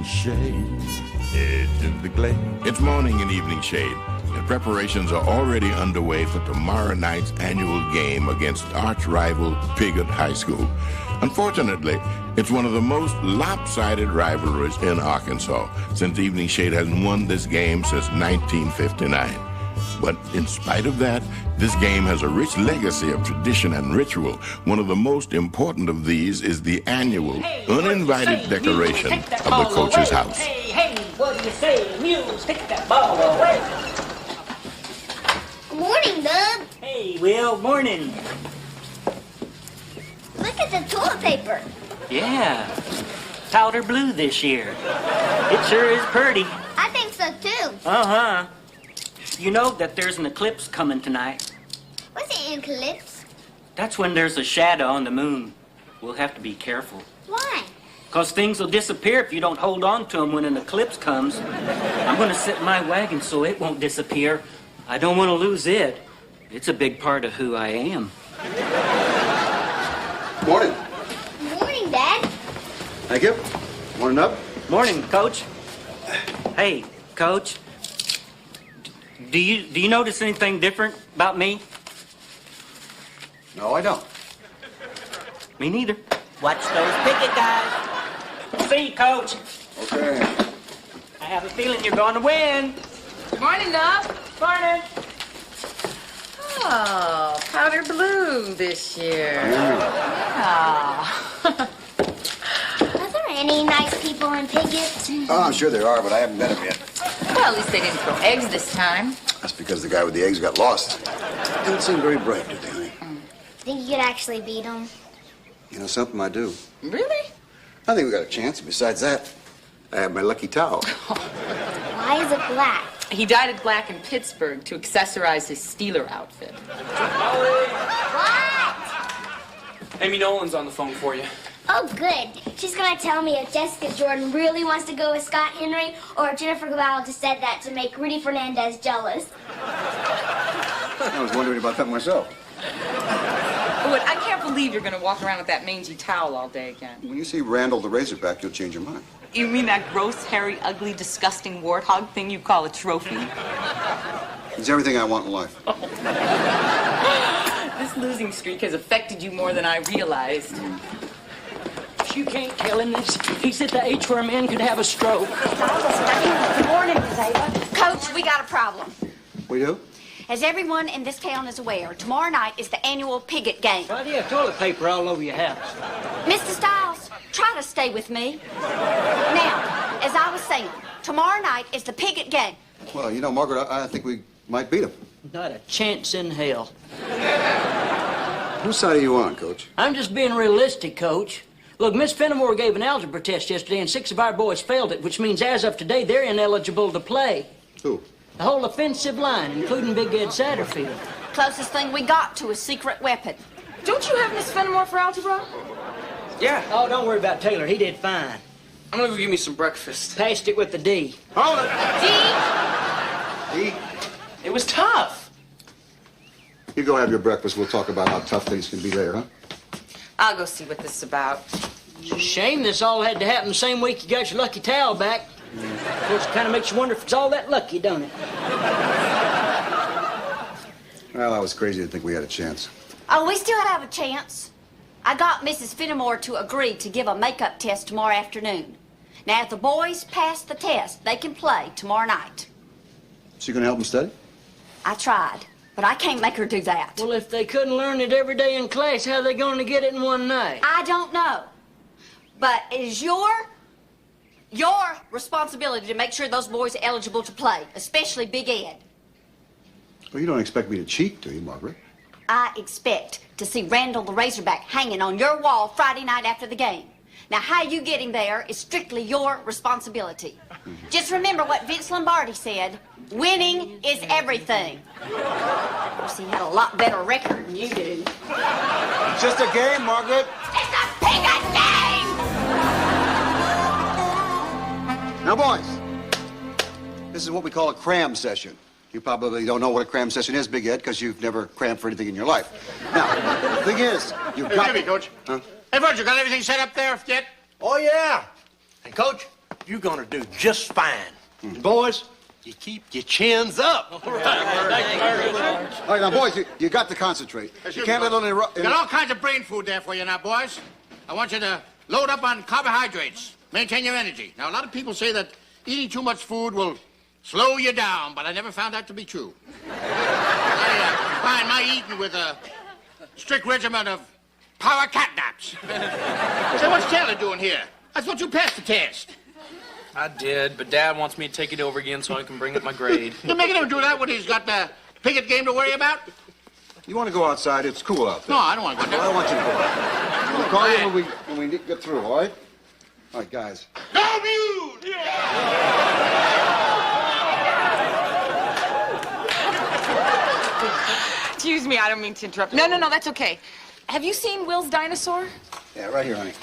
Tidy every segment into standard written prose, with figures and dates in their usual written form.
evening shade, edge of the glade. It's morning in evening shade, and preparations are already underway for tomorrow night's annual game against arch-rival Piggott High School. Unfortunately, it's one of the most lopsided rivalries in Arkansas, since Evening Shade hasn't won this game since 1959. But in spite of that, this game has a rich legacy of tradition and ritual. One of the most important of these is the annual, uninvited decoration of the coach's house. Hey, what do you say? Mules, take that ball away. Good morning, Dub. Hey, Will, morning. Look at the toilet paper. Yeah, powder blue this year. It sure is pretty. I think so, too. Uh-huh. You know that there's an eclipse coming tonight. What's an eclipse? That's when there's a shadow on the moon. We'll have to be careful. Why? Because things will disappear if you don't hold on to them when an eclipse comes. I'm going to set my wagon so it won't disappear. I don't want to lose it. It's a big part of who I am. Morning. Morning, Dad. Thank you. Morning up. Morning, Coach. Hey, Coach. Do you notice anything different about me? No, I don't. Me neither. Watch those Piggott guys. See you, Coach. Okay. I have a feeling you're going to win. Morning, Doc. Morning. Oh, powder blue this year. Yeah. Are there any nice people in Piggott? Oh, I'm sure there are, but I haven't met him yet. Well, at least they didn't throw eggs this time. That's because the guy with the eggs got lost. Didn't seem very bright, did they? Think you could actually beat them? You know something, I do. Really? I think we got a chance. Besides that, I have my lucky towel. Why is it black? He dyed it black in Pittsburgh to accessorize his Steeler outfit. What? Amy Nolan's on the phone for you. Oh, good. She's gonna tell me if Jessica Jordan really wants to go with Scott Henry or if Jennifer Cabal just said that to make Rudy Fernandez jealous. I was wondering about that myself. But I can't believe you're going to walk around with that mangy towel all day again. When you see Randall the Razorback, you'll change your mind. You mean that gross, hairy, ugly, disgusting warthog thing you call a trophy? It's everything I want in life. This losing streak has affected you more than I realized. You can't kill him. He's at the age where a man could have a stroke. Good morning, Miss Ava. Coach, we got a problem. We do? As everyone in this town is aware, tomorrow night is the annual Piggott game. Why do you have toilet paper all over your house? Mr. Stiles, try to stay with me. Now, as I was saying, tomorrow night is the Piggott game. Well, you know, Margaret, I think we might beat him. Not a chance in hell. Whose side are you on, Coach? I'm just being realistic, Coach. Look, Miss Fenimore gave an algebra test yesterday, and 6 of our boys failed it, which means as of today, they're ineligible to play. Who? The whole offensive line, including Big Ed Satterfield. Closest thing we got to a secret weapon. Don't you have Miss Fenimore for algebra? Yeah. Oh, don't worry about Taylor. He did fine. I'm gonna go give me some breakfast. Passed it with the D. Hold it. E? It was tough. You go have your breakfast. We'll talk about how tough things can be later, huh? I'll go see what this is about. It's a shame this all had to happen the same week you got your lucky towel back. Of course, it kind of makes you wonder if it's all that lucky, don't it? Well, I was crazy to think we had a chance. Oh, we still have a chance. I got Mrs. Fenimore to agree to give a makeup test tomorrow afternoon. Now, if the boys pass the test, they can play tomorrow night. So you gonna help them study? I tried, but I can't make her do that. Well, if they couldn't learn it every day in class, how are they going to get it in one night? I don't know. But it is your responsibility to make sure those boys are eligible to play, especially Big Ed. Well, you don't expect me to cheat, do you, Margaret? I expect to see Randall the Razorback hanging on your wall Friday night after the game. Now, how you get him there is strictly your responsibility. Just remember what Vince Lombardi said, winning is everything. Of course, he had a lot better record than you do. It's just a game, Margaret. It's a Piggott game! Now, boys, this is what we call a cram session. You probably don't know what a cram session is, Big Ed, because you've never crammed for anything in your life. Now, the thing is, you've got... Hey, Coach. Huh? Hey, Bud, you got everything set up there yet? Oh, yeah. And, Coach, you're gonna do just fine. Boys, you keep your chins up. All right, now, boys, you got to concentrate. You can't let any... Got all kinds of brain food there for you now, boys. I want you to load up on carbohydrates. Maintain your energy. Now, a lot of people say that eating too much food will slow you down, but I never found that to be true. I combine my eating with a strict regimen of power cat naps. Say, what's Taylor doing here? I thought you passed the test. I did, but Dad wants me to take it over again so I can bring up my grade. You're making him do that when he's got the picket game to worry about? You want to go outside? It's cool out there. No, I don't want to go down. I don't want you to go out. We'll call you when we get through, all right? All right, guys. Go Muse! Excuse me, I don't mean to interrupt. No, that's okay. Have you seen Will's dinosaur? Yeah, right here, honey.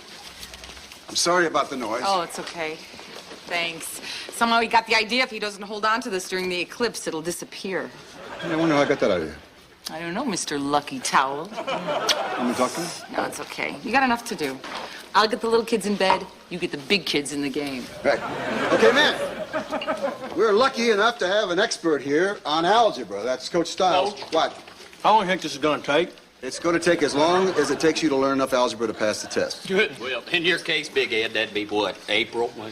I'm sorry about the noise. Oh, it's okay. Thanks. Somehow he got the idea if he doesn't hold on to this during the eclipse, it'll disappear. I wonder how I got that idea. I don't know, Mr. Lucky Towel. Want me to talk to him? No, it's okay. You got enough to do. I'll get the little kids in bed. You get the big kids in the game. Right. Okay, man. We're lucky enough to have an expert here on algebra. That's Coach Stiles. Coach. What? How long do you think this is gonna take? It's going to take as long as it takes you to learn enough algebra to pass the test. Good. Well, in your case, Big Ed, that'd be what, April? No,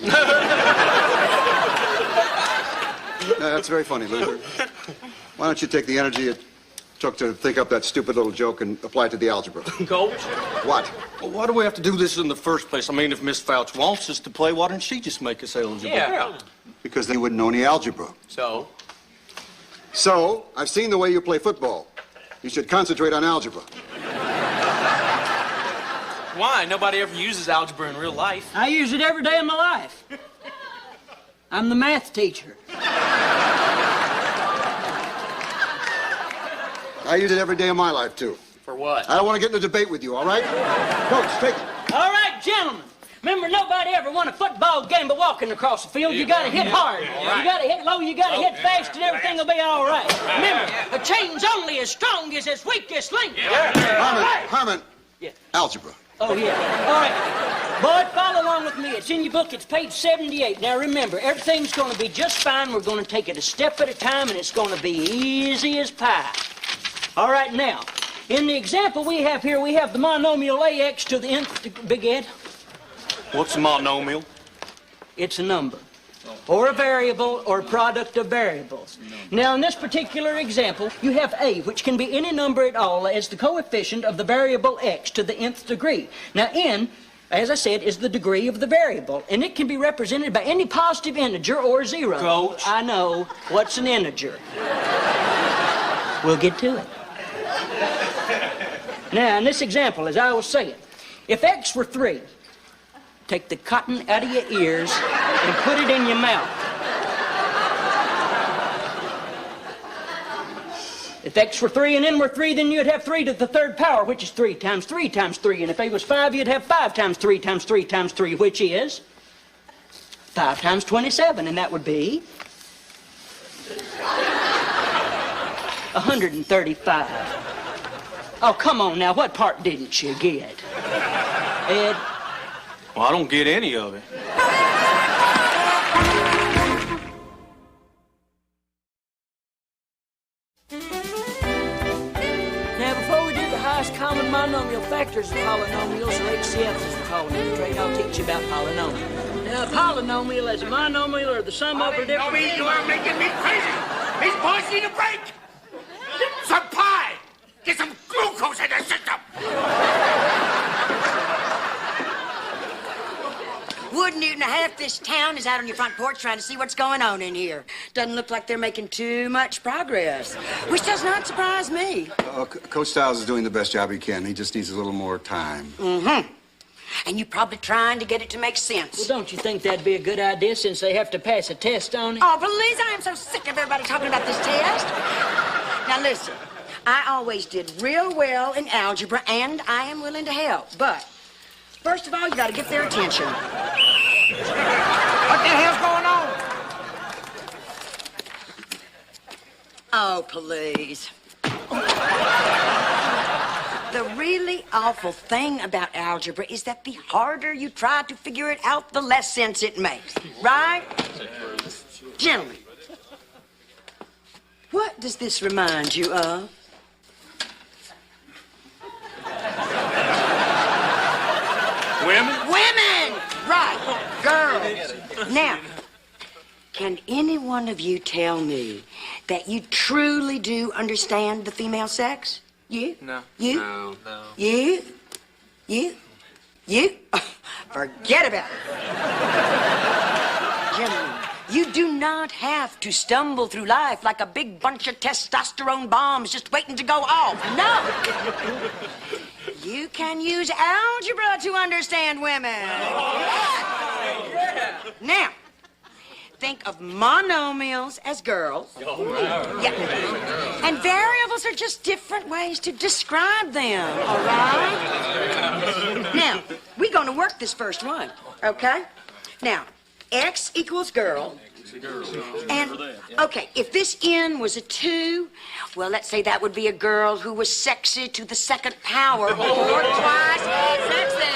that's very funny, loser. Why don't you take the energy it took to think up that stupid little joke and apply it to the algebra? Coach? What? Well, why do we have to do this in the first place? I mean, if Miss Fouch wants us to play, why didn't she just make us eligible? Yeah. Because they wouldn't know any algebra. So? So, I've seen the way you play football. You should concentrate on algebra. Why? Nobody ever uses algebra in real life. I use it every day of my life. I'm the math teacher. I use it every day of my life, too. For what? I don't want to get in a debate with you, all right? Coach, take it. All right, gentlemen. Remember, nobody ever won a football game by walking across the field. You gotta hit hard. You gotta hit low, you gotta hit fast, and everything will be all right. Remember, a chain's only as strong as its weakest link. Harmon. Yeah. Algebra. Oh, yeah. All right. Boy, follow along with me. It's in your book. It's page 78. Now, remember, everything's going to be just fine. We're going to take it a step at a time, and it's going to be easy as pie. All right, now, in the example we have here, we have the monomial ax to the nth degree. Big Ed? What's a monomial? It's a number, or a variable, or a product of variables. Now, in this particular example, you have a, which can be any number at all, as the coefficient of the variable x to the nth degree. Now, n, as I said, is the degree of the variable, and it can be represented by any positive integer or zero. Coach. I know. What's an integer? We'll get to it. Now, in this example, as I was saying, if x were 3, take the cotton out of your ears and put it in your mouth. If x were 3 and n were 3, then you'd have 3 to the third power, which is 3 times 3 times 3. And if a was 5, you'd have 5 times 3 times 3 times 3, which is 5 times 27. And that would be 135. Oh, come on now. What part didn't you get? Ed? Well, I don't get any of it. Now, before we do the highest common monomial factors of polynomials, or HCFs as we call them in the trade, I'll teach you about polynomial. Now, a polynomial is a monomial or the sum over different... Bobby, you are making me crazy. These boys need a break. Some pie. Get some glucose in their system. Wouldn't you? Now, half this town is out on your front porch trying to see what's going on in here. Doesn't look like they're making too much progress, which does not surprise me. Coach Stiles is doing the best job he can. He just needs a little more time. Mm-hmm. And you're probably trying to get it to make sense. Well, don't you think that'd be a good idea since they have to pass a test on it? Oh, please, I am so sick of everybody talking about this test. Now, listen, I always did real well in algebra, and I am willing to help. But, first of all, you gotta get their attention. What the hell's going on? Oh, please. The really awful thing about algebra is that the harder you try to figure it out, the less sense it makes. Right? Gentlemen, what does this remind you of? Women? Women! Right. Girls. Now, can any one of you tell me that you truly do understand the female sex? You? No. You? No. You? You? You? Forget about it. Gentlemen, you do not have to stumble through life like a big bunch of testosterone bombs just waiting to go off. No. You can use algebra to understand women. Now, think of monomials as girls. Yeah. And variables are just different ways to describe them, all right? Now, we're going to work this first one, okay? Now, X equals girl. And, okay, if this N was a 2, well, let's say that would be a girl who was sexy to the second power or twice as sexy.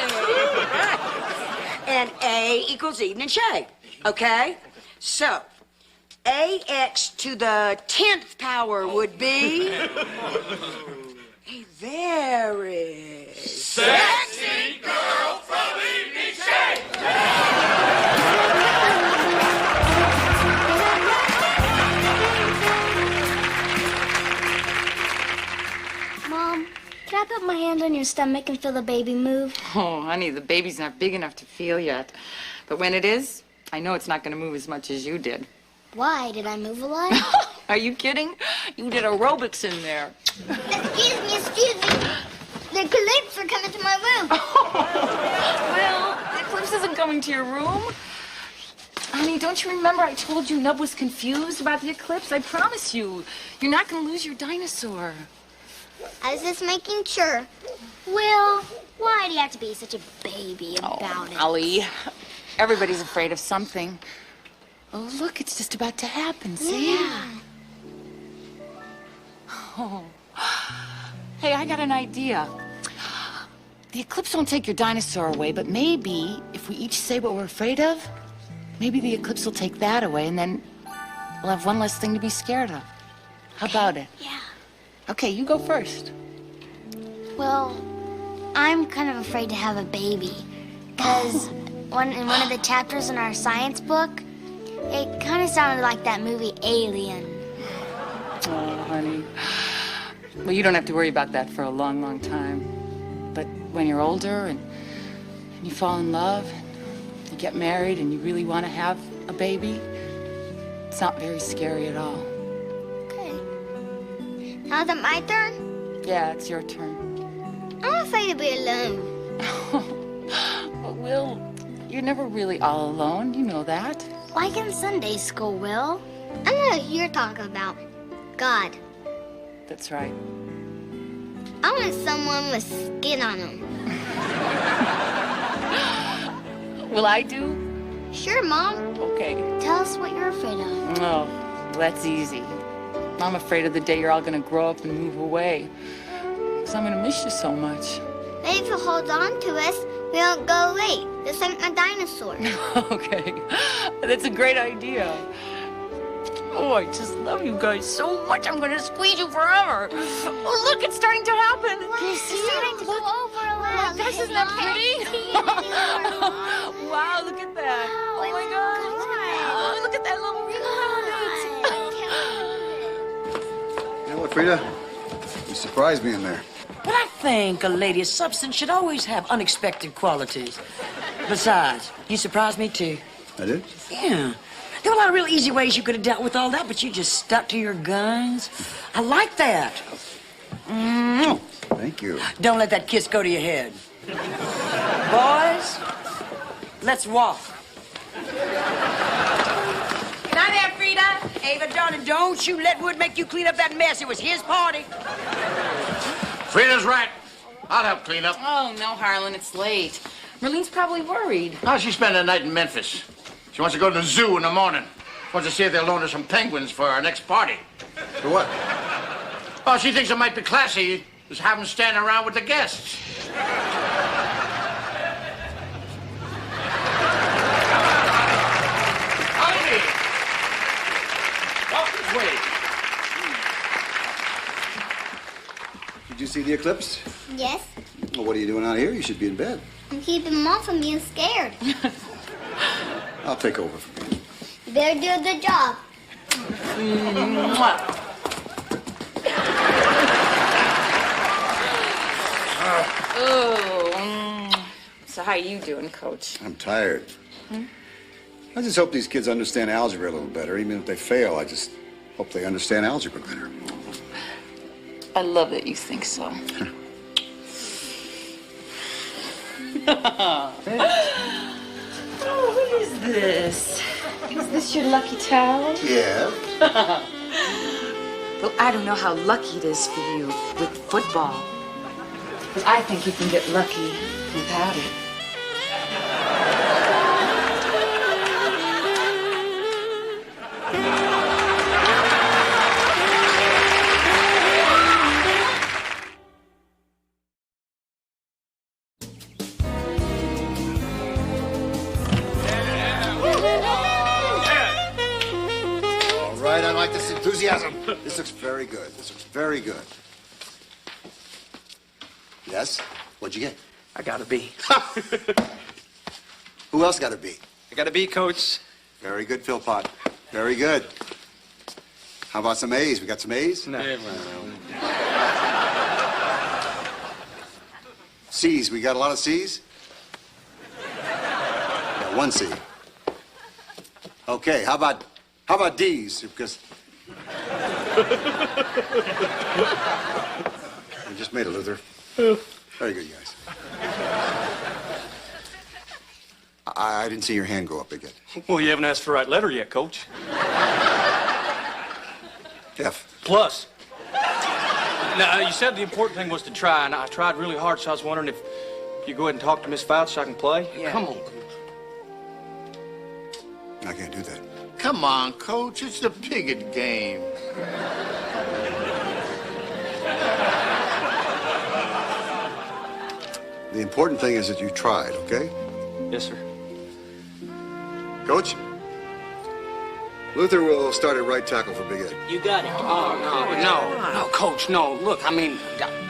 And A equals Eden and Shay, okay? So, AX to the 10th power would be a very sexy girl from Eden Shay. Mom, can I put my hand on your stomach and feel the baby move? Oh, honey, the baby's not big enough to feel yet. But when it is, I know it's not going to move as much as you did. Why? Did I move a lot? Are you kidding? You did aerobics in there. Excuse me. The eclipse are coming to my room. Well, the eclipse isn't coming to your room. Honey, don't you remember I told you Nub was confused about the eclipse? I promise you, you're not going to lose your dinosaur. I was just making sure. Well, why do you have to be such a baby about it? Ollie, everybody's afraid of something. Oh, look, it's just about to happen, see? Yeah. Oh. Hey, I got an idea. The eclipse won't take your dinosaur away, but maybe if we each say what we're afraid of, maybe the eclipse will take that away, and then we'll have one less thing to be scared of. How about it? Yeah. Okay, you go first. Well, I'm kind of afraid to have a baby. Because in one of the chapters in our science book, it kind of sounded like that movie Alien. Oh, honey. Well, you don't have to worry about that for a long, long time. But when you're older and you fall in love, you get married and you really want to have a baby, it's not very scary at all. Okay. Now is it my turn? Yeah, it's your turn. I'm afraid to be alone. But Will, you're never really all alone. You know that. Like in Sunday school, Will. I know who you're talking about. God. That's right. I want someone with skin on him. Will I do? Sure, Mom. Okay. Tell us what you're afraid of. Oh, that's easy. I'm afraid of the day you're all going to grow up and move away. Because I'm going to miss you so much. Maybe if you hold on to us, we won't go away. Just like my dinosaur. Okay. That's a great idea. Oh, I just love you guys so much. I'm going to squeeze you forever. Oh, look, it's starting to happen. Can you see It's starting to go over a little. Look, isn't that pretty? Wow, look at that. Oh, my God. Oh, look at that little ring on it. You know what, Frida? You surprised me in there. But I think a lady of substance should always have unexpected qualities. Besides, you surprised me too. I did? Yeah. There were a lot of real easy ways you could have dealt with all that, but you just stuck to your guns. I like that. Thank you. Don't let that kiss go to your head. Boys, let's walk. Good night there, Frida. Ava, darling, don't you let Wood make you clean up that mess. It was his party. Frida's right. I'll help clean up. Oh, no, Harlan, it's late. Merlene's probably worried. How's she spending the night in Memphis? She wants to go to the zoo in the morning. Wants to see if they'll loan her some penguins for our next party. For what? Oh, she thinks it might be classy Just have them stand around with the guests. Howdy. Walk this way. Did you see the eclipse? Yes. Well, what are you doing out here? You should be in bed. I'm keeping Mom from being scared. I'll take over from you. You better do a good job. So how you doing, Coach? I'm tired. I just hope these kids understand algebra a little better. Even if they fail, I just hope they understand algebra better. I love that you think so. Oh, what is this? Is this your lucky towel? Yeah. Well, I don't know how lucky it is for you with football. But I think you can get lucky without it. All right, I like this enthusiasm. This looks very good. This looks very good. Yes? What'd you get? I got a B. Who else got a B? I got a B, Coach. Very good, Philpott. Very good. How about some A's? We got some A's? No. C's. We got a lot of C's? Got one C. Okay, how about D's? Because I just made it, Luther. Very good, guys. I didn't see your hand go up big yet. Well, you haven't asked for the right letter yet, Coach. F. Plus. Now, you said the important thing was to try, and I tried really hard, so I was wondering if you go ahead and talk to Miss Fouch so I can play? Yeah. Come on. I can't do that. Come on, Coach. It's the Piggott game. The important thing is that you tried, okay? Yes, sir. Coach? Luther will start at right tackle for Big Ed. You got it. Oh, no, Coach, no. Look, I mean,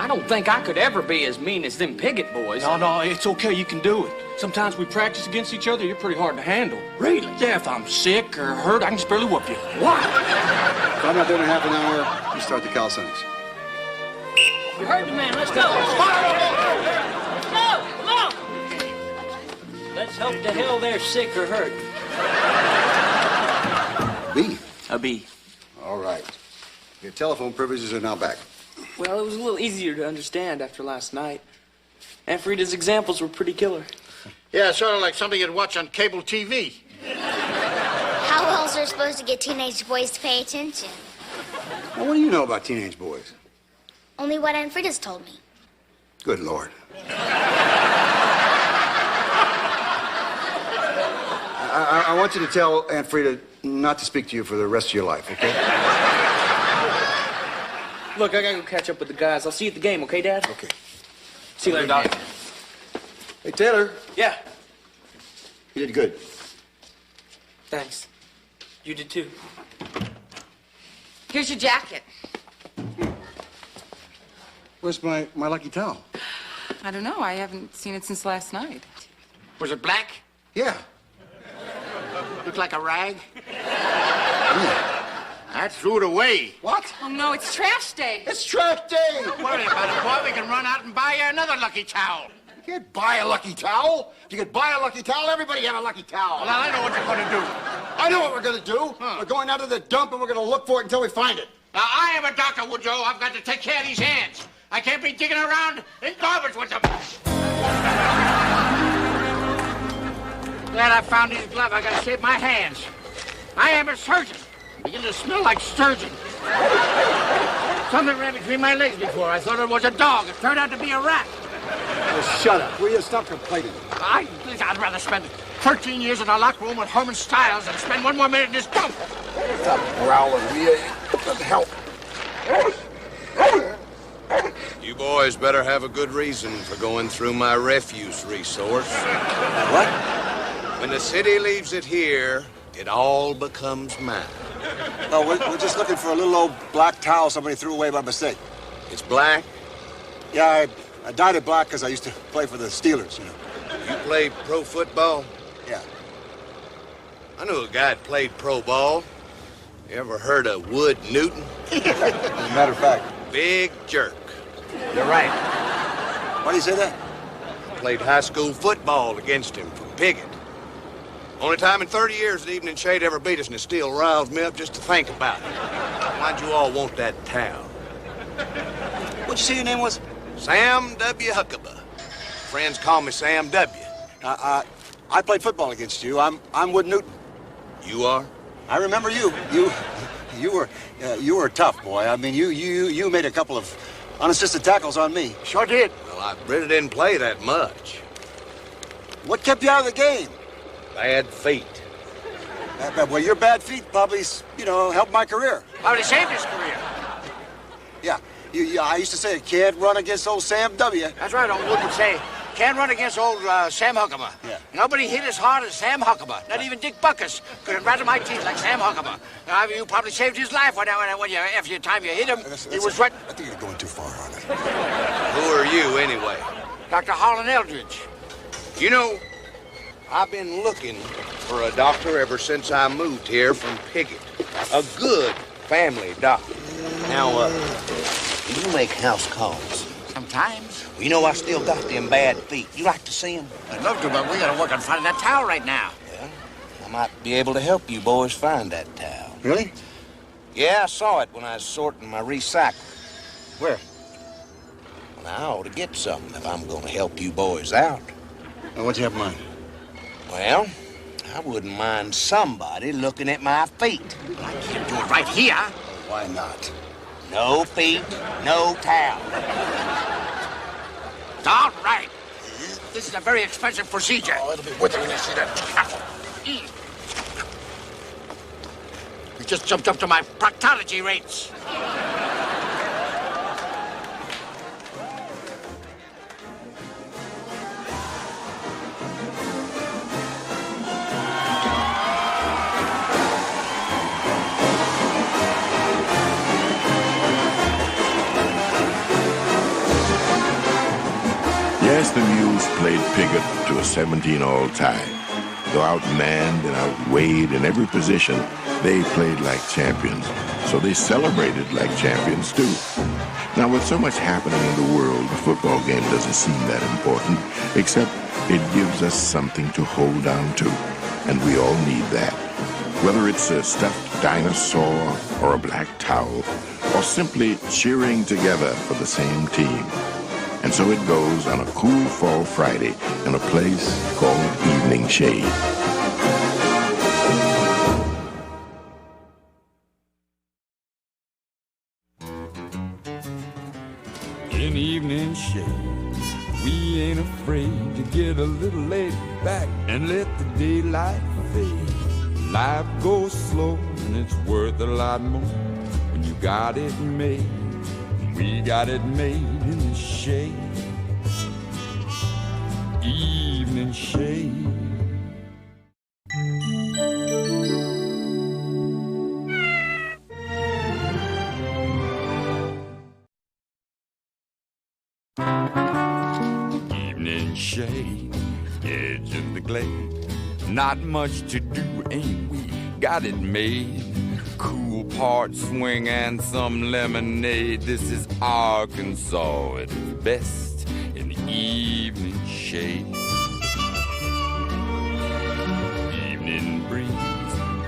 I don't think I could ever be as mean as them Piggott boys. No, it's okay. You can do it. Sometimes we practice against each other. You're pretty hard to handle. Really? Yeah, if I'm sick or hurt, I can just barely whoop you. Why? If I'm not there in half an hour, you start the calisthenics. You heard the man. Let's go. Go, come on. Let's hope to hell they're sick or hurt. B. A B. All right. Your telephone privileges are now back. Well, it was a little easier to understand after last night. Aunt Frida's examples were pretty killer. Yeah, sort of like something you'd watch on cable TV. How else are supposed to get teenage boys to pay attention? Well, what do you know about teenage boys? Only what Aunt Frida's told me. Good Lord. I want you to tell Aunt Frida not to speak to you for the rest of your life, okay? Look, I gotta go catch up with the guys. I'll see you at the game, okay, Dad? Okay. See you later, Doc. Hey, Taylor. Yeah, You did good. thanks. You did too. Here's your jacket. Where's my lucky towel? I don't know. I haven't seen it since last night. Was it black? Yeah. Looked like a rag? I threw it away. What? Oh, no, it's trash day. It's trash day. Don't worry about it, boy. We can run out and buy you another lucky towel. You can't buy a lucky towel. If you could buy a lucky towel, everybody have a lucky towel. Well, now I know what you're going to do. I know what we're going to do. We're going out to the dump and we're going to look for it until we find it. Now, I am a doctor, Woodrow. I've got to take care of these hands. I can't be digging around in garbage with them. Glad I found these gloves. I got to save my hands. I am a surgeon. Begin to smell like sturgeon. Something ran between my legs before. I thought it was a dog. It turned out to be a rat. Oh, shut up. Will you stop complaining? I'd rather spend 13 years in a locker room with Herman Styles than spend one more minute in this dump. Stop growling, will you? It doesn't help. You boys better have a good reason for going through my refuse resource. What? When the city leaves it here, it all becomes mine. No, we're just looking for a little old black towel somebody threw away by mistake. It's black? Yeah, I dyed it black because I used to play for the Steelers, you know. You played pro football? Yeah. I knew a guy that played pro ball. You ever heard of Wood Newton? As a matter of fact. Big jerk. You're right. Why do you say that? I played high school football against him from Piggott. Only time in 30 years that Evening Shade ever beat us, and it still riles me up just to think about it. Why'd you all want that towel? What'd you say your name was? Sam W. Huckabee. Friends call me Sam W. I played football against you. I'm Wood Newton. You are? I remember you. You were a tough boy. I mean, you made a couple of unassisted tackles on me. Sure did. Well, I really didn't play that much. What kept you out of the game? Bad feet. Well, your bad feet probably, helped my career. Probably saved his career. Yeah. I used to say, can't run against old Sam W. That's right, old Wood would say, can't run against old Sam Huckabee. Yeah. Nobody hit as hard as Sam Huckabee. Not even Dick Buckus could rattle my teeth like Sam Huckabee. Now, you probably saved his life every time you hit him. He was right. I think you're going too far on it. Who are you, anyway? Dr. Holland Eldridge. You know, I've been looking for a doctor ever since I moved here from Piggott. A good family doctor. Now, do you make house calls? Sometimes. Well, you know, I still got them bad feet. You like to see them? I'd love to, but we gotta work on finding that towel right now. Well, I might be able to help you boys find that towel. Really? Yeah, I saw it when I was sorting my recycling. Where? Well, I ought to get something if I'm going to help you boys out. What'd you have in mind? Well, I wouldn't mind somebody looking at my feet. I can't do it right here. Why not? No feet, no towel. All right. This is a very expensive procedure. Oh, it'll be worth it when you see that. You just jumped up to my proctology rates. Yes, the Mules played Piggott to a 17-all tie. Though outmanned and outweighed in every position, they played like champions. So they celebrated like champions, too. Now, with so much happening in the world, the football game doesn't seem that important, except it gives us something to hold on to. And we all need that. Whether it's a stuffed dinosaur or a black towel, or simply cheering together for the same team. And so it goes on a cool fall Friday in a place called Evening Shade. In Evening Shade, we ain't afraid to get a little laid back and let the daylight fade. Life goes slow and it's worth a lot more when you got it made. We got it made in the shade. Evening Shade. Evening shade, edge of the glade. Not much to do, ain't we? Got it made. Cool part swing and some lemonade. This is Arkansas at its best in the evening shade. Evening breeze,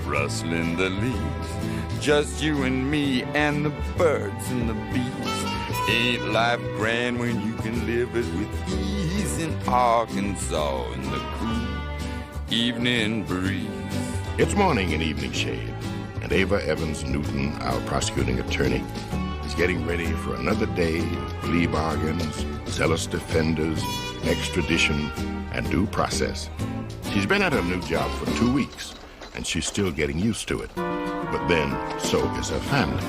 rustling the leaves. Just you and me and the birds and the bees. Ain't life grand when you can live it with ease in Arkansas in the cool evening breeze? It's morning in Evening Shade. And Ava Evans Newton, our prosecuting attorney, is getting ready for another day of plea bargains, zealous defenders, extradition, and due process. She's been at her new job for 2 weeks, and she's still getting used to it. But then, so is her family.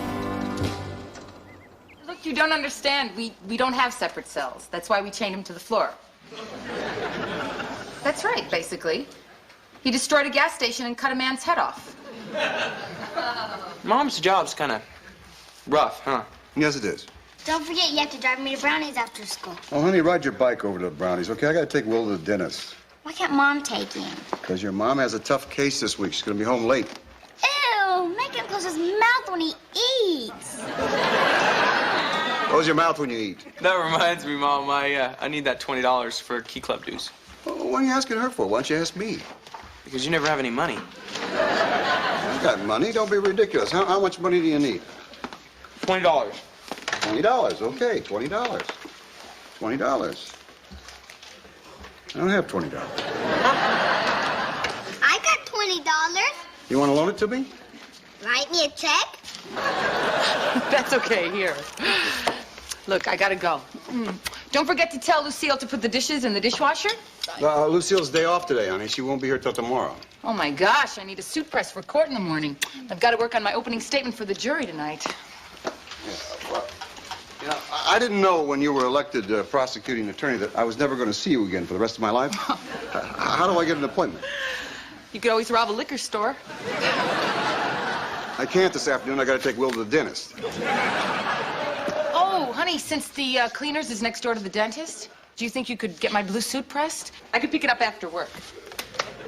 Look, you don't understand. We don't have separate cells. That's why we chained him to the floor. That's right, basically. He destroyed a gas station and cut a man's head off. Mom's job's kind of rough, huh? Yes, it is. Don't forget, you have to drive me to Brownies after school. Oh, honey, ride your bike over to Brownies, okay? I gotta take Will to the dentist. Why can't Mom take him? Because your mom has a tough case this week. She's gonna be home late. Ew, make him close his mouth when he eats. Close your mouth when you eat. That reminds me, Mom, I need that $20 for Key Club dues. Well, what are you asking her for? Why don't you ask me? Because you never have any money. I got money. Don't be ridiculous. How much money do you need? $20. $20, okay, $20. $20. I don't have $20. I got $20. You want to loan it to me? Write me a check? That's okay, here. Look, I gotta go. Don't forget to tell Lucille to put the dishes in the dishwasher. Lucille's day off today, honey. She won't be here till tomorrow. Oh, my gosh, I need a suit press for court in the morning. I've got to work on my opening statement for the jury tonight. You know, I didn't know when you were elected prosecuting attorney that I was never going to see you again for the rest of my life. How do I get an appointment? You could always rob a liquor store. I can't this afternoon. I got to take Will to the dentist. Oh, honey, since the cleaners is next door to the dentist, do you think you could get my blue suit pressed? I could pick it up after work.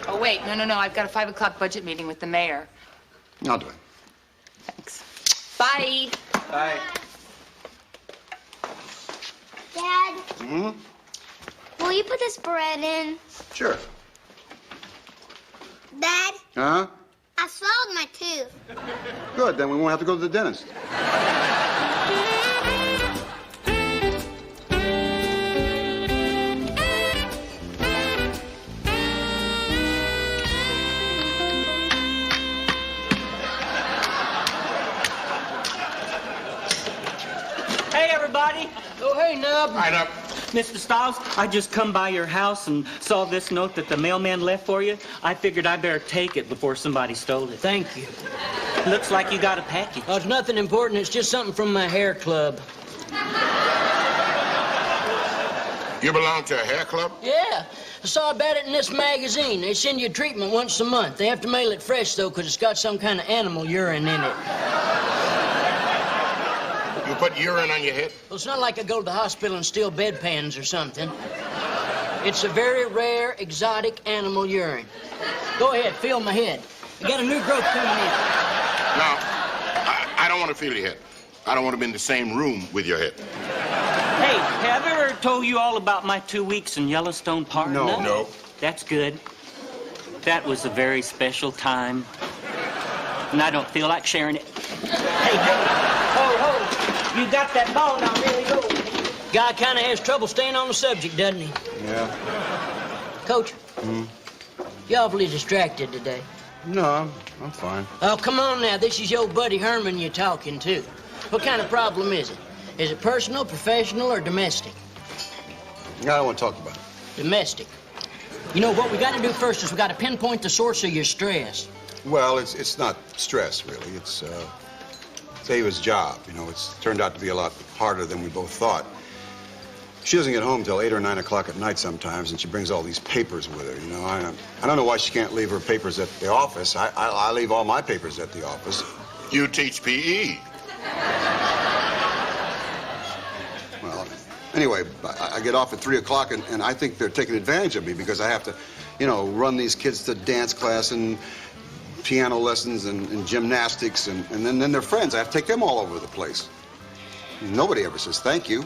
Oh, wait, no. I've got a 5 o'clock budget meeting with the mayor. I'll do it. Thanks. Bye. Bye. Dad, Hmm? will you put this bread in? Sure. Dad, Huh? I swallowed my tooth. Good, then we won't have to go to the dentist. Hey, everybody. Oh, hey, Nub. Hi, Nub. Mr. Stiles, I just come by your house and saw this note that the mailman left for you. I figured I better take it before somebody stole it. Thank you. Looks like you got a package. Oh, it's nothing important. It's just something from my hair club. You belong to a hair club? Yeah. I saw about it in this magazine. They send you treatment once a month. They have to mail it fresh, though, because it's got some kind of animal urine in it. You put urine on your head? Well, it's not like I go to the hospital and steal bedpans or something. It's a very rare, exotic animal urine. Go ahead, feel my head. You got a new growth coming in. No, I don't want to feel your head. I don't want to be in the same room with your head. Hey, have I ever told you all about my 2 weeks in Yellowstone Park? No. That's good. That was a very special time. And I don't feel like sharing it. Hey, ho. You got that ball now, really go. Guy kind of has trouble staying on the subject, doesn't he? Yeah. Coach, you awfully distracted today. No, I'm fine. Oh, come on now. This is your buddy Herman you're talking to. What kind of problem is it? Is it personal, professional, or domestic? I don't want to talk about it. Domestic. You know, what we got to do first is we got to pinpoint the source of your stress. Well, it's not stress, really. It's Ava's job. You know, it's turned out to be a lot harder than we both thought. She doesn't get home till 8 or 9 o'clock at night sometimes, and she brings all these papers with her, you know. I don't know why she can't leave her papers at the office. I leave all my papers at the office. You teach PE. Well, anyway, I get off at 3 o'clock, and I think they're taking advantage of me because I have to, you know, run these kids to dance class and piano lessons and gymnastics, and then their friends. I have to take them all over the place. Nobody ever says thank you.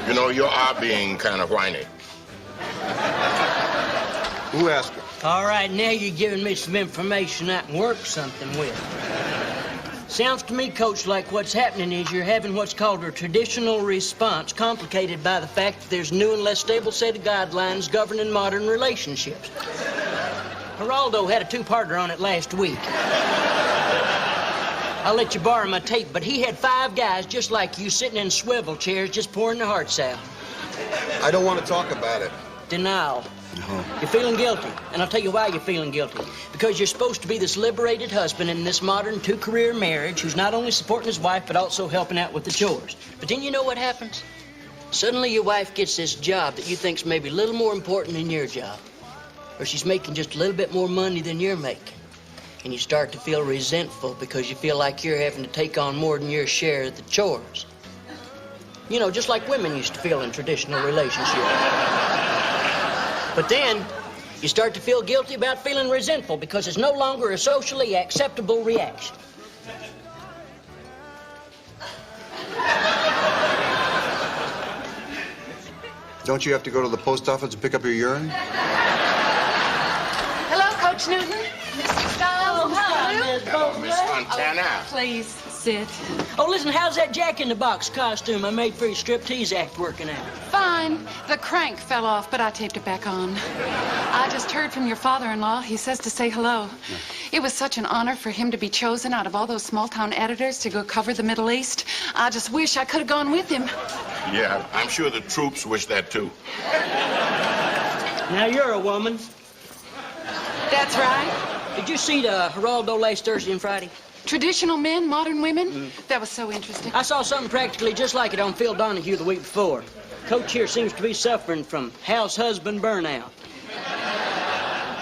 You know, you are being kind of whiny. Who asked her? All right, now you're giving me some information I can work something with. Sounds to me, Coach, like what's happening is you're having what's called a traditional response, complicated by the fact that there's a new and less stable set of guidelines governing modern relationships. Geraldo had a two-parter on it last week. I'll let you borrow my tape, but he had 5 guys just like you sitting in swivel chairs just pouring their hearts out. I don't want to talk about it. Denial. You're feeling guilty, and I'll tell you why you're feeling guilty. Because you're supposed to be this liberated husband in this modern two-career marriage who's not only supporting his wife, but also helping out with the chores. But then you know what happens? Suddenly your wife gets this job that you think's maybe a little more important than your job. Or she's making just a little bit more money than you're making. And you start to feel resentful because you feel like you're having to take on more than your share of the chores. You know, just like women used to feel in traditional relationships. But then, you start to feel guilty about feeling resentful because it's no longer a socially acceptable reaction. Don't you have to go to the post office to pick up your urine? Hello, Coach Newton. Mr. Stiles. Hello, Miss Montana. Please sit. Oh, listen, how's that Jack-in-the-Box costume I made for your striptease act working out? Fine. The crank fell off, but I taped it back on. I just heard from your father-in-law. He says to say hello. It was such an honor for him to be chosen out of all those small-town editors to go cover the Middle East. I just wish I could have gone with him. Yeah, I'm sure the troops wish that too. Now, you're a woman. That's right. Did you see the Geraldo last Thursday and Friday? Traditional men, modern women? That was so interesting. I saw something practically just like it on Phil Donahue the week before. Coach here seems to be suffering from house husband burnout.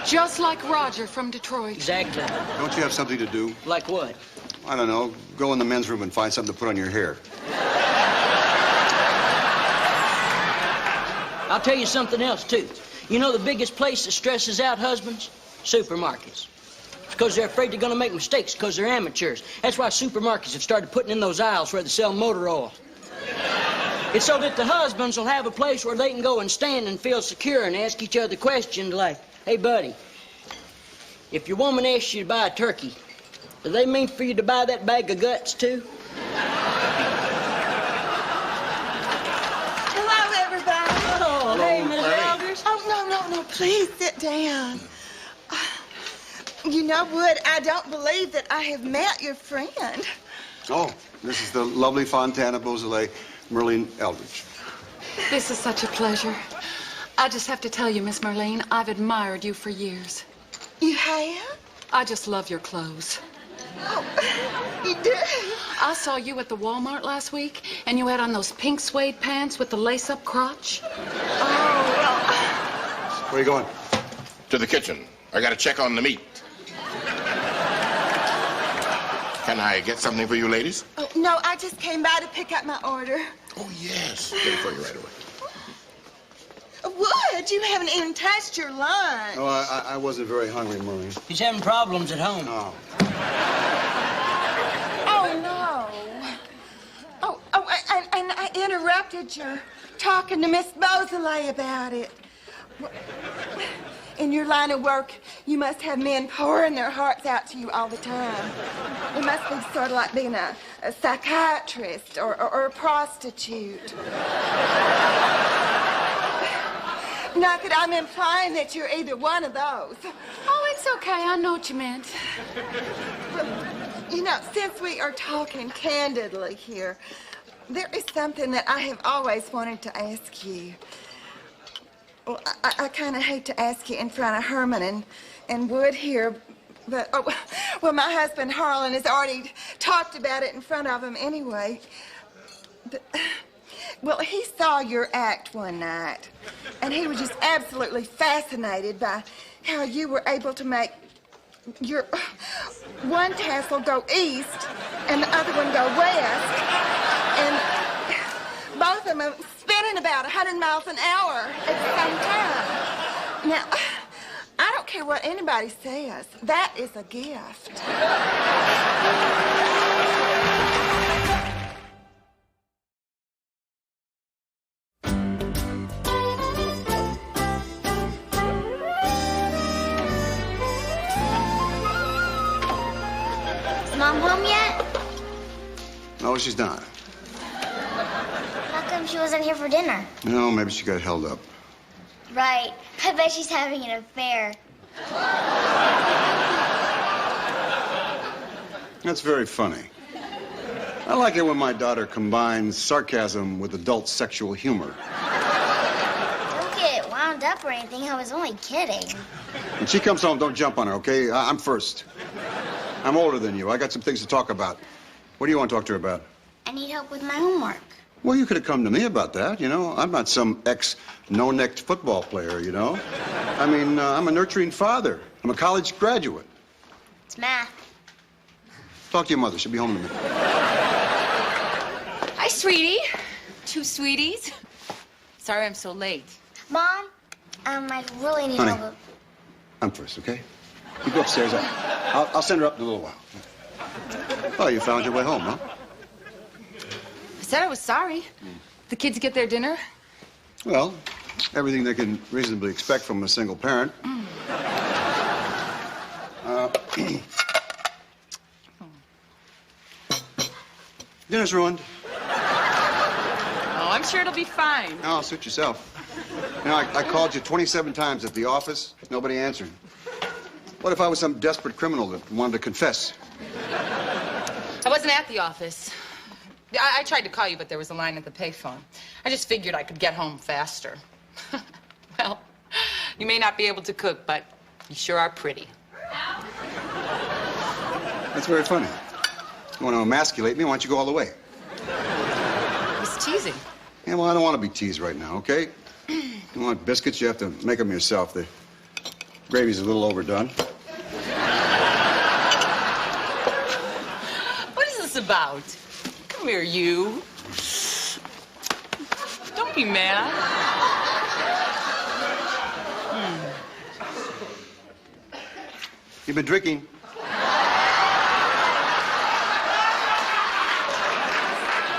Just like Roger from Detroit. Exactly. Don't you have something to do? Like what? I don't know. Go in the men's room and find something to put on your hair. I'll tell you something else, too. You know the biggest place that stresses out husbands? Supermarkets. It's because they're afraid they're going to make mistakes because they're amateurs. That's why supermarkets have started putting in those aisles where they sell motor oil. It's so that the husbands will have a place where they can go and stand and feel secure and ask each other questions like, hey, buddy, if your woman asks you to buy a turkey, do they mean for you to buy that bag of guts, too? Hello, everybody. Oh, hey, Miss Elders. Oh, no, please sit down. You know, Wood, I don't believe that I have met your friend. Oh, this is the lovely Fontana Beausoleil, Merlene Eldridge. This is such a pleasure. I just have to tell you, Miss Merlene, I've admired you for years. You have? I just love your clothes. Oh, you do? I saw you at the Walmart last week, and you had on those pink suede pants with the lace-up crotch. Oh, well... Where are you going? To the kitchen. I got to check on the meat. Can I get something for you ladies? Oh, no, I just came by to pick up my order. Oh, yes. Get it for you right away. Wood, you haven't even touched your lunch. Oh, I wasn't very hungry, Merlene. He's having problems at home. Oh. Oh, no. And I interrupted your talking to Miss Beausoleil about it. In your line of work, you must have men pouring their hearts out to you all the time. It must be sort of like being a psychiatrist or a prostitute. Not that I'm implying that you're either one of those. Oh, it's okay. I know what you meant. But, you know, since we are talking candidly here, there is something that I have always wanted to ask you. Well, I kind of hate to ask you in front of Herman and Wood here, but, well, my husband Harlan has already talked about it in front of him anyway. But, well, he saw your act one night, and he was just absolutely fascinated by how you were able to make your one tassel go east and the other one go west, and both of them spinning about 100 miles an hour at the same time. Now, I don't care what anybody says. That is a gift. Is Mom home yet? No, she's not. How come she wasn't here for dinner? No, maybe she got held up. Right. I bet she's having an affair. That's very funny. I like it when my daughter combines sarcasm with adult sexual humor. Don't get wound wound up or anything. I was only kidding. When she comes home, don't jump on her, okay? I'm first. I'm older than you. I got some things to talk about. What do you want to talk to her about? I need help with my homework. Well, you could have come to me about that, you know. I'm not some ex-no-necked football player, you know. I mean, I'm a nurturing father. I'm a college graduate. It's math. Talk to your mother. She'll be home in a minute. Hi, sweetie. 2 sweeties. Sorry I'm so late. Mom, I really need Honey, help. I'm first, okay? You go upstairs. I'll send her up in a little while. Oh, you found your way home, huh? I said I was sorry. The kids get their dinner? Well, everything they can reasonably expect from a single parent. Dinner's ruined. Oh, I'm sure it'll be fine. No, suit yourself. You know, I called you 27 times at the office. Nobody answered. What if I was some desperate criminal that wanted to confess? I wasn't at the office. I tried to call you, but there was a line at the payphone. I just figured I could get home faster. Well, you may not be able to cook, but you sure are pretty. That's very funny. You want to emasculate me? Why don't you go all the way? I was teasing. Yeah, well, I don't want to be teased right now, okay? You want biscuits, you have to make them yourself. The gravy's a little overdone. What is this about? Come here, you. Don't be mad. You've been drinking.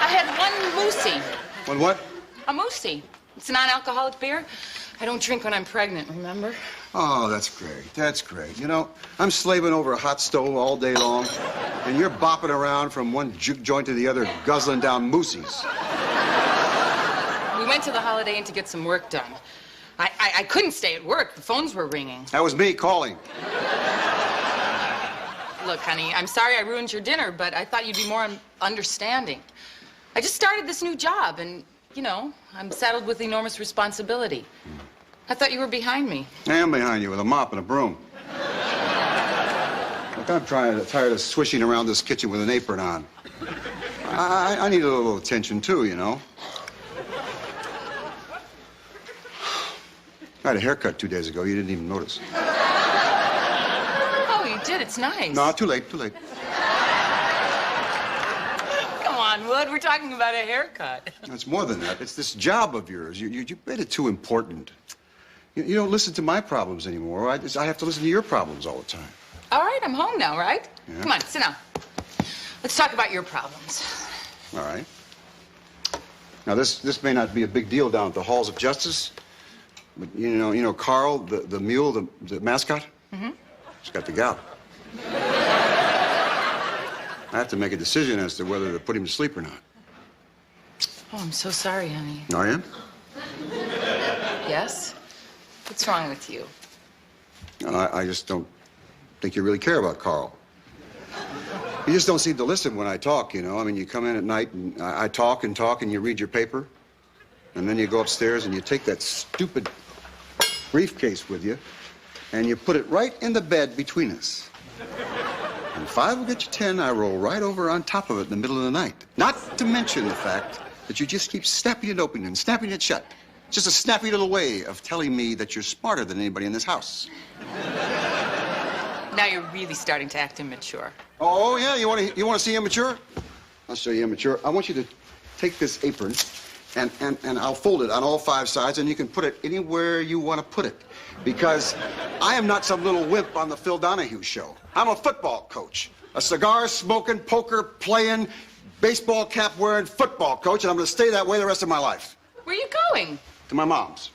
I had one Moosey. One what? A Moosey. It's a non-alcoholic beer. I don't drink when I'm pregnant, remember? Oh, that's great. That's great. You know, I'm slaving over a hot stove all day long, and you're bopping around from one juke joint to the other, guzzling down moosies. We went to the Holiday Inn to get some work done. I couldn't stay at work. The phones were ringing. That was me calling. Look, honey, I'm sorry I ruined your dinner, but I thought you'd be more understanding. I just started this new job, and, you know, I'm saddled with enormous responsibility. I thought you were behind me. I am behind you with a mop and a broom. Look, I'm tired of swishing around this kitchen with an apron on. I need a little attention, too, you know. I had a haircut 2 days ago. You didn't even notice. Oh, you did? It's nice. No, too late, too late. Come on, Wood. We're talking about a haircut. It's more than that. It's this job of yours. You made it too important. You don't listen to my problems anymore. I have to listen to your problems all the time. All right, I'm home now, right? Yeah. Come on, sit down. Let's talk about your problems. All right. Now, this may not be a big deal down at the halls of justice, but you know Carl, the mule, the mascot? Mm-hmm. He's got the gout. I have to make a decision as to whether to put him to sleep or not. Oh, I'm so sorry, honey. Are you? Yes? What's wrong with you? I just don't think you really care about Carl. You just don't seem to listen when I talk, you know. I mean, you come in at night and I talk and talk and you read your paper. And then you go upstairs and you take that stupid briefcase with you and you put it right in the bed between us. And if I will get you 10, I roll right over on top of it in the middle of the night. Not to mention the fact that you just keep snapping it open and snapping it shut. Just a snappy little way of telling me that you're smarter than anybody in this house. Now you're really starting to act immature. Oh, yeah? You want to see immature? I'll show you immature. I want you to take this apron and I'll fold it on all 5 sides and you can put it anywhere you want to put it. Because I am not some little wimp on the Phil Donahue show. I'm a football coach. A cigar-smoking, poker-playing, baseball cap-wearing football coach, and I'm going to stay that way the rest of my life. Where are you going? To my mom's.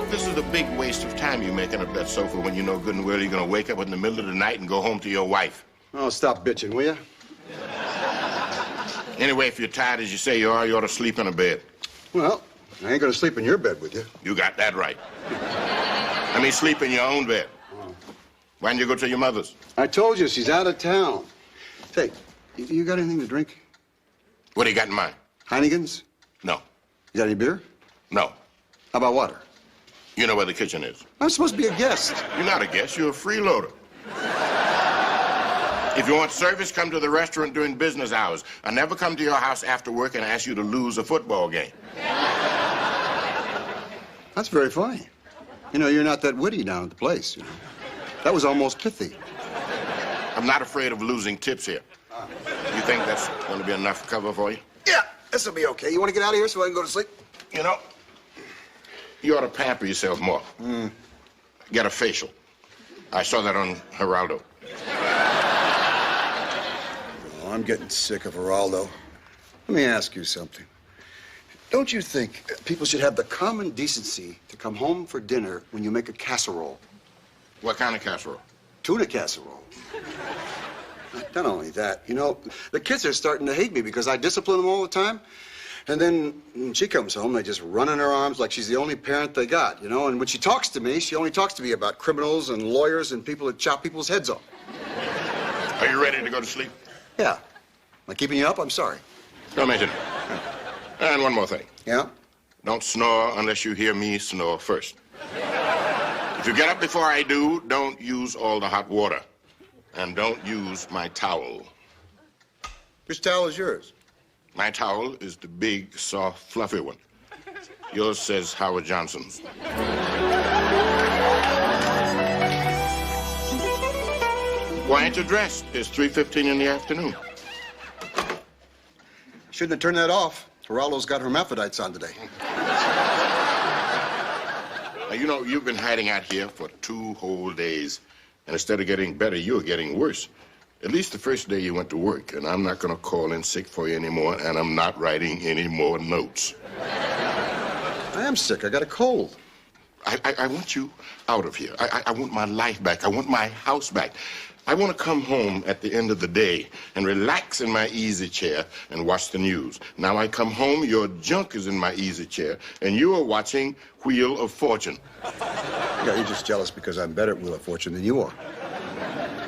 This is a big waste of time you making up that sofa when you know good and well you're going to wake up in the middle of the night and go home to your wife. Oh, stop bitching, will you? Anyway, if you're tired as you say you ought to sleep in a bed. Well, I ain't going to sleep in your bed with you. You got that right. I mean, sleep in your own bed. Why didn't you go to your mother's? I told you, she's out of town. Say, you got anything to drink? What do you got in mind? Heineken's? No. You got any beer? No. How about water? You know where the kitchen is. I'm supposed to be a guest. You're not a guest, you're a freeloader. If you want service, come to the restaurant during business hours. I never come to your house after work and ask you to lose a football game. That's very funny. You know, you're not that witty down at the place, you know. That was almost pithy. I'm not afraid of losing tips here. You think that's going to be enough cover for you? Yeah, this'll be okay. You want to get out of here so I can go to sleep? You know, you ought to pamper yourself more. Get a facial. I saw that on Geraldo. Oh, I'm getting sick of Geraldo. Let me ask you something. Don't you think people should have the common decency to come home for dinner when you make a casserole? What kind of casserole? Tuna casserole. Not only that, you know, the kids are starting to hate me because I discipline them all the time. And then when she comes home, they just run in her arms like she's the only parent they got, you know? And when she talks to me, she only talks to me about criminals and lawyers and people that chop people's heads off. Are you ready to go to sleep? Yeah. Am I keeping you up? I'm sorry. Don't mention it. And one more thing. Yeah? Don't snore unless you hear me snore first. If you get up before I do, don't use all the hot water. And don't use my towel. Which towel is yours? My towel is the big, soft, fluffy one. Yours says Howard Johnson. Why aren't you dressed? It's 3:15 in the afternoon. Shouldn't have turned that off. Geraldo's got hermaphrodites on today. Now, you know, you've been hiding out here for 2 whole days. And instead of getting better, you're getting worse. At least the first day you went to work, and I'm not going to call in sick for you anymore, and I'm not writing any more notes. I am sick. I got a cold. I want you out of here. I want my life back. I want my house back. I want to come home at the end of the day and relax in my easy chair and watch the news. Now I come home, your junk is in my easy chair, and you are watching Wheel of Fortune. Yeah, you're just jealous because I'm better at Wheel of Fortune than you are.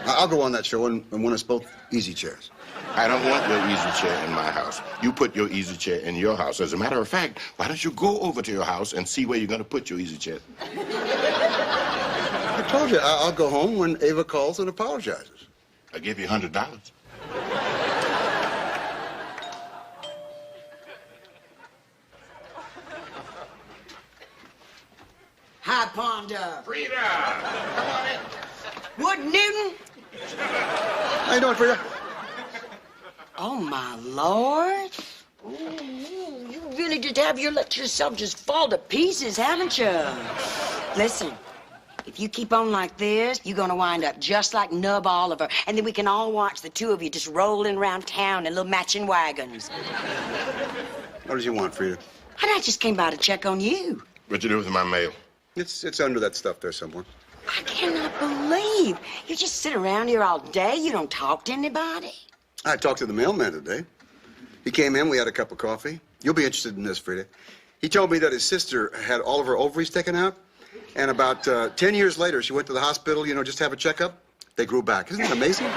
I'll go on that show and win us both easy chairs. I don't want your easy chair in my house. You put your easy chair in your house. As a matter of fact, why don't you go over to your house and see where you're going to put your easy chair? I told you, I'll go home when Ava calls and apologizes. I'll give you $100. Hi, Ponda. Frida! Come on in. Wood Newton. How you doing, Frida? Oh, my Lord. Ooh, you really did let yourself just fall to pieces, haven't you? Listen, if you keep on like this, you're going to wind up just like Nub Oliver, and then we can all watch the two of you just rolling around town in little matching wagons. What did you want, Frida? I just came by to check on you. What'd you do with my mail? It's under that stuff there somewhere. I cannot believe you just sit around here all day. You don't talk to anybody. I talked to the mailman today. He came in, we had a cup of coffee. You'll be interested in this, Frida. He told me that his sister had all of her ovaries taken out, and about 10 years later, she went to the hospital, you know, just to have a checkup. They grew back. Isn't that amazing?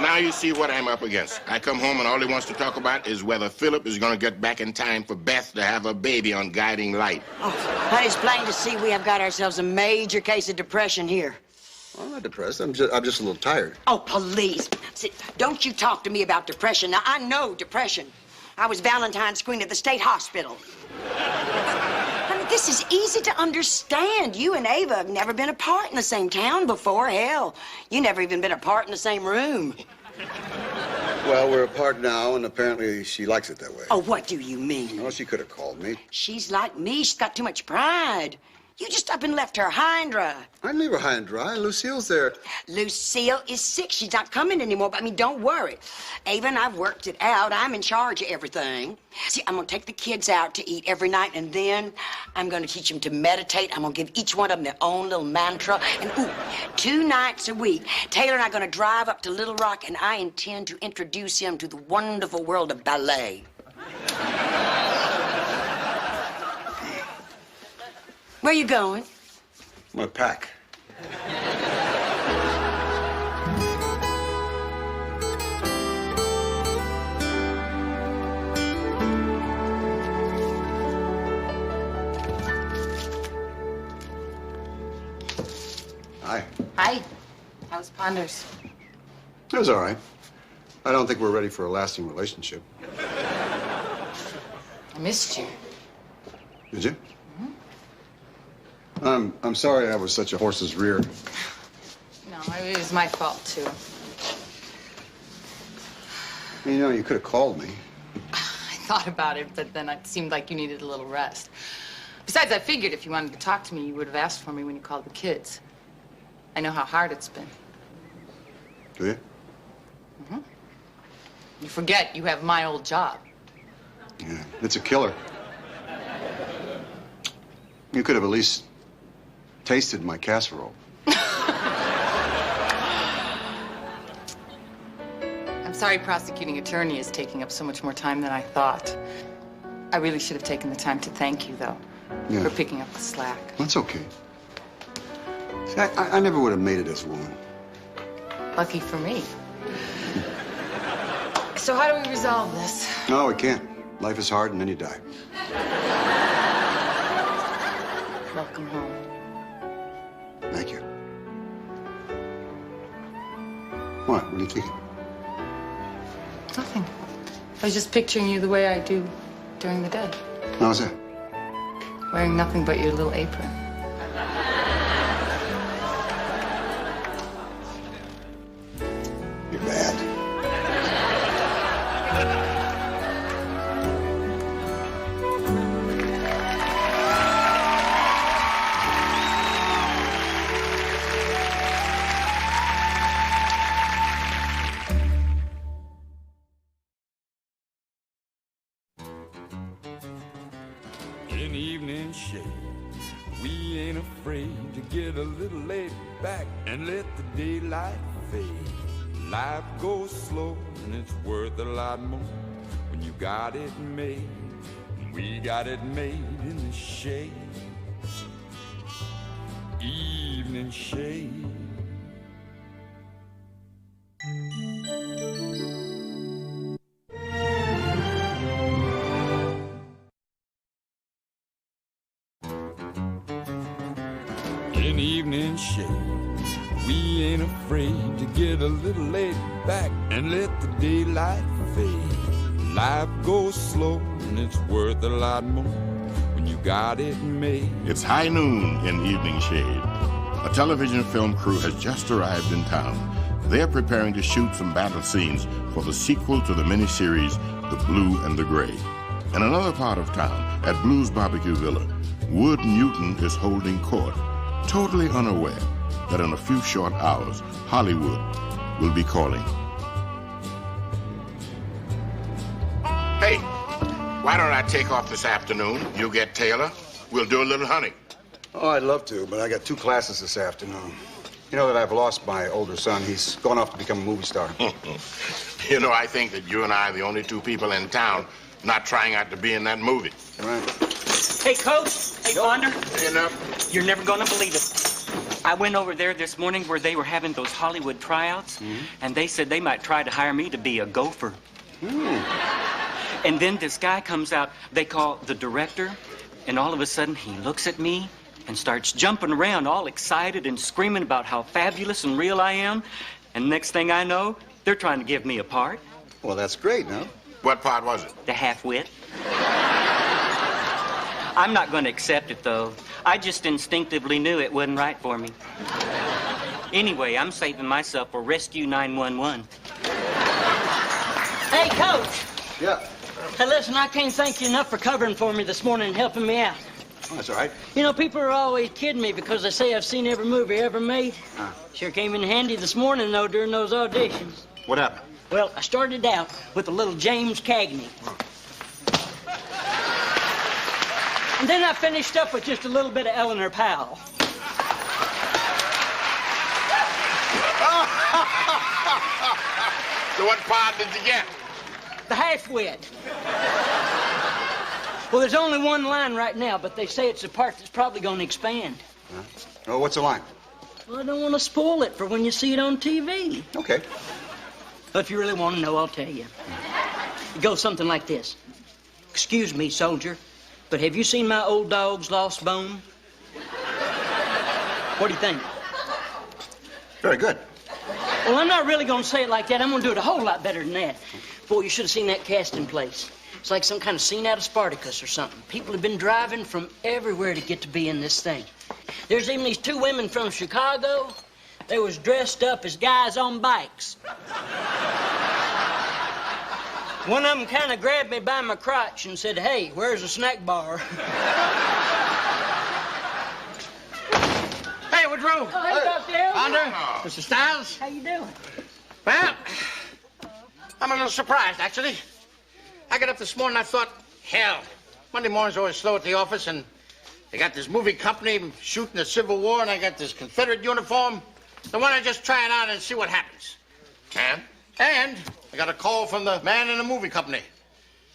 Now you see what I'm up against. I come home and all he wants to talk about is whether Philip is going to get back in time for Beth to have a baby on Guiding Light. Oh, honey, it's plain to see we have got ourselves a major case of depression here. I'm not depressed. I'm just a little tired. Oh, please. See, don't you talk to me about depression. Now, I know depression. I was Valentine's Queen at the state hospital. I mean, this is easy to understand. You and Ava have never been apart in the same town before. Hell, you never even been apart in the same room. Well, we're apart now, and apparently she likes it that way. Oh, what do you mean? Oh, she could have called me. She's like me. She's got too much pride. You just up and left her high and dry. I didn't leave her high and dry. Lucille's there. Lucille is sick. She's not coming anymore. But, I mean, don't worry. Ava and I've worked it out. I'm in charge of everything. See, I'm going to take the kids out to eat every night, and then I'm going to teach them to meditate. I'm going to give each one of them their own little mantra. And, 2 nights a week, Taylor and I are going to drive up to Little Rock, and I intend to introduce him to the wonderful world of ballet. Where you going? I'm gonna pack. Hi. Hi. How's Ponders? It was all right. I don't think we're ready for a lasting relationship. I missed you. Did you? I'm sorry I was such a horse's rear. No, it was my fault, too. You know, you could have called me. I thought about it, but then it seemed like you needed a little rest. Besides, I figured if you wanted to talk to me, you would have asked for me when you called the kids. I know how hard it's been. Do you? Mm-hmm. You forget you have my old job. Yeah, it's a killer. You could have at least tasted my casserole. I'm sorry prosecuting attorney is taking up so much more time than I thought. I really should have taken the time to thank you, though, for picking up the slack. That's okay. See, I never would have made it as a woman. Lucky for me. So how do we resolve this? No, we can't. Life is hard and then you die. Welcome home. Thank you. What are you thinking? Nothing. I was just picturing you the way I do during the day. How's that? Wearing nothing but your little apron. You're bad. In evening shade, we ain't afraid to get a little laid back and let the daylight fade. Life goes slow and it's worth a lot more when you got it made. We got it made in the shade. Evening shade. In evening shade, we ain't afraid to get a little laid back and let the daylight fade. Life goes slow and it's worth a lot more when you got it made. It's high noon in Evening Shade. A television film crew has just arrived in town. They're preparing to shoot some battle scenes for the sequel to the miniseries The Blue and the Gray. In another part of town, at Blue's Barbecue Villa, Wood Newton is holding court, totally unaware that in a few short hours, Hollywood will be calling. Hey, why don't I take off this afternoon? You get Taylor. We'll do a little hunting. Oh, I'd love to, but I got 2 classes this afternoon. You know that I've lost my older son. He's gone off to become a movie star. You know, I think that you and I are the only 2 people in town not trying out to be in that movie. Right. Hey, Coach. Hey, Ponder. You know? You're never going to believe it. I went over there this morning where they were having those Hollywood tryouts, and they said they might try to hire me to be a gopher. And then this guy comes out, they call the director, and all of a sudden he looks at me and starts jumping around all excited and screaming about how fabulous and real I am. And next thing I know, they're trying to give me a part. Well, that's great, no? What part was it? The half-wit. I'm not going to accept it, though. I just instinctively knew it wasn't right for me. Anyway, I'm saving myself for Rescue 911. Hey, Coach. Yeah. Hey, listen, I can't thank you enough for covering for me this morning and helping me out. Oh, that's all right. You know, people are always kidding me because they say I've seen every movie ever made. Sure came in handy this morning, though, during those auditions. What happened? Well, I started out with a little James Cagney. And then I finished up with just a little bit of Eleanor Powell. So what part did you get? The half-wit. Well, there's only one line right now, but they say it's the part that's probably going to expand. Oh, what's the line? Well, I don't want to spoil it for when you see it on TV. Okay. But if you really want to know, I'll tell you. It goes something like this. Excuse me, soldier, but have you seen my old dog's lost bone? What do you think? Very good. Well, I'm not really going to say it like that. I'm going to do it a whole lot better than that. Boy, you should have seen that casting place. It's like some kind of scene out of Spartacus or something. People have been driving from everywhere to get to be in this thing. There's even these two women from Chicago. They was dressed up as guys on bikes. One of them kind of grabbed me by my crotch and said, "Hey, where's the snack bar?" Hey, Woodrow. Oh, hey, Dr. Elder. Ponder, Mr. Stiles. How you doing? Well, I'm a little surprised, actually. I got up this morning, I thought, hell, Monday morning's always slow at the office, and they got this movie company shooting the Civil War, and I got this Confederate uniform. So why don't I just try it on and see what happens? And I got a call from the man in the movie company.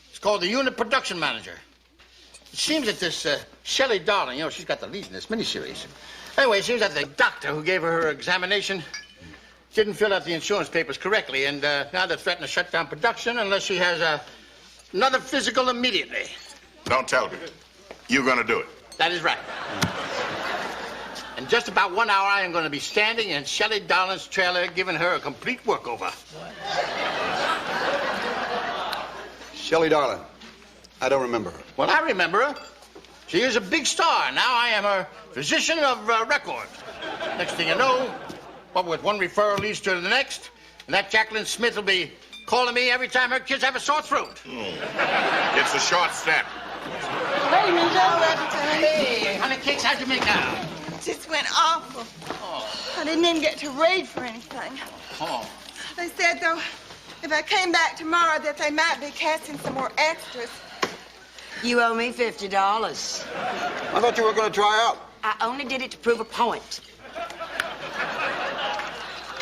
It's called the unit production manager. It seems that this Shelley Darling, you know, she's got the lead in this miniseries. Anyway, it seems that the doctor who gave her examination didn't fill out the insurance papers correctly, and now they're threatening to shut down production unless she has another physical immediately. Don't tell me. You're going to do it. That is right. In just about 1 hour, I am going to be standing in Shelley Darling's trailer giving her a complete workover. Shelley Darling. I don't remember her. Well, I remember her. She is a big star. Now I am her physician of record. Next thing you know, what with one referral leads to the next, and that Jacqueline Smith will be calling me every time her kids have a sore throat. It's a short step. Hey, Miss Elder. Hey, honey cakes, how'd you make out? Just went awful. I didn't even get to read for anything. Oh. They said, though, if I came back tomorrow, that they might be casting some more extras. You owe me $50. I thought you were going to try out. I only did it to prove a point.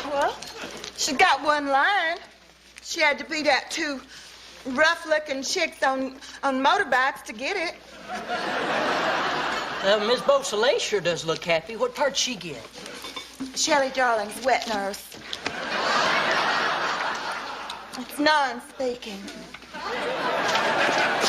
Well, she got one line. She had to beat out two rough-looking chicks on motorbikes to get it. Miss Beausoleil sure does look happy. What part'd she get? Shelley Darling's wet nurse. It's non-speaking.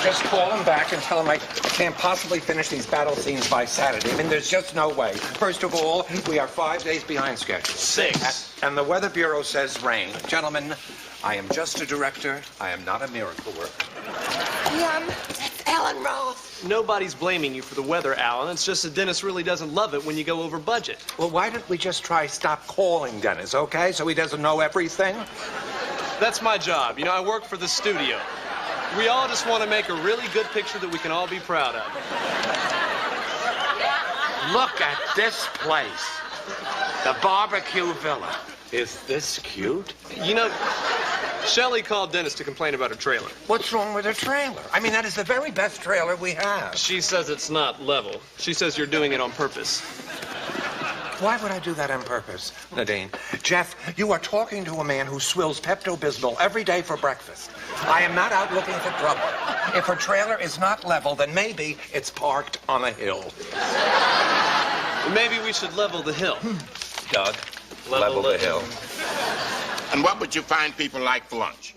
Just call him back and tell him I can't possibly finish these battle scenes by Saturday. I mean, there's just no way. First of all, we are 5 days behind schedule. 6. And the Weather Bureau says rain. Gentlemen, I am just a director. I am not a miracle worker. That's Ellen Roth. Nobody's blaming you for the weather, Alan. It's just that Dennis really doesn't love it when you go over budget. Well, why don't we just try stop calling Dennis, okay? So he doesn't know everything? That's my job. You know, I work for the studio. We all just want to make a really good picture that we can all be proud of. Look at this place. The barbecue villa. Is this cute? You know, Shelley called Dennis to complain about her trailer. What's wrong with her trailer? I mean, that is the very best trailer we have. She says it's not level. She says you're doing it on purpose. Why would I do that on purpose, Nadine? Jeff, you are talking to a man who swills Pepto-Bismol every day for breakfast. I am not out looking for trouble. If her trailer is not level, then maybe it's parked on a hill. Maybe we should level the hill. Doug, level the hill. And what would you find people like for lunch?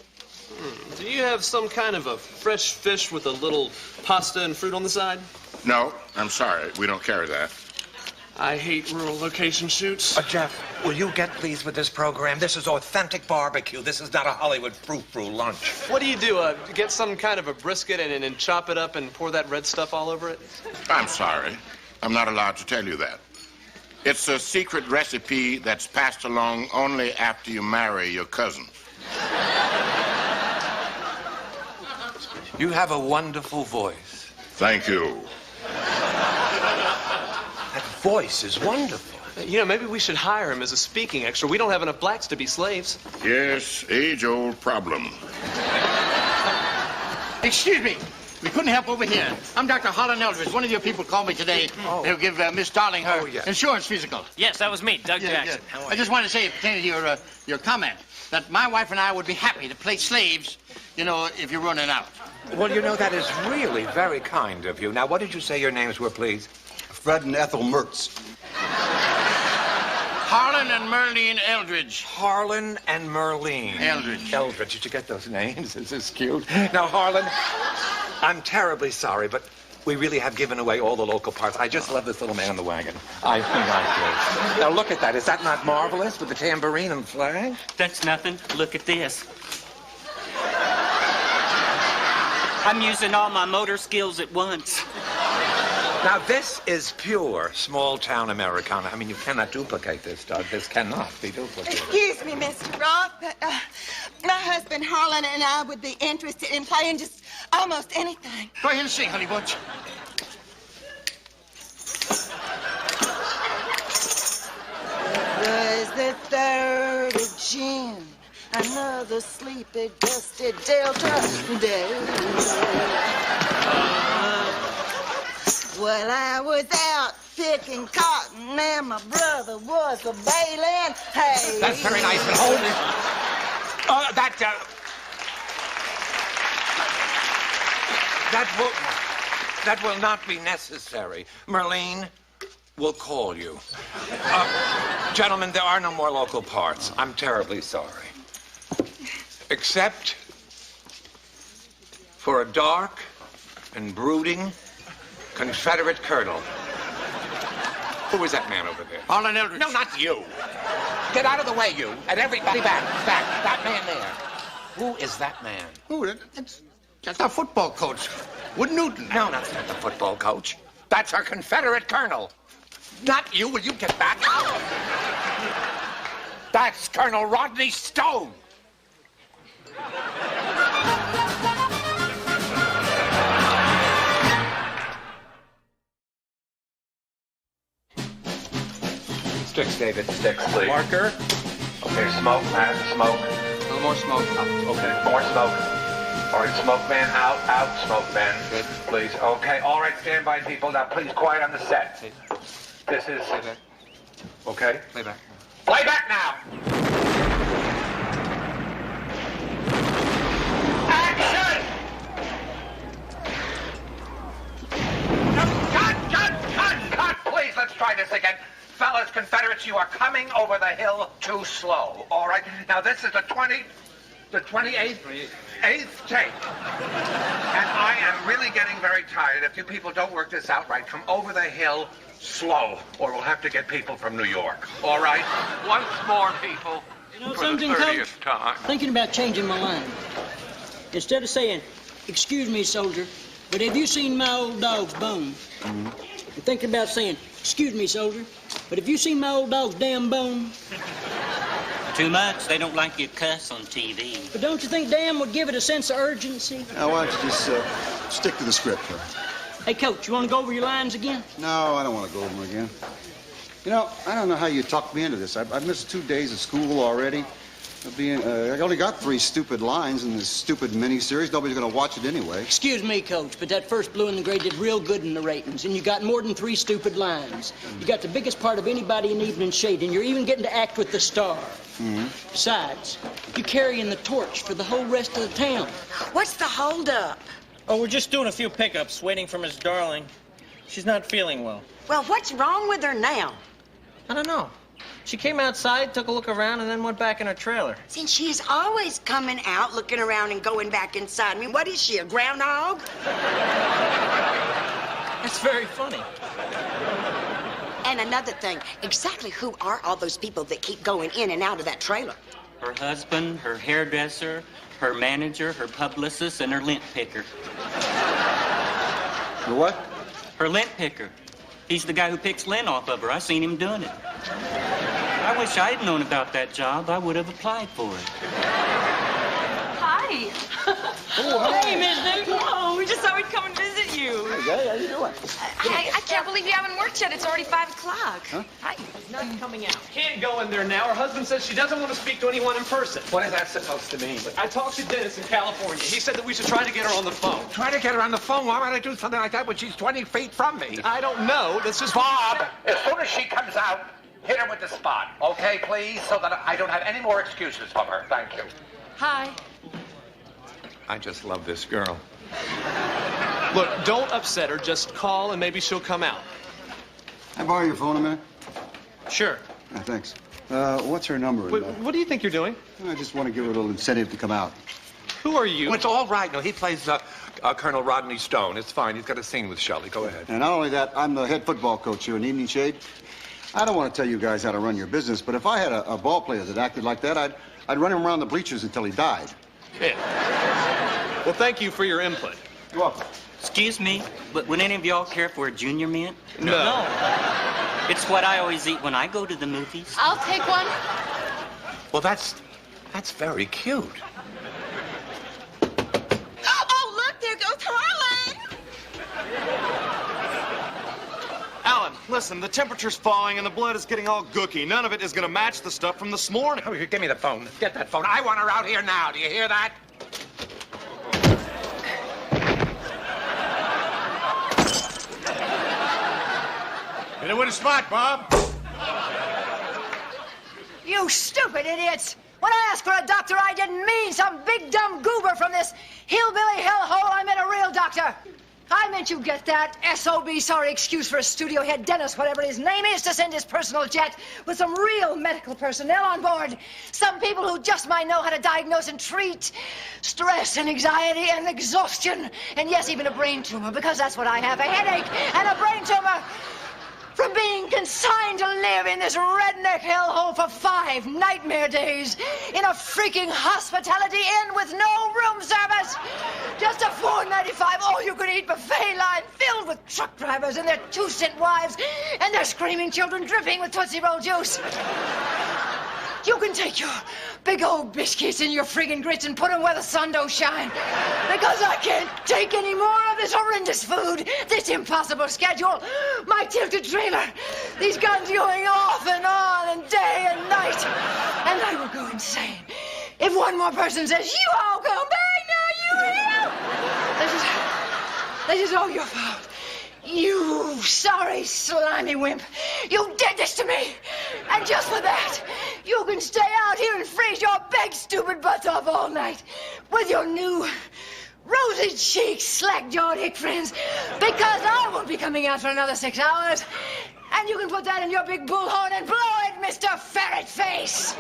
Do you have some kind of a fresh fish with a little pasta and fruit on the side? No, I'm sorry. We don't carry that. I hate rural location shoots. Jeff, will you get pleased with this program? This is authentic barbecue. This is not a Hollywood frou-frou lunch. What do? Get some kind of a brisket and chop it up and pour that red stuff all over it? I'm sorry. I'm not allowed to tell you that. It's a secret recipe that's passed along only after you marry your cousin. You have a wonderful voice. Thank you. That voice is wonderful. You know, maybe we should hire him as a speaking extra. We don't have enough blacks to be slaves. Yes, age-old problem. Excuse me. We couldn't help over here. I'm Dr. Holland Eldridge. One of your people called me today. They'll give Miss Darling her insurance physical. Yes, that was me, Doug Jackson. Yeah. I just wanted to say, pertaining to your comment, that my wife and I would be happy to play slaves, you know, if you're running out. Well, you know, that is really very kind of you. Now, what did you say your names were, please? Fred and Ethel Mertz. Harlan and Merlene Eldridge. Harlan and Merlene. Eldridge. Eldridge. Did you get those names? This is cute. Now, Harlan, I'm terribly sorry, but we really have given away all the local parts. I just love this little man in the wagon. I think I do. Now, look at that. Is that not marvelous with the tambourine and flag? That's nothing. Look at this. I'm using all my motor skills at once. Now, this is pure small-town Americana. I mean, you cannot duplicate this, Doug. This cannot be duplicated. Excuse me, Mr. Roth, but my husband Harlan and I would be interested in playing just almost anything. Go ahead and sing, honey bunch. It was the 3rd of June, another sleepy, dusty Delta day. Well, I was out picking cotton and my brother was a baling hay. That's very nice, but hold it. That will not be necessary. Merlene will call you. Gentlemen, there are no more local parts. I'm terribly sorry. Except for a dark and brooding Confederate colonel. Who is that man over there? Harlan Eldridge. No, not you. Get out of the way, you. And everybody back. That man there. Who is that man? Who? That's our football coach, Wood Newton. No, that's not the football coach. That's our Confederate colonel. Not you. Will you get back? That's Colonel Rodney Stone. Sticks, David. Sticks, please. Marker. Okay, smoke, man. Smoke. A little more smoke. Okay, more smoke. All right, smoke man out. Smoke man. Good. Please. Okay, all right, stand by, people. Now, please, quiet on the set. This is... Playback. Okay. Playback. Playback now! Action! Cut! Please, let's try this again. Fellas, Confederates, you are coming over the hill too slow, all right? Now, this is the 28th take. And I am really getting very tired. If you people don't work this out right, come over the hill slow, or we'll have to get people from New York, all right? Once more, people. You know for something, the 30th Coach? time. Thinking about changing my line. Instead of saying, "Excuse me, soldier, but have you seen my old dog's bone?" I'm thinking about saying, "Excuse me, soldier, but have you seen my old dog's damn bone?" Too much. They don't like you cuss on TV. But don't you think damn would give it a sense of urgency? Now, why don't you just stick to the script, huh? Hey, Coach, you want to go over your lines again? No, I don't want to go over them again. You know, I don't know how you talked me into this. I've missed 2 days of school already. I only got 3 stupid lines in this stupid miniseries. Nobody's going to watch it anyway. Excuse me, Coach, but that first Blue and the Gray did real good in the ratings, and you got more than 3 stupid lines. You got the biggest part of anybody in Evening Shade, and you're even getting to act with the star. Besides, you're carrying the torch for the whole rest of the town. What's the holdup? Oh, we're just doing a few pickups, waiting for Miss Darling. She's not feeling well. Well, what's wrong with her now? I don't know. She came outside, took a look around, and then went back in her trailer. Since she's always coming out, looking around, and going back inside. I mean, what is she, a groundhog? That's very funny. And another thing, exactly who are all those people that keep going in and out of that trailer? Her husband, her hairdresser, her manager, her publicist, and her lint picker. The what? Her lint picker. He's the guy who picks lint off of her. I seen him doing it. I wish I'd known about that job. I would have applied for it. Hi. Oh, hey, Miss Newton. Oh, we just thought we'd come and visit you. Hey, Gay, how you doing? I can't believe you haven't worked yet. It's already 5 o'clock. Huh? Hi. Not coming out. Can't go in there now. Her husband says she doesn't want to speak to anyone in person. What is that supposed to mean? I talked to Dennis in California. He said that we should try to get her on the phone. Try to get her on the phone? Why would I do something like that when she's 20 feet from me? I don't know. This is Bob, as soon as she comes out, hit her with the spot, okay, please? So that I don't have any more excuses from her. Thank you. Hi. I just love this girl. Look, don't upset her. Just call and maybe she'll come out. Can I borrow your phone a minute? Sure. Thanks. What's her number? What do you think you're doing? I just want to give her a little incentive to come out. Who are you? Well, it's all right. No, he plays Colonel Rodney Stone. It's fine. He's got a scene with Shelley. Go ahead. And not only that, I'm the head football coach here in Evening Shade. I don't want to tell you guys how to run your business, but if I had a ball player that acted like that, I'd run him around the bleachers until he died. Yeah. Well, thank you for your input. You're welcome. Excuse me, but would any of y'all care for a junior mint? No. It's what I always eat when I go to the movies. I'll take one. Well, that's very cute. Oh, look, there goes Harlan. Alan, listen, the temperature's falling and the blood is getting all gooky. None of it is going to match the stuff from this morning. Oh, give me the phone. Get that phone. I want her out here now. Do you hear that? Hit it with a spot, Bob. You stupid idiots! When I asked for a doctor, I didn't mean some big dumb goober from this hillbilly hellhole. I meant a real doctor. I meant you get that SOB sorry excuse for a studio head dentist, whatever his name is, to send his personal jet with some real medical personnel on board. Some people who just might know how to diagnose and treat stress and anxiety and exhaustion. And yes, even a brain tumor, because that's what I have, a headache and a brain tumor. From being consigned to live in this redneck hellhole for 5 nightmare days in a freaking hospitality inn with no room service. Just a $4.95 all-you-can-eat buffet line filled with truck drivers and their 2-cent wives and their screaming children dripping with Tootsie Roll juice. You can take your big old biscuits and your friggin' grits and put them where the sun don't shine. Because I can't take any more of this horrendous food, this impossible schedule, my tilted trailer, these guns going off and on and day and night. And I will go insane if one more person says, you all come back now, you will. This is all your fault. You sorry, slimy wimp. You did this to me. And just for that, you can stay out here and freeze your big stupid butts off all night with your new rosy cheeked, slack-jawed hick friends, because I won't be coming out for another 6 hours. And you can put that in your big bullhorn and blow it, Mr. Ferret Face.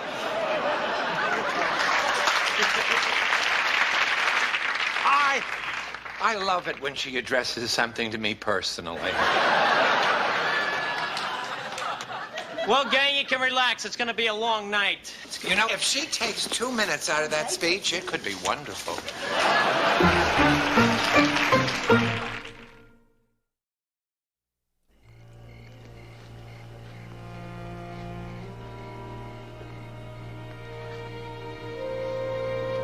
I love it when she addresses something to me personally. Well, gang, you can relax. It's going to be a long night. You know, if she takes 2 minutes out of that speech, it could be wonderful.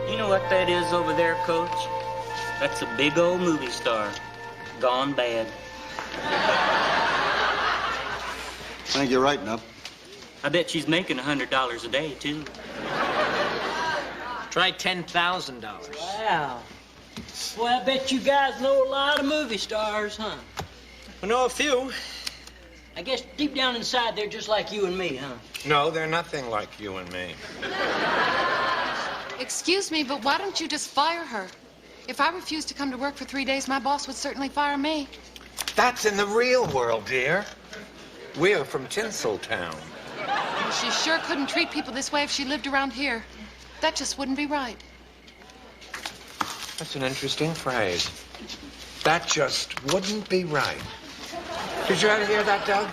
You know what that is over there, Coach? That's a big old movie star. Gone bad. I think you're right, Nub. I bet she's making $100 a day, too. Try $10,000. Wow. Boy, I bet you guys know a lot of movie stars, huh? We know a few. I guess deep down inside, they're just like you and me, huh? No, they're nothing like you and me. Excuse me, but why don't you just fire her? If I refused to come to work for 3 days, my boss would certainly fire me. That's in the real world, dear. We're from Tinseltown. She sure couldn't treat people this way if she lived around here. That just wouldn't be right. That's an interesting phrase. That just wouldn't be right. Did you ever hear that, Doug?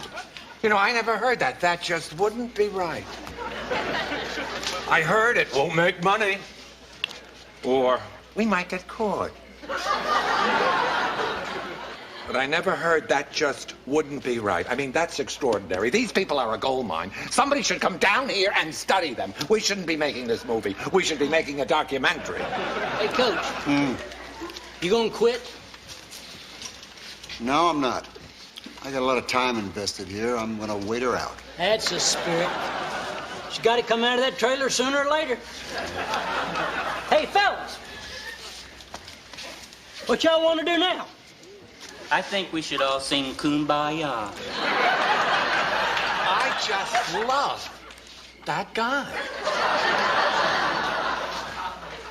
You know, I never heard that. That just wouldn't be right. I heard it won't make money. Or we might get caught. But I never heard that just wouldn't be right. I mean, that's extraordinary. These people are a gold mine. Somebody should come down here and study them. We shouldn't be making this movie. We should be making a documentary. Hey, Coach. You gonna quit? No, I'm not. I got a lot of time invested here. I'm gonna wait her out. That's the spirit. She's got to come out of that trailer sooner or later. Hey, fellas. What y'all want to do now? I think we should all sing Kumbaya. I just love that guy.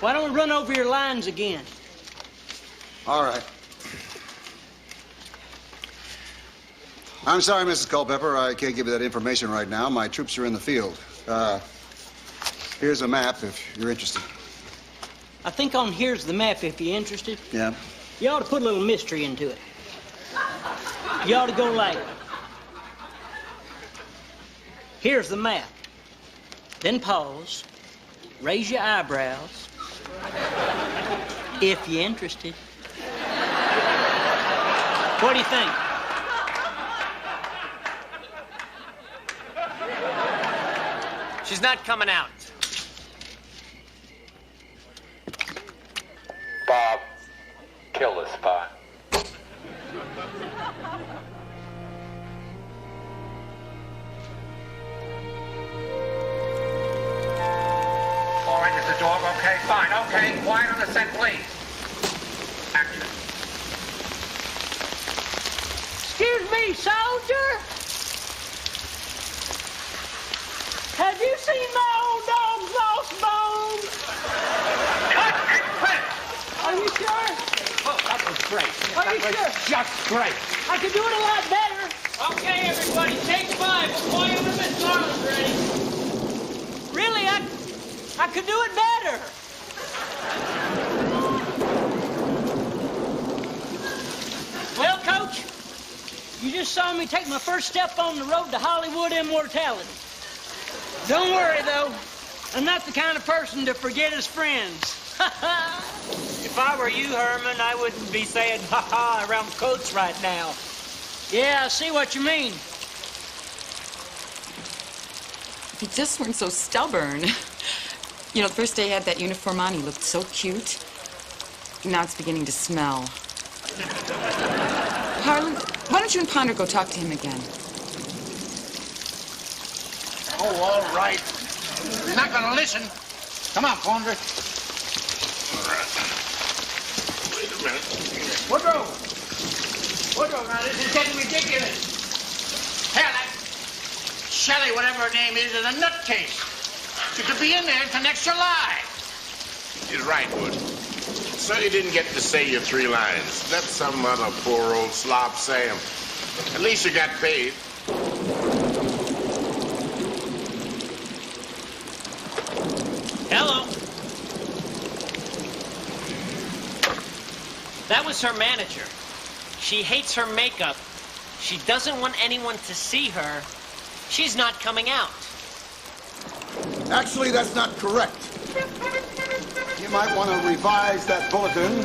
Why don't we run over your lines again? All right. I'm sorry, Mrs. Culpepper. I can't give you that information right now. My troops are in the field. Here's a map if you're interested. I think on here's the map if you're interested. Yeah? You ought to put a little mystery into it. You ought to go like, here's the map. Then pause, raise your eyebrows, if you're interested. What do you think? She's not coming out. Bob, kill the spy. All right, is the dog okay? Fine, okay. Quiet on the set, please. Action. Excuse me, soldier? Have you seen my old dog's lost bone? Cut and quit! Are you sure? Oh, that was great. Are you That was sure? just great. I could do it a lot better. Okay, everybody, take 5 before you have Miss Garland ready. Really, I could do it better. Well, Coach, you just saw me take my first step on the road to Hollywood immortality. Don't worry, though. I'm not the kind of person to forget his friends. If I were you, Herman, I wouldn't be saying ha-ha around Coach right now. Yeah, I see what you mean. He just weren't so stubborn. You know, the first day he had that uniform on, he looked so cute. Now it's beginning to smell. Harlan, why don't you and Ponder go talk to him again? Oh, all right. He's not gonna listen. Come on, Ponder. All right. Wait a minute. Woodrow! Woodrow, now this is getting ridiculous. Hell, that Shelley, whatever her name is a nutcase. She could be in there until next July. You're right, Wood. So you didn't get to say your 3 lines. Let some other poor old slop say 'em. At least you got paid. Hello. That was her manager. She hates her makeup. She doesn't want anyone to see her. She's not coming out. Actually, that's not correct. You might want to revise that bulletin.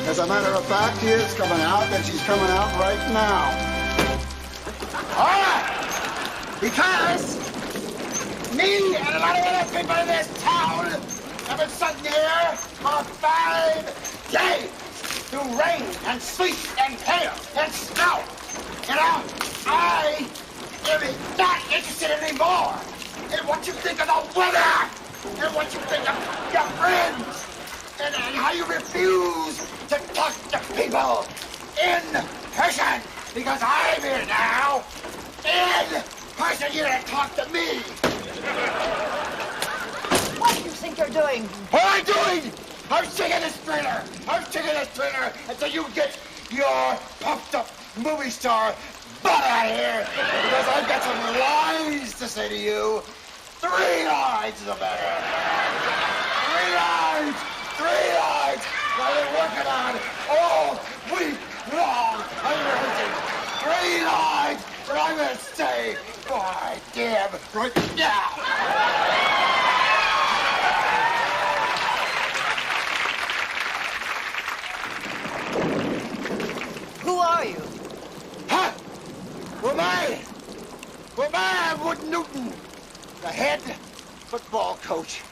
As a matter of fact, it's coming out that she's coming out right now. All right! Because me and a lot of other people in this town have been sitting here for 5 days through rain and sleet and hail and snow. You know, I am not interested anymore in what you think of the weather and what you think of your friends and how you refuse to talk to people in person because I'm here now in person. You're going to talk to me. What do you think you're doing? What am I doing? I'm sticking this printer. I'm sticking this printer until you get your pumped up movie star butt out of here because I've got some lines to say to you. 3 lines is better. 3 lines. 3 lines. I've been working on all week long. I'm rehearsing 3 lines that I'm going to say. By damn right now. Who are you? Huh? Well, I'm Wood Newton, the head football coach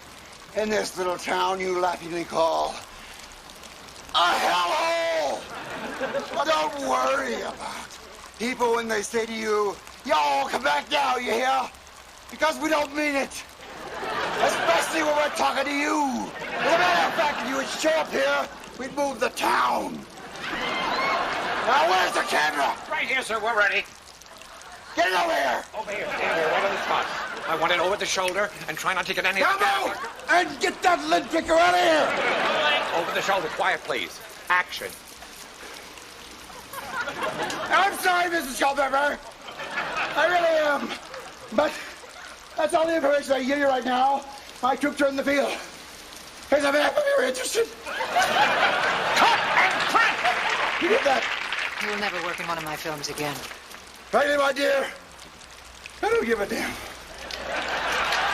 in this little town you laughingly call a hellhole. Don't worry about people when they say to you, "Y'all come back now," you hear? Because we don't mean it. Especially when we're talking to you. As a matter of fact, if you would show up here, we'd move the town. Now, where's the camera? Right here, sir. We're ready. Get it over here. Over here. Stand here, right on the spot. I want it over the shoulder and try not to get any... Come out and get that lid picker out of here. Over the shoulder. Quiet, please. Action. I'm sorry, Mrs. Culpepper. I really am. But that's all the information I can give you right now. My troops are in the field. Here's a map if you're interested. Cut and print! You get that? You'll never work in one of my films again. Frankly, my dear, I don't give a damn.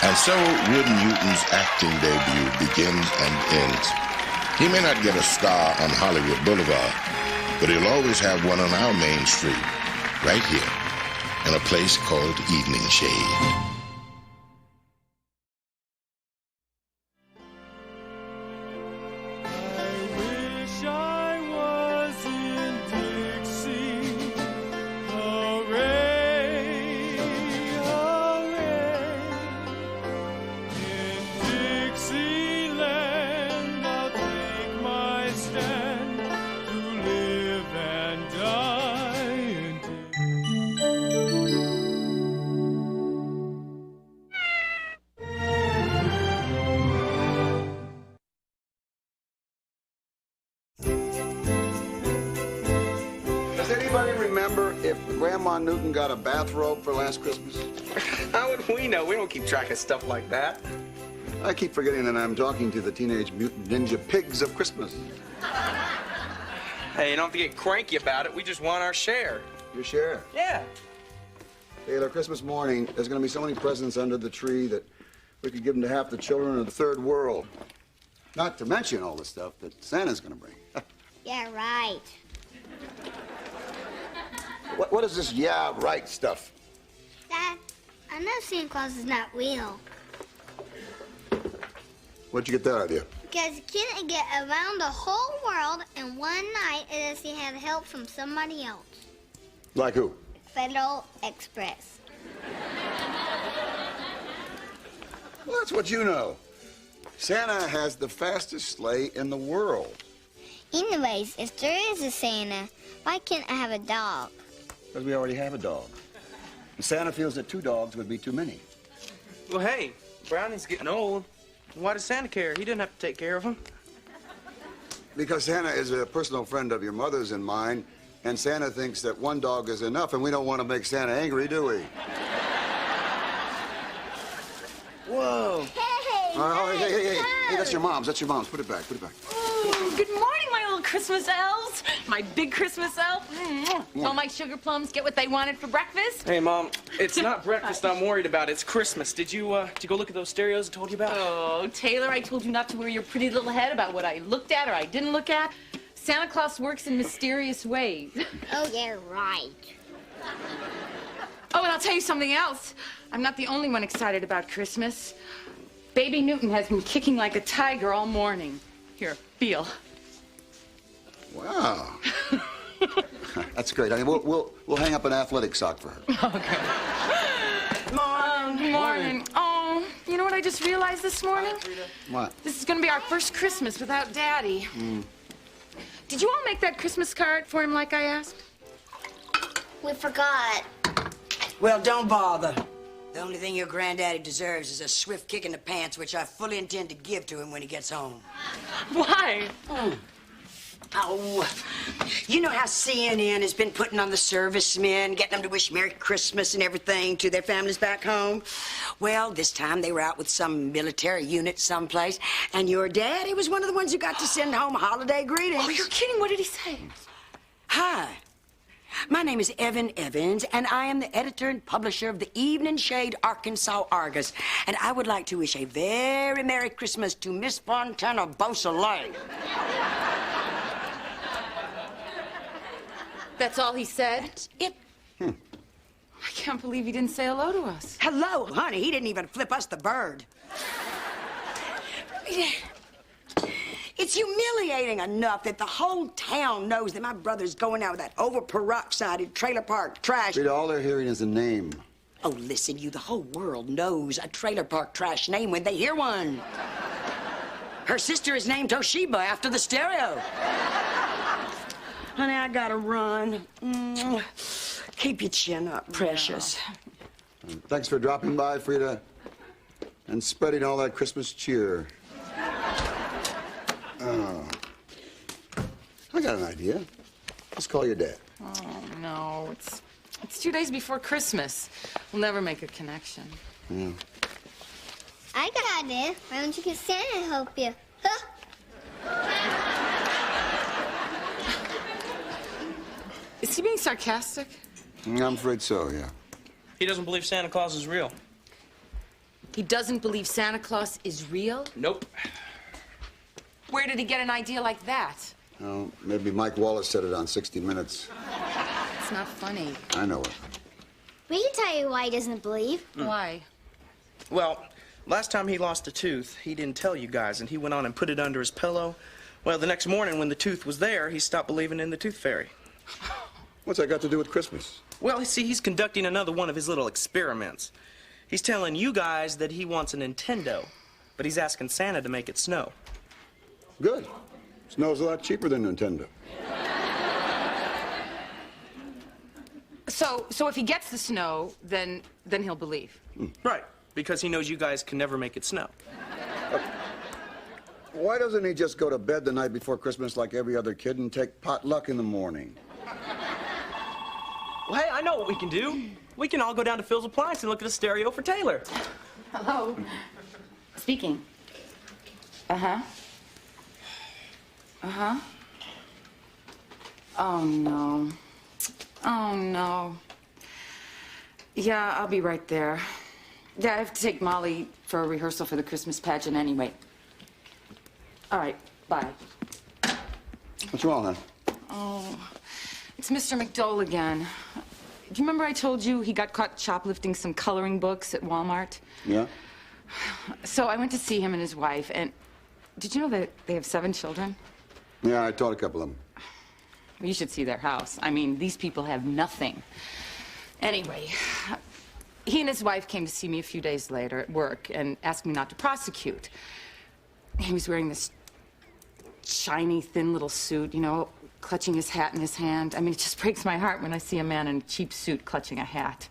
And so Wood Newton's acting debut begins and ends. He may not get a star on Hollywood Boulevard, but he'll always have one on our main street, right here, in a place called Evening Shade. Grandma Newton got a bathrobe for last Christmas? How would we know? We don't keep track of stuff like that. I keep forgetting that I'm talking to the Teenage Mutant Ninja Pigs of Christmas. Hey, you don't have to get cranky about it. We just want our share. Your share? Yeah. Taylor, Christmas morning, there's going to be so many presents under the tree that we could give them to half the children of the third world. Not to mention all the stuff that Santa's going to bring. Yeah, right. What is this yeah, right stuff? Dad, I know Santa Claus is not real. Where'd you get that idea? Because you can't get around the whole world in one night unless you have help from somebody else. Like who? Federal Express. Well, that's what you know. Santa has the fastest sleigh in the world. Anyways, if there is a Santa, why can't I have a dog? Because we already have a dog. And Santa feels that 2 dogs would be too many. Well, hey, Brownie's getting old. Why does Santa care? He didn't have to take care of him. Because Santa is a personal friend of your mother's and mine, and Santa thinks that 1 dog is enough, and we don't want to make Santa angry, do we? Whoa. Hey, that's your mom's. That's your mom's. Put it back. Put it back. Good morning, my little Christmas elves. My big Christmas elf. All my sugar plums get what they wanted for breakfast. Hey, Mom, it's not breakfast I'm worried about. It's Christmas. Did you go look at those stereos I told you about? Oh, Taylor, I told you not to worry your pretty little head about what I looked at or I didn't look at. Santa Claus works in mysterious ways. Oh, yeah, right. Oh, and I'll tell you something else. I'm not the only one excited about Christmas. Baby Newton has been kicking like a tiger all morning. Here, feel. Wow. That's great. I mean, we'll hang up an athletic sock for her. Okay. Morning. Oh, you know what I just realized this morning? What? This is going to be our first Christmas without Daddy. Did you all make that Christmas card for him like I asked? We forgot. Well, don't bother. The only thing your granddaddy deserves is a swift kick in the pants, which I fully intend to give to him when he gets home. Why? Oh, you know how CNN has been putting on the servicemen, getting them to wish Merry Christmas and everything to their families back home? Well, this time they were out with some military unit someplace, and your daddy was one of the ones who got to send home holiday greetings. Oh, you're kidding. What did he say? Hi. My name is Evan Evans, and I am the editor and publisher of the Evening Shade Arkansas Argus, and I would like to wish a very Merry Christmas to Miss Fontana Beausoleil. That's all he said? That's it. I can't believe he didn't say hello to us. Hello, honey. He didn't even flip us the bird. It's humiliating enough that the whole town knows that my brother's going out with that over-peroxided trailer park trash. Rita, all they're hearing is a name. Oh, listen, you, the whole world knows a trailer park trash name when they hear one. Her sister is named Toshiba after the stereo. Honey, I gotta run. Keep your chin up, precious. Thanks for dropping by, Frida, and spreading all that Christmas cheer. I got an idea. Let's call your dad. Oh, no, it's It's 2 days before Christmas. We'll never make a connection. Yeah. I got it. Why don't you get Santa to help you? Huh? Is he being sarcastic? I'm afraid so, yeah. He doesn't believe Santa Claus is real. He doesn't believe Santa Claus is real? Nope. Where did he get an idea like that? Oh, maybe Mike Wallace said it on 60 Minutes. It's not funny. I know it. We can tell you why he doesn't believe. Why? Well, last time he lost a tooth, he didn't tell you guys, and he went on and put it under his pillow. Well, the next morning when the tooth was there, he stopped believing in the tooth fairy. What's that got to do with Christmas? Well, see, he's conducting another one of his little experiments. He's telling you guys that he wants a Nintendo, but he's asking Santa to make it snow. Good. Snow's a lot cheaper than Nintendo. So if he gets the snow, then he'll believe. Right, because he knows you guys can never make it snow. Why doesn't he just go to bed the night before Christmas like every other kid and take potluck in the morning? Well, hey, I know what we can do. We can all go down to Phil's Appliance and look at a stereo for Taylor. Hello. Speaking. Uh-huh. Uh-huh. Oh, no. Oh, no. Yeah, I'll be right there. Yeah, I have to take Molly for a rehearsal for the Christmas pageant anyway. All right, bye. What's wrong, hon? Oh, it's Mr. McDole again. Do you remember I told you he got caught shoplifting some coloring books at Walmart? Yeah? So I went to see him and his wife, and did you know that they have 7 children? Yeah, I taught a couple of them. You should see their house. I mean, these people have nothing. Anyway, he and his wife came to see me a few days later at work and asked me not to prosecute. He was wearing this shiny, thin little suit, you know, clutching his hat in his hand. I mean, it just breaks my heart when I see a man in a cheap suit clutching a hat.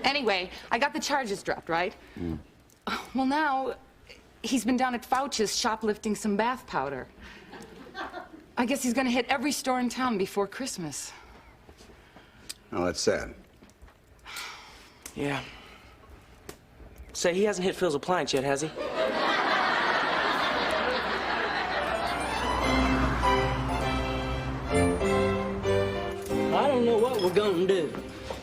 Anyway, I got the charges dropped, right? Mm. Well, now, he's been down at Fouch's shoplifting some bath powder. I guess he's gonna hit every store in town before Christmas. Oh, that's sad. Yeah. Say, he hasn't hit Phil's Appliance yet, has he? I don't know what we're gonna do.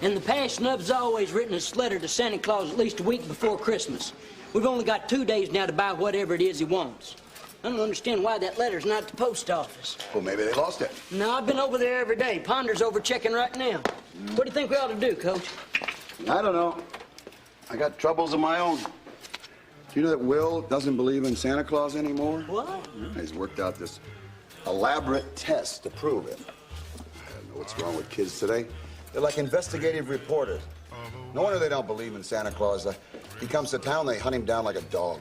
In the past, Snub's always written a letter to Santa Claus at least a week before Christmas. We've only got 2 days now to buy whatever it is he wants. I don't understand why that letter's not at the post office. Well, maybe they lost it. No, I've been over there every day. Ponder's over checking right now. What do you think we ought to do, Coach? I don't know. I got troubles of my own. Do you know that Will doesn't believe in Santa Claus anymore? What? Yeah, he's worked out this elaborate test to prove it. I don't know what's wrong with kids today. They're like investigative reporters. No wonder they don't believe in Santa Claus. He comes to town, they hunt him down like a dog.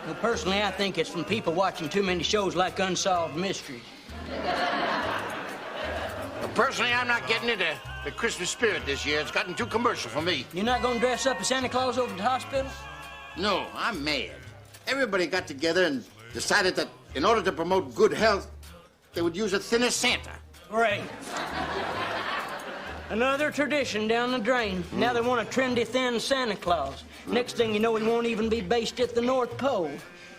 Well, personally, I think it's from people watching too many shows like Unsolved Mysteries. Well, personally, I'm not getting into the Christmas spirit this year. It's gotten too commercial for me. You're not going to dress up as Santa Claus over at the hospital? No, I'm mad. Everybody got together and decided that in order to promote good health, they would use a thinner Santa. Right. Another tradition down the drain. Now they want a trendy, thin Santa Claus. Next thing you know, he won't even be based at the North Pole.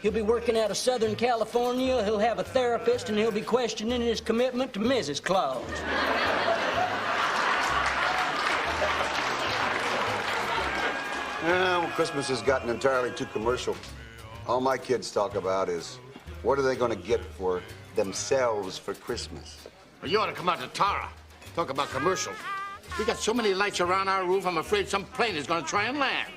He'll be working out of Southern California, he'll have a therapist, and he'll be questioning his commitment to Mrs. Claus. Well, Christmas has gotten entirely too commercial. All my kids talk about is, what are they going to get for themselves for Christmas? Well, you ought to come out to Tara. Talk about commercial. We got so many lights around our roof, I'm afraid some plane is going to try and land.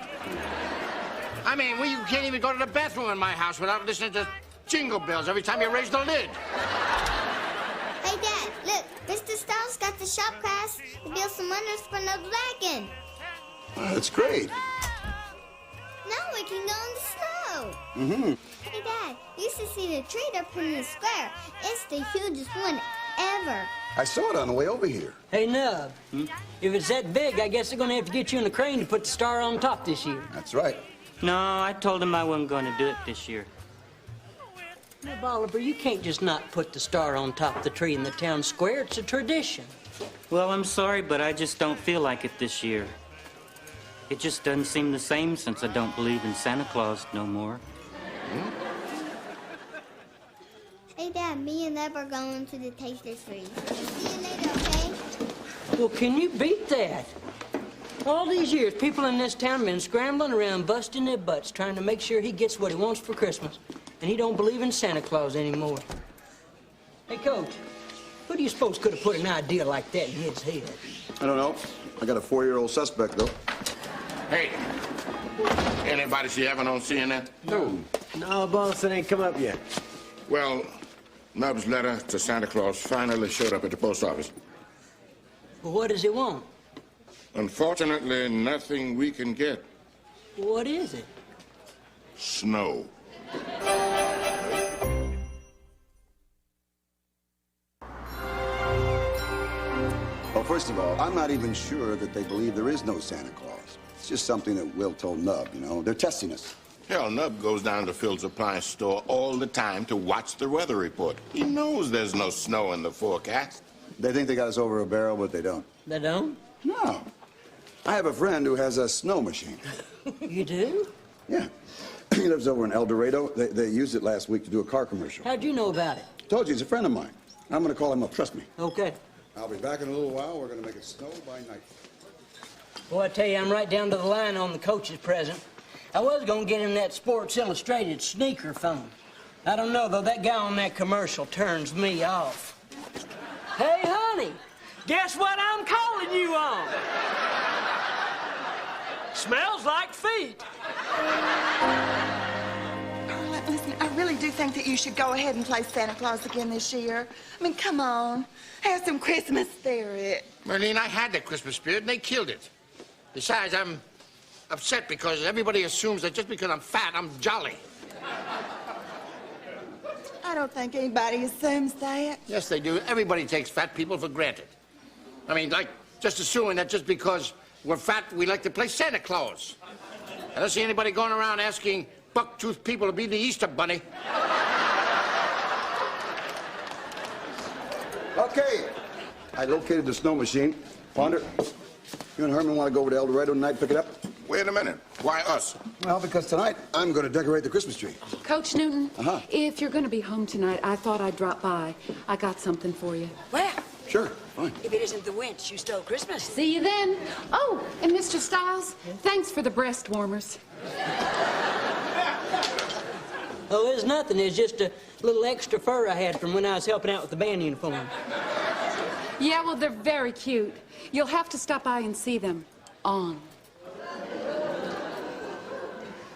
I mean, you can't even go to the bathroom in my house without listening to jingle bells every time you raise the lid. Hey, Dad, look. Mr. Styles got the shop class to build some windows for another wagon. That's great. Now we can go in the snow. Mm-hmm. Hey, Dad, you used to see the tree up in the square. It's the hugest one ever. I saw it on the way over here. Hey, Nub, if it's that big, I guess they're going to have to get you in a crane to put the star on top this year. That's right. No, I told him I wasn't going to do it this year. Nub Oliver, you can't just not put the star on top of the tree in the town square. It's a tradition. Well, I'm sorry, but I just don't feel like it this year. It just doesn't seem the same since I don't believe in Santa Claus no more. Hey, Dad, me and Lev are going to the Taster's Freeze. See you later, okay? Well, can you beat that? All these years, people in this town have been scrambling around, busting their butts, trying to make sure he gets what he wants for Christmas. And he don't believe in Santa Claus anymore. Hey, Coach, who do you suppose could have put an idea like that in his head? I don't know. I got a 4-year-old suspect, though. Hey, anybody see Evan on CNN? No, boss, it ain't come up yet. Well, Nub's letter to Santa Claus finally showed up at the post office. Well, what does he want? Unfortunately, nothing we can get. What is it? Snow. Well, first of all, I'm not even sure that they believe there is no Santa Claus. It's just something that Will told Nub, you know. They're testing us. Hell, Nub goes down to Phil's appliance store all the time to watch the weather report. He knows there's no snow in the forecast. They think they got us over a barrel, but they don't. They don't? No. I have a friend who has a snow machine. You do? Yeah. He lives over in El Dorado. They used it last week to do a car commercial. How'd you know about it? Told you, he's a friend of mine. I'm going to call him up. Trust me. Okay. I'll be back in a little while. We're going to make it snow by night. Boy, I tell you, I'm right down to the line on the coach's present. I was going to get him that Sports Illustrated sneaker phone. I don't know, though. That guy on that commercial turns me off. Hey, honey, guess what I'm calling you on? Smells like feet. Listen, I really do think that you should go ahead and play Santa Claus again this year. I mean, come on. Have some Christmas spirit. Marlene, I had the Christmas spirit, and they killed it. Besides, I'm upset because everybody assumes that just because I'm fat, I'm jolly. I don't think anybody assumes that. Yes, they do. Everybody takes fat people for granted. I mean, like, just assuming that just because we're fat, we like to play Santa Claus. I don't see anybody going around asking buck-toothed people to be the Easter Bunny. Okay. I located the snow machine. Ponder, you and Herman want to go over to El Dorado tonight and pick it up? Wait a minute. Why us? Well, because tonight I'm going to decorate the Christmas tree. Coach Newton, Uh-huh. if you're going to be home tonight, I thought I'd drop by. I got something for you. Well, Sure, fine. if it isn't the winch, you stole Christmas. See you then. Oh, and Mr. Stiles, thanks for the breast warmers. Oh, it's nothing. It's just a little extra fur I had from when I was helping out with the band uniform. Yeah, well, they're very cute. You'll have to stop by and see them. On.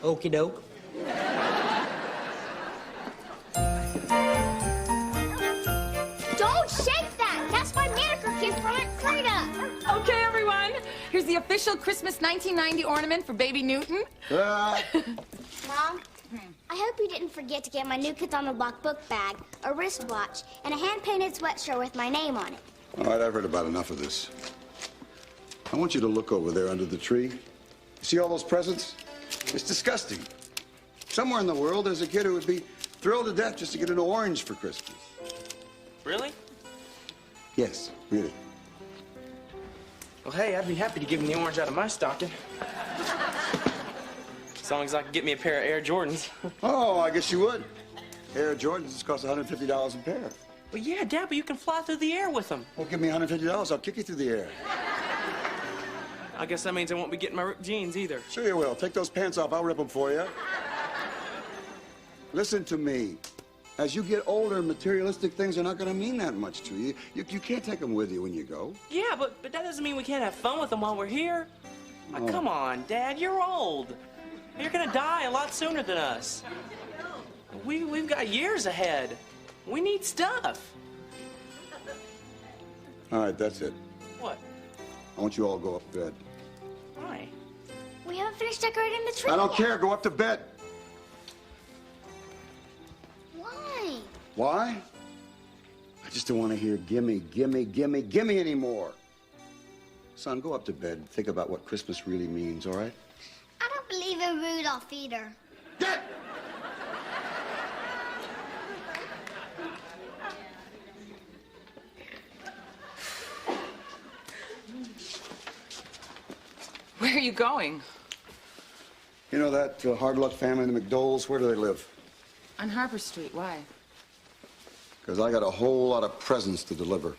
Okie doke. Don't shake that! That's my manicure kit from Aunt Frida! Okay, everyone. Here's the official Christmas 1990 ornament for baby Newton. Mom, I hope you didn't forget to get my new Kids on the Block book bag, a wristwatch, and a hand-painted sweatshirt with my name on it. All right, I've heard about enough of this. I want you to look over there under the tree. You see all those presents? It's disgusting. Somewhere in the world, there's a kid who would be thrilled to death just to get an orange for Christmas. Really? Yes, really. Well, hey, I'd be happy to give him the orange out of my stocking. As long as I can get me a pair of Air Jordans. Oh, I guess you would. Air Jordans cost $150 a pair. Well, yeah, Dad, but you can fly through the air with them. Well, give me $150. I'll kick you through the air. I guess that means I won't be getting my ripped jeans either. Sure you will. Take those pants off. I'll rip them for you. Listen to me. As you get older, materialistic things are not going to mean that much to you. You can't take them with you when you go. Yeah, but that doesn't mean we can't have fun with them while we're here. Oh. Come on, Dad, you're old. You're gonna die a lot sooner than us. We've got years ahead. We need stuff. All right, that's it. What? I want you all to go up to bed. Why? We haven't finished decorating the tree I don't yet. care. Go up to bed. Why? Why? I just don't want to hear gimme, gimme, gimme, gimme anymore. Son, go up to bed and think about what Christmas really means, all right? I don't believe in Rudolph either. Where are you going? You know that hard luck family, the McDoles? Where do they live? On Harbor Street. Why? Because I got a whole lot of presents to deliver.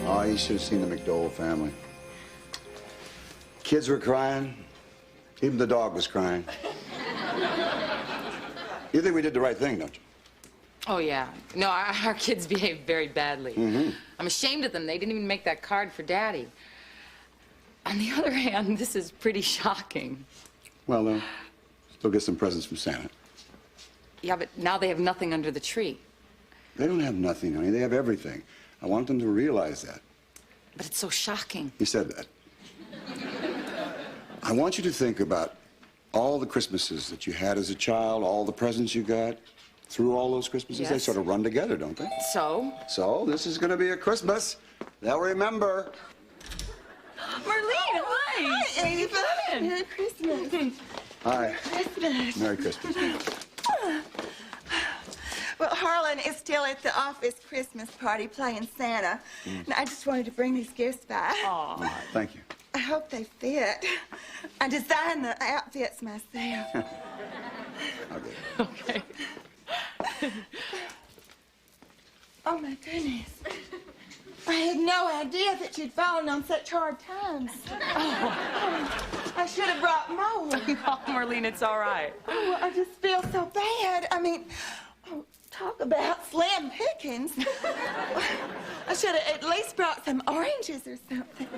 Oh, you should have seen the McDole family. Kids were crying. Even the dog was crying. You think we did the right thing, don't you? Oh, yeah. No, our kids behaved very badly. I'm ashamed of them. They didn't even make that card for Daddy. On the other hand, this is pretty shocking. Well, still get some presents from Santa. Yeah, but now they have nothing under the tree. They don't have nothing, honey. They have everything. I want them to realize that. But it's so shocking. You said that. I want you to think about all the Christmases that you had as a child, all the presents you got. Through all those Christmases, Yes. They sort of run together, don't they? So? So, this is going to be a Christmas they'll remember. Marlene, hi, Ava. Merry Christmas. Hi. Christmas. Merry Christmas. Well, Harlan is still at the office Christmas party playing Santa. And I just wanted to bring these gifts by. Thank you. I hope they fit. I designed the outfits myself. Okay. Oh, my goodness. I had no idea that you'd fallen on such hard times. I should have brought more. Oh, Marlene, it's all right. Oh, I just feel so bad. I mean, talk about slim pickings. I should have at least brought some oranges or something.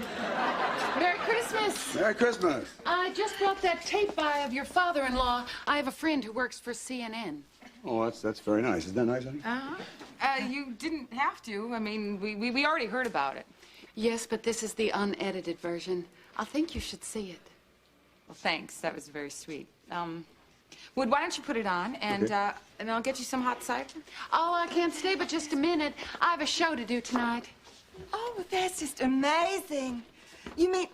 Merry Christmas. Merry Christmas. I just brought that tape by of your father-in-law. I have a friend who works for CNN. Oh, that's very nice. Isn't that nice, honey? You didn't have to. I mean, we already heard about it. Yes, but this is the unedited version. I think you should see it. Well, thanks. That was very sweet. Wood, why don't you put it on, and Okay. and I'll get you some hot cider. Oh, I can't stay but just a minute. I have a show to do tonight. Oh, that's just amazing. You mean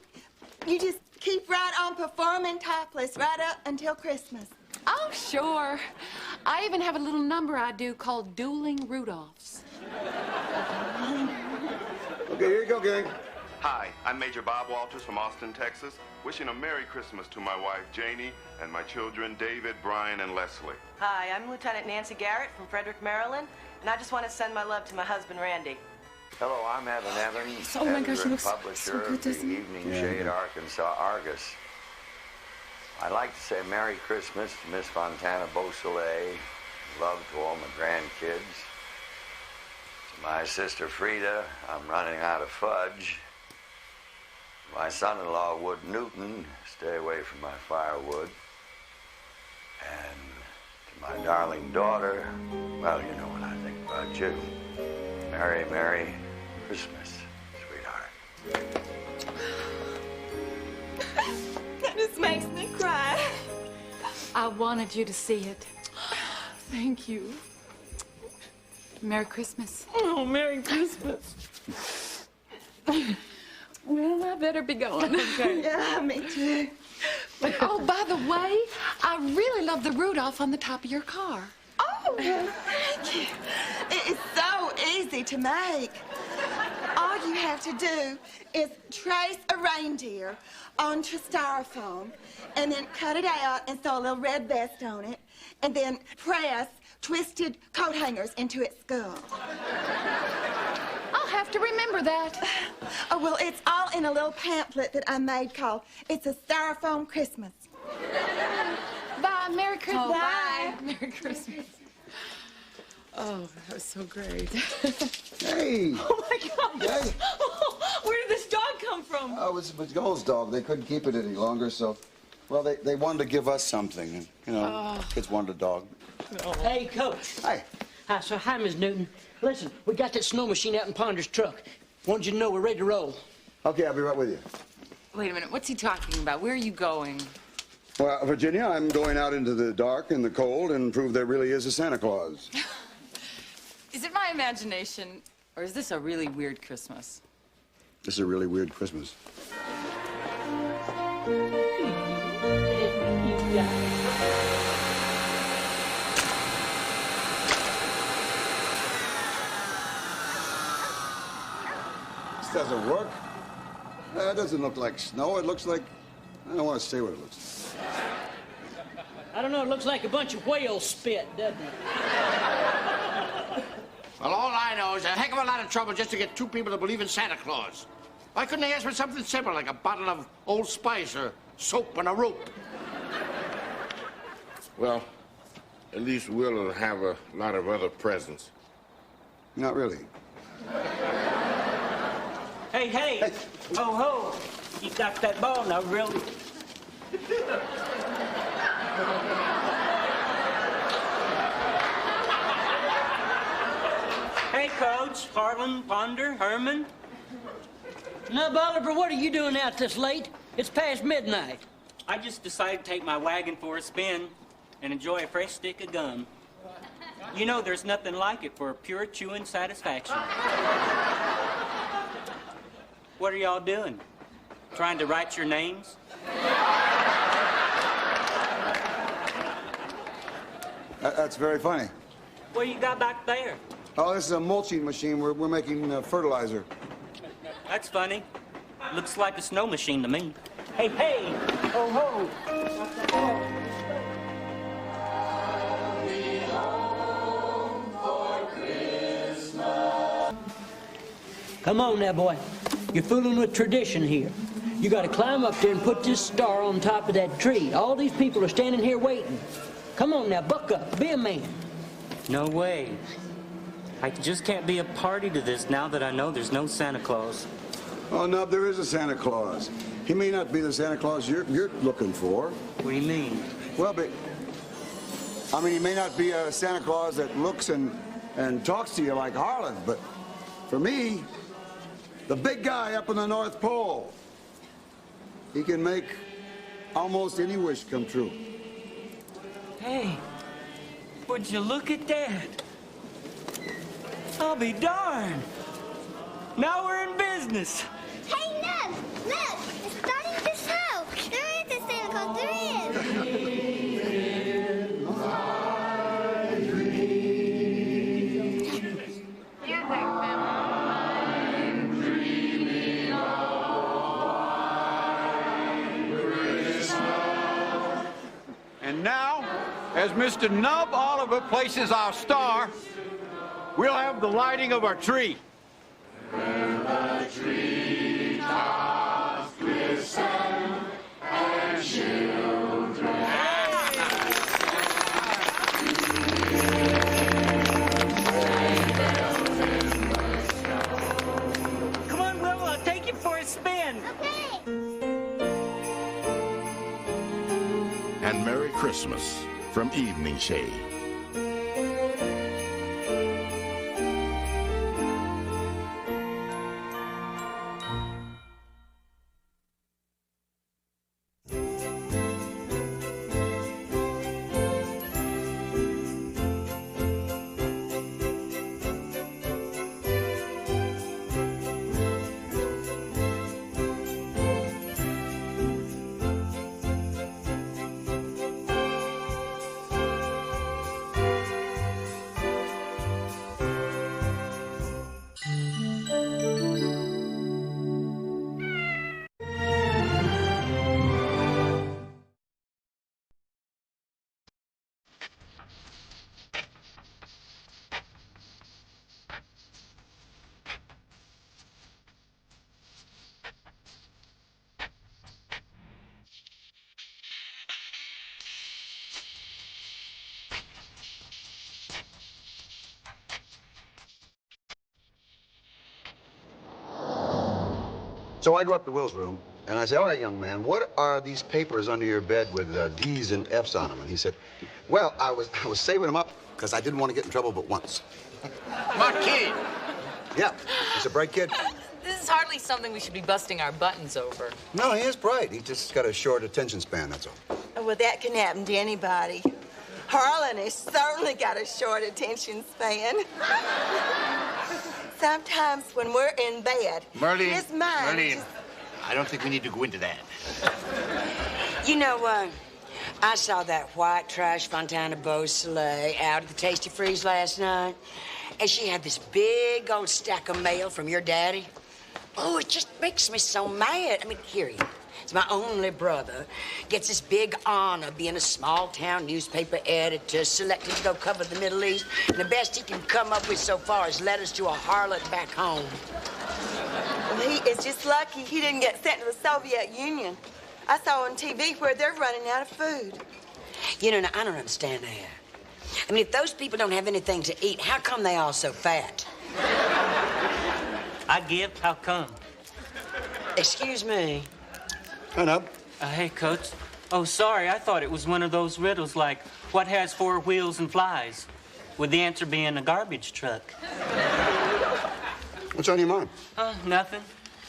you just keep right on performing topless right up until Christmas? Oh, sure. I even have a little number I do called Dueling Rudolphs. Okay, here you go, gang. Hi, I'm Major Bob Walters from Austin, Texas, wishing a Merry Christmas to my wife, Janie, and my children, David, Brian, and Leslie. Hi, I'm Lieutenant Nancy Garrett from Frederick, Maryland, and I just want to send my love to my husband, Randy. Hello, I'm Evan Evans, Oh, my gosh, editor he and looks publisher so good, of the doesn't he? Evening Yeah. Shade Arkansas Argus. I'd like to say Merry Christmas to Miss Fontana Beausoleil, love to all my grandkids. To my sister Frida, I'm running out of fudge. My son-in-law, Wood Newton, stay away from my firewood. And to my darling daughter, well, you know what I think about you. Merry, Merry Christmas, sweetheart. That just makes me cry. I wanted you to see it. Thank you. Merry Christmas. Oh, Merry Christmas. Well, I better be going. Okay. Yeah, me too. Oh, by the way, I really love the Rudolph on the top of your car. Oh, thank you. It is so easy to make. All you have to do is trace a reindeer onto styrofoam and then cut it out and sew a little red vest on it and then press twisted coat hangers into its skull. I'll have to remember that. Oh, well, it's all in a little pamphlet that I made called It's a Styrofoam Christmas. Bye. Merry Christmas. Oh, bye. Merry Christmas. Oh, that was so great. Hey. Oh, my God. Hey. Where did this dog come from? Oh, it was Gold's dog. They couldn't keep it any longer, so... Well, they wanted to give us something. And, you know, kids wanted a dog. Hey, Coach. Hi. Hi, Miss Newton. Listen, we got that snow machine out in Ponder's truck. Wanted you to know we're ready to roll. Okay, I'll be right with you. Wait a minute. What's he talking about? Where are you going? Well, Virginia, I'm going out into the dark and the cold and prove there really is a Santa Claus. Is it my imagination, or is this a really weird Christmas? This is a really weird Christmas. doesn't work. It doesn't look like snow. It looks like... I don't want to say what it looks like. I don't know, it looks like a bunch of whale spit, doesn't it? Well, all I know is a heck of a lot of trouble just to get two people to believe in Santa Claus. Why couldn't they ask for something simple, like a bottle of Old Spice or soap and a rope? Well, at least we'll have a lot of other presents. Not really. Hey, hey! Ho, ho! You got that ball now, really? Hey, Coach, Harlan, Ponder, Herman. Now, Oliver, what are you doing out this late? It's past midnight. I just decided to take my wagon for a spin and enjoy a fresh stick of gum. You know, there's nothing like it for pure chewing satisfaction. What are y'all doing? Trying to write your names? That's very funny. What you got back there? Oh, this is a mulching machine. We're making fertilizer. That's funny. Looks like a snow machine to me. Hey, hey! Ho, ho! Come on now, boy. You're fooling with tradition here. You gotta climb up there and put this star on top of that tree. All these people are standing here waiting. Come on now, buck up. Be a man. No way. I just can't be a party to this now that I know there's no Santa Claus. Oh, no, there is a Santa Claus. He may not be the Santa Claus you're looking for. What do you mean? Well, but... I mean, he may not be a Santa Claus that looks and talks to you like Harlan, but for me, the big guy up in the North Pole, he can make almost any wish come true. Hey, would you look at that? I'll be darned. Now we're in business. Hey, Nub! Look! It's starting to snow! There is a Santa Claus! There is! And now, as Mr. Nub Oliver places our star, we'll have the lighting of our tree. The tree tops glisten and children. Come on, Will, I'll take you for a spin. And Merry Christmas from Evening Shade. So I go up to Will's room, and I say, all right, young man, what are these papers under your bed with D's and F's on them? And he said, well, I was saving them up because I didn't want to get in trouble but once. Smart kid. Yeah, he's a bright kid. This is hardly something we should be busting our buttons over. No, he is bright. He just got a short attention span, that's all. Well, that can happen to anybody. Harlan has certainly got a short attention span. Sometimes when we're in bed, his mind... Merlene, I don't think we need to go into that. You know, I saw that white trash Fontana Beausoleil out at the Tasty Freeze last night, and she had this big old stack of mail from your daddy. Oh, it just makes me so mad. I mean, here he is. It's my only brother. Gets this big honor being a small-town newspaper editor, selected to go cover the Middle East. And the best he can come up with so far is letters to a harlot back home. Well, he is just lucky he didn't get sent to the Soviet Union. I saw on TV where they're running out of food. You know, now, I don't understand that. I mean, if those people don't have anything to eat, how come they all so fat? I give. How come? Excuse me. Hi, Nub. Hey, Coach. Oh, sorry. I thought it was one of those riddles like, what has 4 wheels and flies? With the answer being a garbage truck. What's on your mind? Nothing.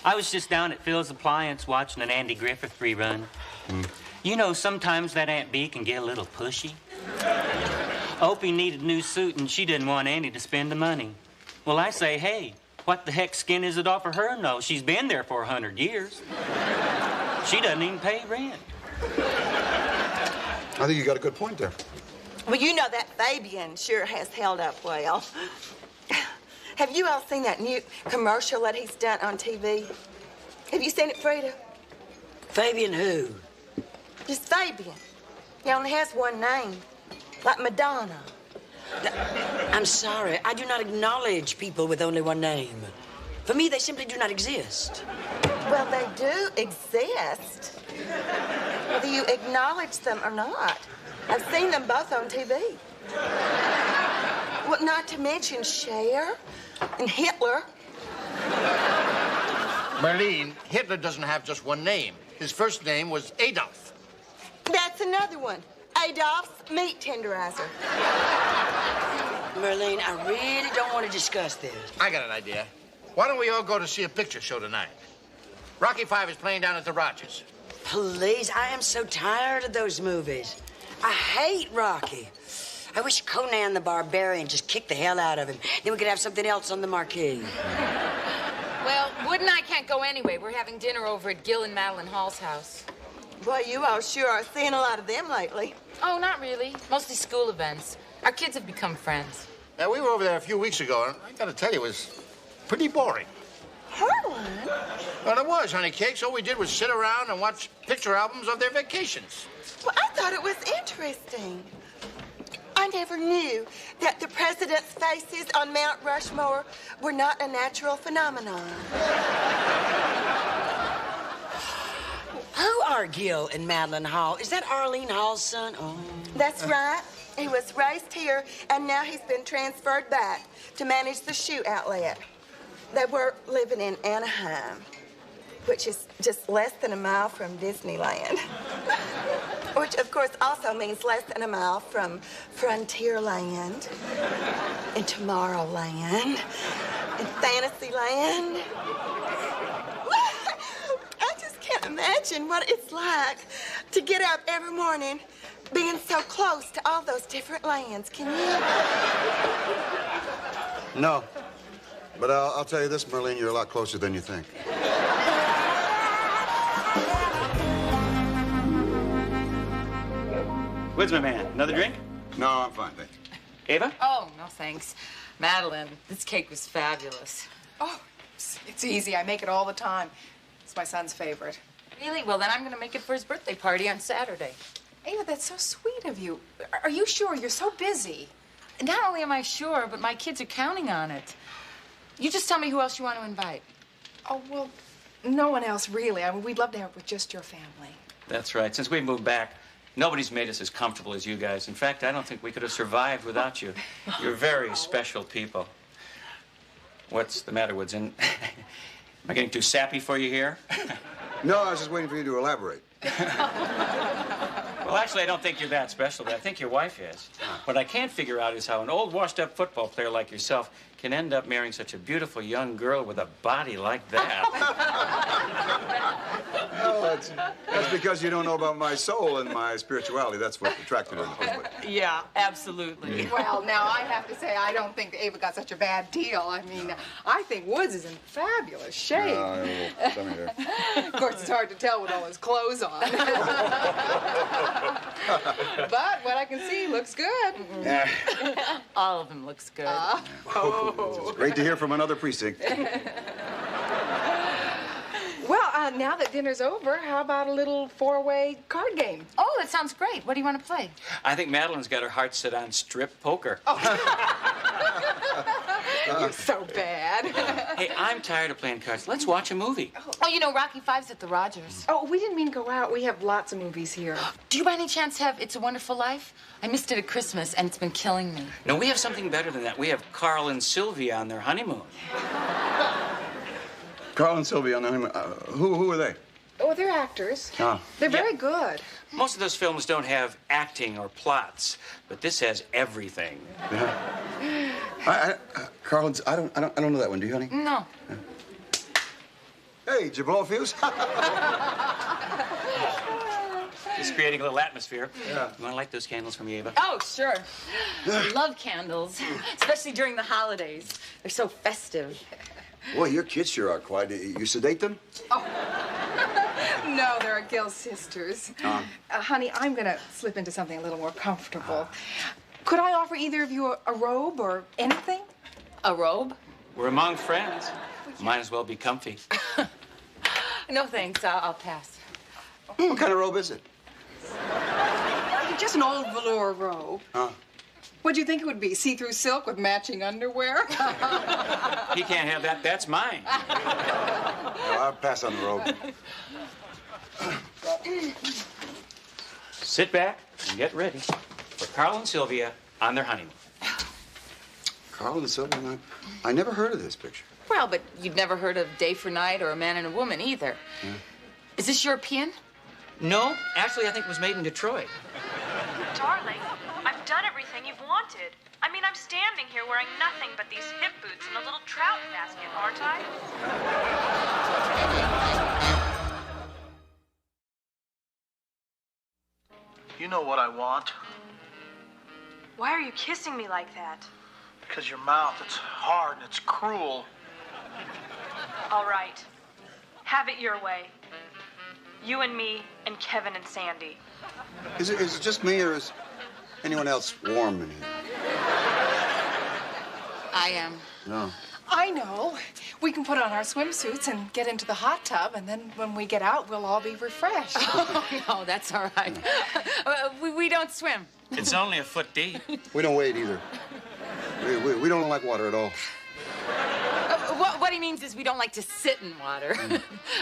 I was just down at Phil's Appliance watching an Andy Griffith rerun. You know, sometimes that Aunt Bee can get a little pushy. Opie needed a new suit, and she didn't want Andy to spend the money. Well, I say, hey, what the heck skin is it off of her nose? She's been there for 100 years. She doesn't even pay rent. I think you got a good point there. Well, you know that Fabian sure has held up well. Have you all seen that new commercial that he's done on TV? Have you seen it, Frida? Fabian who? Just Fabian. He only has one name, like Madonna. I'm sorry, I do not acknowledge people with only one name. For me, they simply do not exist. Well, they do exist, whether you acknowledge them or not. I've seen them both on TV. Well, not to mention Cher and Hitler. Marlene, Hitler doesn't have just one name. His first name was Adolf. That's another one. Adolf's meat tenderizer. Marlene, I really don't want to discuss this. I got an idea. Why don't we all go to see a picture show tonight? Rocky V is playing down at the Rogers. Please, I am so tired of those movies. I hate Rocky. I wish Conan the Barbarian just kicked the hell out of him. Then we could have something else on the marquee. Well, Wood and I can't go anyway. We're having dinner over at Gil and Madeline Hall's house. Boy, you all sure are seeing a lot of them lately. Oh, not really. Mostly school events. Our kids have become friends. Yeah, we were over there a few weeks ago, and I gotta tell you, it was pretty boring. Harlan? Well, it was, honey cakes. All we did was sit around and watch picture albums of their vacations. Well, I thought it was interesting. I never knew that the president's faces on Mount Rushmore were not a natural phenomenon. Who are Gil and Madeline Hall? Is that Arlene Hall's son? Oh. That's right. He was raised here, and now he's been transferred back to manage the shoe outlet. They were living in Anaheim, which is just less than a mile from Disneyland. Which, of course, also means less than a mile from Frontierland, and Tomorrowland, and Fantasyland. I just can't imagine what it's like to get up every morning being so close to all those different lands. Can you? No. But I'll tell you this, Marlene, you're a lot closer than you think. Woods, my man. Another drink? No, I'm fine, thank you. Ava? Oh, no thanks. Madeline, this cake was fabulous. Oh, it's easy. I make it all the time. It's my son's favorite. Really? Well, then I'm going to make it for his birthday party on Saturday. Ava, that's so sweet of you. Are you sure? You're so busy. Not only am I sure, but my kids are counting on it. You just tell me who else you want to invite. Oh, well, no one else, really. I mean, we'd love to have it with just your family. That's right. Since we moved back, nobody's made us as comfortable as you guys. In fact, I don't think we could have survived without you. You're very special people. What's the matter, Woods? Am I getting too sappy for you here? No, I was just waiting for you to elaborate. Well, actually, I don't think you're that special, but I think your wife is. What I can't figure out is how an old, washed-up football player like yourself can end up marrying such a beautiful young girl with a body like that. No, that's because you don't know about my soul and my spirituality. That's what attracted her in the first place. Yeah, absolutely. Well, now, I have to say, I don't think Ava got such a bad deal. I mean, I think Woods is in fabulous shape. Well, tell me there. Of course, it's hard to tell with all his clothes on. But what I can see looks good. Yeah. All of them looks good. It's great to hear from another precinct. Now that dinner's over, how about a little four-way card game? Oh, that sounds great. What do you want to play? I think Madeline's got her heart set on strip poker. You're so bad. Hey, I'm tired of playing cards. Let's watch a movie. Oh, you know, Rocky V's at the Rogers. Oh, we didn't mean to go out. We have lots of movies here. Do you by any chance have It's a Wonderful Life? I missed it at Christmas, and it's been killing me. No, we have something better than that. We have Carl and Sylvia on their honeymoon. Carl and Sylvia on the honeymoon. Who are they? Oh, they're actors. Oh. They're very good. Most of those films don't have acting or plots, but this has everything. Yeah. Carl, I don't know that one. Do you, honey? No. Hey, did you blow a fuse? Just creating a little atmosphere. Yeah. You want to light those candles for me, Ava? Oh, sure. I love candles, especially during the holidays. They're so festive. Boy, your kids sure are quiet. You sedate them? No, they're Gil's sisters. Honey, I'm going to slip into something a little more comfortable. Could I offer either of you a robe or anything? A robe? We're among friends. Might as well be comfy. No, thanks. I'll pass. What kind of robe is it? Just an old velour robe. What'd you think it would be? See-through silk with matching underwear? He can't have that. That's mine. No, I'll pass on the robe. Sit back and get ready for Carl and Sylvia on their honeymoon. Carl and Sylvia? I never heard of this picture. Well, but you'd never heard of Day for Night or A Man and a Woman either. Yeah. Is this European? No, actually, I think it was made in Detroit. Darling, I've done everything you've wanted. I mean, I'm standing here wearing nothing but these hip boots and a little trout basket, aren't I? You know what I want? Why are you kissing me like that? Because your mouth, it's hard and it's cruel. All right. Have it your way. You and me and Kevin and Sandy. Is it just me, or is anyone else warm in here? I am. No. I know. We can put on our swimsuits and get into the hot tub, and then when we get out, we'll all be refreshed. Oh, no, that's all right. We don't swim. It's only a foot deep. We don't wade either. We don't like water at all. What he means is we don't like to sit in water.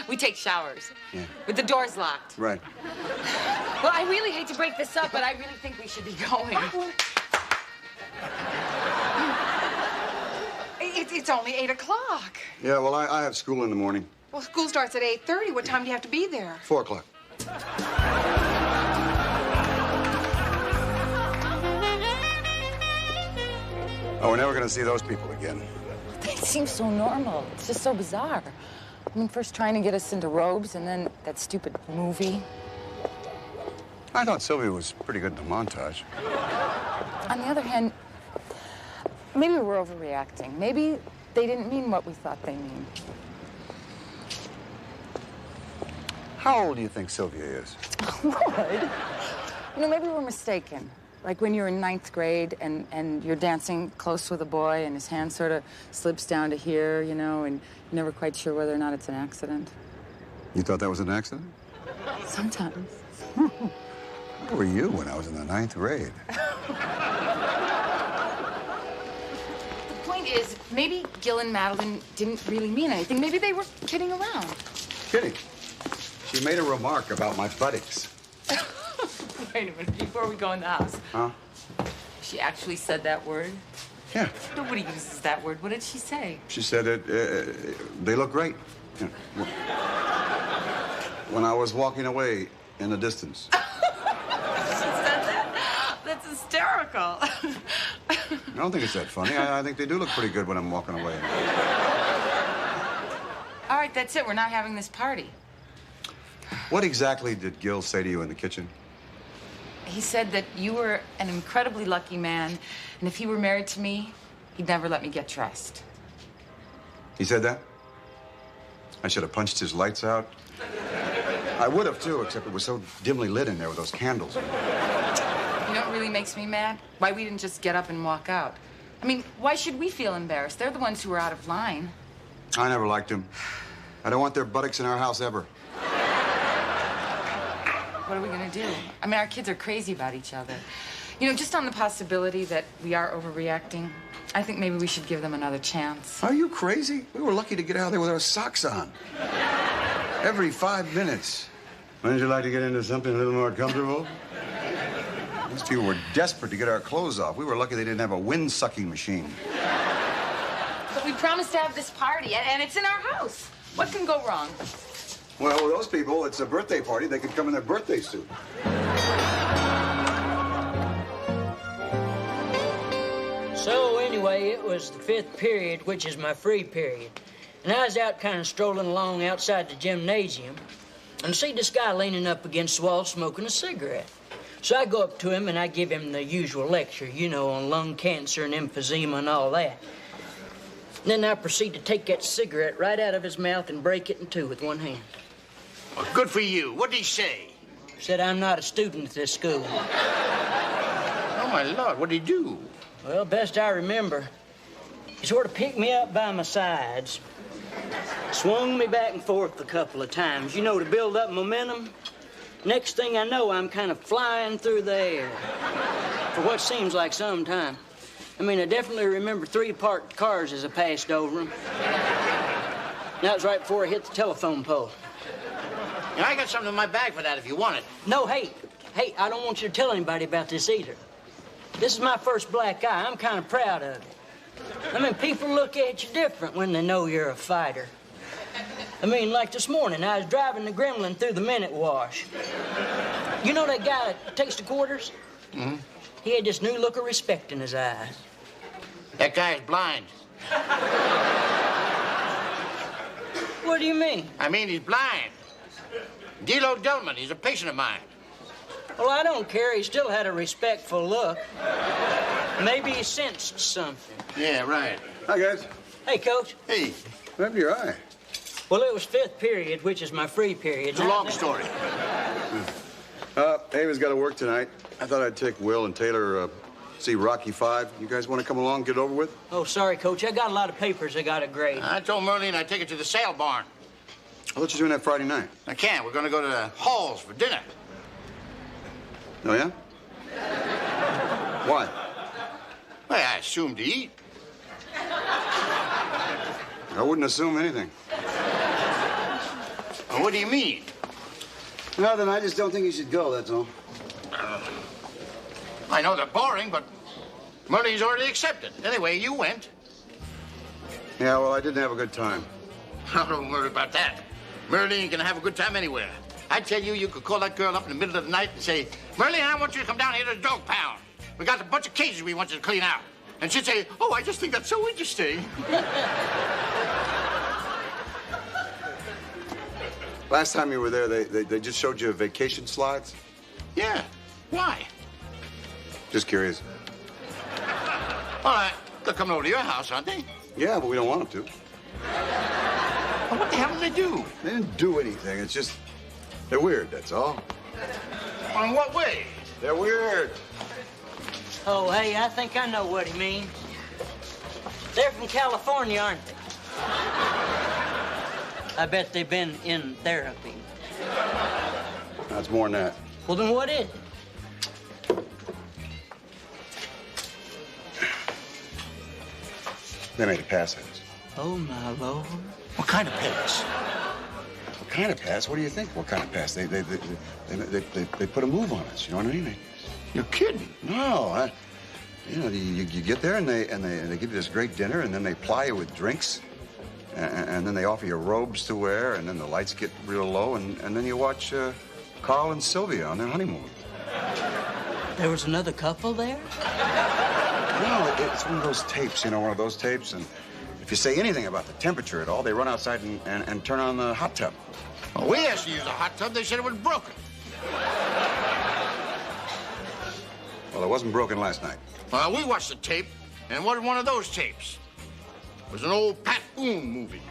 We take showers. Yeah. With the doors locked. Right. Well, I really hate to break this up, but I really think we should be going. It's only 8 o'clock. Yeah, well, I have school in the morning. Well, school starts at 8:30. What time do you have to be there? 4 o'clock. Oh, we're never going to see those people again. They seem so normal. It's just so bizarre. I mean, first trying to get us into robes, and then that stupid movie. I thought Sylvia was pretty good in the montage. On the other hand, maybe we're overreacting. Maybe they didn't mean what we thought they mean. How old do you think Sylvia is? Would? You know, maybe we're mistaken. Like when you're in 9th grade and you're dancing close with a boy and his hand sort of slips down to here, you know, and you're never quite sure whether or not it's an accident. You thought that was an accident? Sometimes. Where were you when I was in the 9th grade? The point is, maybe Gil and Madeline didn't really mean anything. Maybe they were kidding around. Kidding. She made a remark about my buttocks. Wait a minute, before we go in the house. Huh? She actually said that word? Yeah. Nobody uses that word. What did she say? She said they look great. Yeah. When I was walking away in the distance. She said that? That's hysterical. I don't think it's that funny. I think they do look pretty good when I'm walking away. All right, that's it. We're not having this party. What exactly did Gil say to you in the kitchen? He said that you were an incredibly lucky man, and if he were married to me, he'd never let me get dressed. He said that? I should have punched his lights out. I would have, too, except it was so dimly lit in there with those candles. You know what really makes me mad? Why we didn't just get up and walk out. I mean, why should we feel embarrassed? They're the ones who were out of line. I never liked him. I don't want their buttocks in our house ever. What are we gonna do? I mean, our kids are crazy about each other. You know, just on the possibility that we are overreacting, I think maybe we should give them another chance. Are you crazy? We were lucky to get out there with our socks on. Every 5 minutes. Wouldn't you like to get into something a little more comfortable? These people were desperate to get our clothes off. We were lucky they didn't have a wind-sucking machine. But we promised to have this party, and it's in our house. What can go wrong? Well, with those people, it's a birthday party. They could come in their birthday suit. So anyway, it was the 5th period, which is my free period. And I was out kind of strolling along outside the gymnasium and see this guy leaning up against the wall smoking a cigarette. So I go up to him and I give him the usual lecture, you know, on lung cancer and emphysema and all that. Then I proceed to take that cigarette right out of his mouth and break it in two with one hand. Well, good for you. What'd he say? Said I'm not a student at this school. Oh, my Lord, what'd he do? Well, best I remember, he sort of picked me up by my sides, swung me back and forth a couple of times, you know, to build up momentum. Next thing I know, I'm kind of flying through the air for what seems like some time. I mean, I definitely remember 3 parked cars as I passed over them. That was right before I hit the telephone pole. And I got something in my bag for that if you want it. No, hey, I don't want you to tell anybody about this either. This is my first black eye. I'm kind of proud of it. I mean, people look at you different when they know you're a fighter. I mean, like this morning, I was driving the Gremlin through the Minute Wash. You know that guy that takes the quarters? Mm-hmm. He had this new look of respect in his eyes. That guy is blind. What do you mean? I mean, he's blind. Dilo Dillman, he's a patient of mine. Well, I don't care. He still had a respectful look. Maybe he sensed something. Yeah, right. Hi, guys. Hey, Coach. Hey, what happened to your eye? Well, it was 5th period, which is my free period. It's a long story. Ava's got to work tonight. I thought I'd take Will and Taylor, see Rocky V. You guys want to come along and get it over with? Oh, sorry, Coach. I got a lot of papers I got to grade. I told Merlene I'd take it to the sale barn. I thought you were doing that Friday night. I can't. We're going to go to the Halls for dinner. Oh, yeah? Why? Well, I assumed to eat. I wouldn't assume anything. Well, what do you mean? Nothing. I just don't think you should go, that's all. I know they're boring, but Merlene's already accepted. Anyway, you went. Yeah, well, I didn't have a good time. I don't worry about that. Merlene can have a good time anywhere. I tell you, you could call that girl up in the middle of the night and say, Merlene, I want you to come down here to the dog pound. We got a bunch of cages we want you to clean out. And she'd say, oh, I just think that's so interesting. Last time you were there, they just showed you vacation slides? Yeah. Why? Just curious. All right. They're coming over to your house, aren't they? Yeah, but we don't want them to. Well, what the hell did they do? They didn't do anything. It's just, they're weird, that's all. Well, in what way? They're weird. Oh, hey, I think I know what he means. They're from California, aren't they? I bet they've been in therapy. That's more than that. Well, then what is it? They made a pass at us. Oh, my Lord. What kind of pass? What kind of pass? What do you think? What kind of pass? They put a move on us. You know what I mean? You're kidding? No, you get there and they give you this great dinner and then they ply you with drinks and then they offer you robes to wear and then the lights get real low and then you watch Carl and Sylvia on their honeymoon. There was another couple there? No, it's one of those tapes, one of those tapes. And if you say anything about the temperature at all, they run outside and turn on the hot tub. Well, we asked to use a hot tub. They said it was broken. Well, it wasn't broken last night. Well, we watched the tape, and it wasn't one of those tapes. It was an old Pat Boone movie.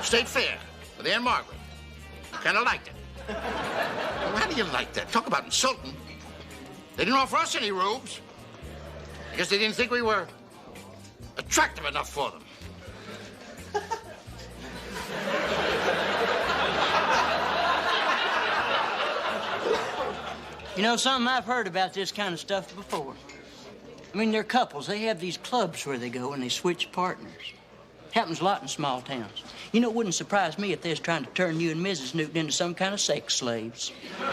State Fair with Aunt Margaret. Kind of liked it. Well, how do you like that? Talk about insulting. They didn't offer us any robes. I guess they didn't think we were attractive enough for them. You know, something I've heard about this kind of stuff before. I mean, they're couples. They have these clubs where they go and they switch partners. Happens a lot in small towns. You know, it wouldn't surprise me if they was trying to turn you and Mrs. Newton into some kind of sex slaves. No,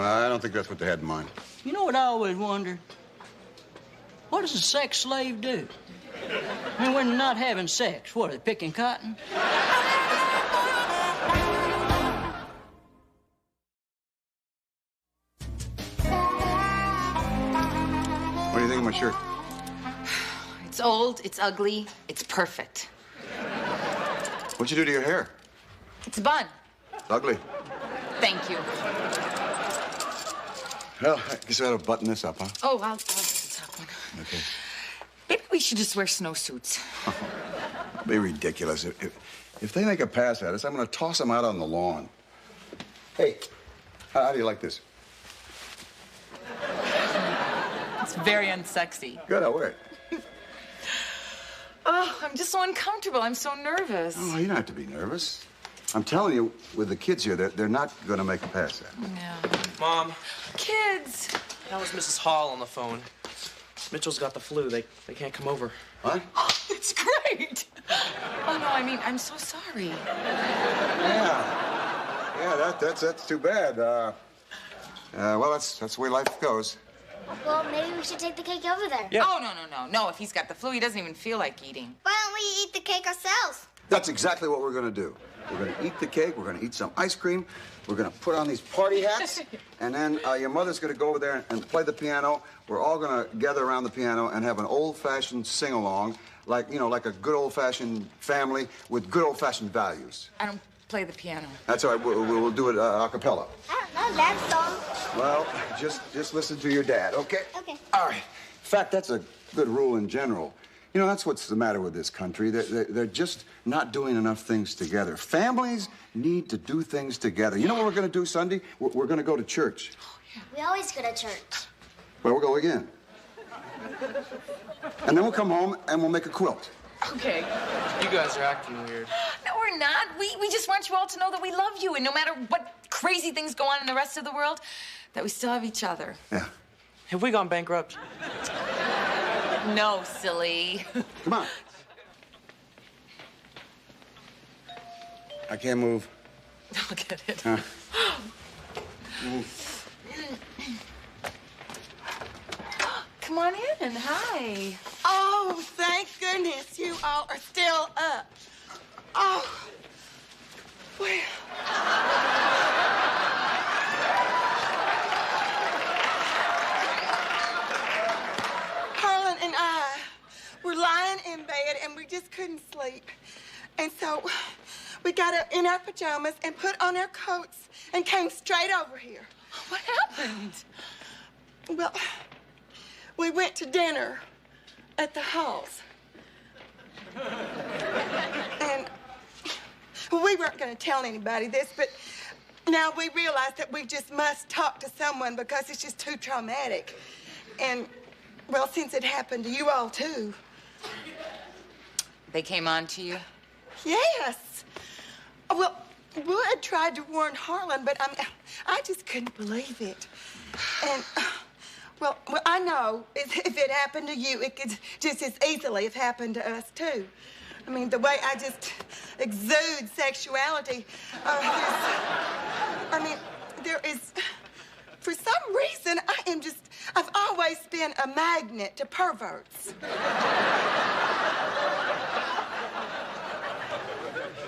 I don't think that's what they had in mind. You know what I always wondered? What does a sex slave do? I mean, when they're not having sex, what, are they picking cotton? What do you think of my shirt? It's old, it's ugly, it's perfect. What'd you do to your hair? It's a bun. It's ugly. Thank you. Well, I guess I ought to button this up, huh? Oh, I'll get the top one. Okay. Maybe we should just wear snowsuits. Be ridiculous. If they make a pass at us, I'm going to toss them out on the lawn. Hey, how do you like this? It's very unsexy. Good, I'll wear it. Oh, I'm just so uncomfortable. I'm so nervous. Oh, you don't have to be nervous. I'm telling you, with the kids here, they're not going to make a pass at it. Yeah. Mom, Kids. that was Mrs. Hall on the phone. Mitchell's got the flu. They can't come over. What? Oh, it's great. Oh, no, I mean, I'm so sorry. Yeah, that's too bad. Well, that's the way life goes. Well, maybe we should take the cake over there. Yeah. Oh, no. If he's got the flu, he doesn't even feel like eating. Why don't we eat the cake ourselves? That's exactly what we're going to do. We're going to eat the cake. We're going to eat some ice cream. We're going to put on these party hats. And then your mother's going to go over there and play the piano. We're all going to gather around the piano and have an old-fashioned sing-along, like a good old-fashioned family with good old-fashioned values. I don't play the piano. That's all right. We'll do it a cappella. I don't know that song. Well, just listen to your dad, okay? Okay. All right. In fact, that's a good rule in general. You know, that's what's the matter with this country. They're just not doing enough things together. Families need to do things together. You know what we're going to do Sunday? We're going to go to church. We always go to church. Well, we'll go again. And then we'll come home and we'll make a quilt. Okay. You guys are acting weird. No, we're not. We just want you all to know that we love you, and no matter what crazy things go on in the rest of the world, that we still have each other. Yeah. Have we gone bankrupt? No, silly. Come on. I can't move. I'll get it. Huh? Come on in. Hi. Oh, thank goodness you all are still up. Oh, well. Harlan and I were lying in bed and we just couldn't sleep. And so we got up in our pajamas and put on our coats and came straight over here. What happened? Well, we went to dinner at the Halls. And we weren't going to tell anybody this, but now we realize that we just must talk to someone because it's just too traumatic. And, well, since it happened to you all, too. They came on to you? Yes. Well, Wood tried to warn Harlan, but I just couldn't believe it. And, well, I know if it happened to you, it could just as easily have happened to us, too. I mean, the way I just exude sexuality. There is, for some reason, I've always been a magnet to perverts.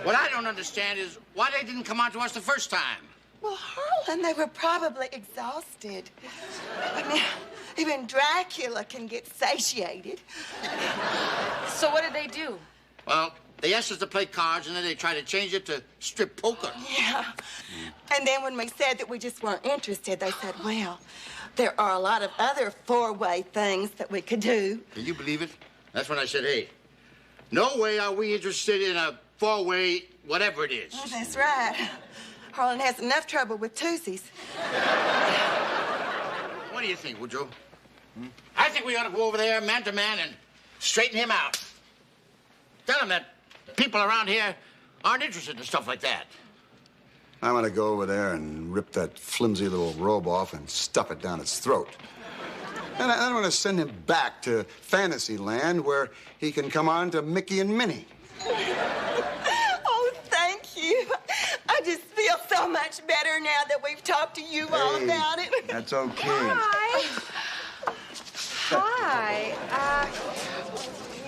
What I don't understand is why they didn't come on to us the first time. Well, Harlan, they were probably exhausted. I mean, even Dracula can get satiated. So what did they do? Well, they asked us to play cards, and then they tried to change it to strip poker. Yeah. And then when we said that we just weren't interested, they said, well, there are a lot of other four-way things that we could do. Can you believe it? That's when I said, hey, no way are we interested in a four-way whatever it is. Oh, that's right. Harlan has enough trouble with twosies. What do you think, Woodrow? I think we ought to go over there man to man and straighten him out. Tell him that people around here aren't interested in stuff like that. I'm gonna go over there and rip that flimsy little robe off and stuff it down its throat. And I'm gonna send him back to Fantasyland where he can come on to Mickey and Minnie. Oh, thank you. I just feel so much better now that we've talked to you all about it. That's okay. Hi. Hi.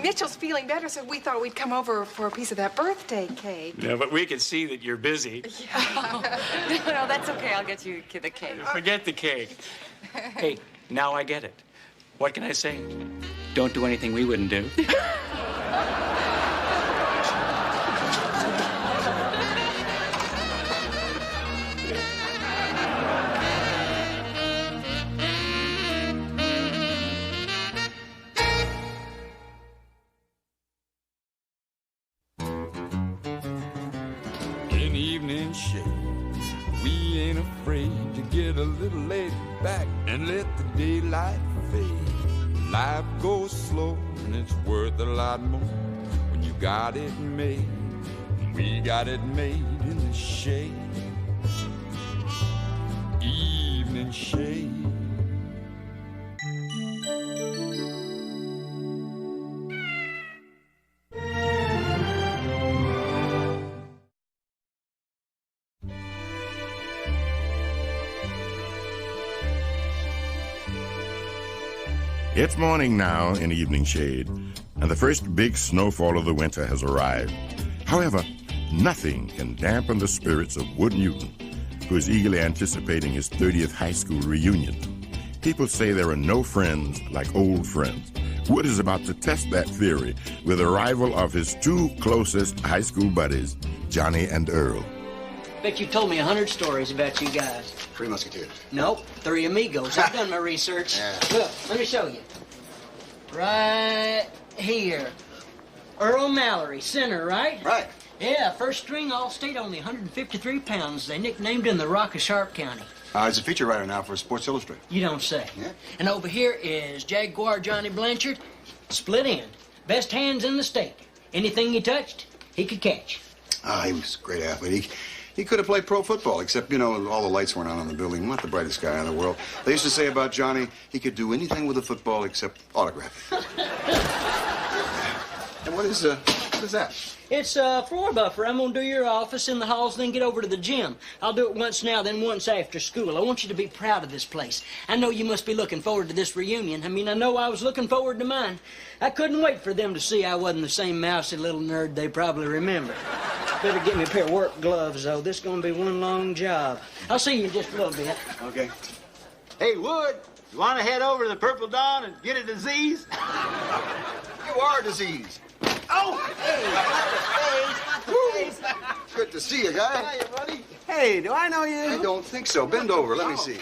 Mitchell's feeling better, so we thought we'd come over for a piece of that birthday cake. No, but we can see that you're busy. No, that's okay. I'll get you the cake. Forget the cake. Hey, now I get it. What can I say? Don't do anything we wouldn't do. In evening shade, we ain't afraid to get a little laid back and let the daylight fade. Life goes slow and it's worth a lot more when you got it made. We got it made in the shade. Evening shade. It's morning now in Evening Shade, and the first big snowfall of the winter has arrived. However, nothing can dampen the spirits of Wood Newton, who is eagerly anticipating his 30th high school reunion. People say there are no friends like old friends. Wood is about to test that theory with the arrival of his two closest high school buddies, Johnny and Earl. Bet you told me 100 stories about you guys. Three Musketeers. Nope, Three Amigos. I've done my research. Yeah. Look, let me show you. Right here. Earl Mallory, center, right? Right. Yeah, first string All-State, only 153 pounds. They nicknamed him the Rock of Sharp County. He's a feature writer now for Sports Illustrated. You don't say. Yeah. And over here is Jaguar Johnny Blanchard, split end. Best hands in the state. Anything he touched, he could catch. He was a great athlete. He could have played pro football, except, you know, all the lights weren't on in the building. Not the brightest guy in the world. They used to say about Johnny, he could do anything with a football except autograph it. And what is that? It's a floor buffer. I'm gonna do your office in the halls, then get over to the gym. I'll do it once now, then once after school. I want you to be proud of this place. I know you must be looking forward to this reunion. I mean, I know I was looking forward to mine. I couldn't wait for them to see I wasn't the same mousy little nerd they probably remember. Better get me a pair of work gloves, though. This is gonna be one long job. I'll see you in just a little bit. Okay. Hey, Wood, you want to head over to the Purple Dawn and get a disease? You are a disease. Oh! Hey, Good to see you, guy. Hiya, buddy. Hey, do I know you? I don't think so. Bend over. Let me see.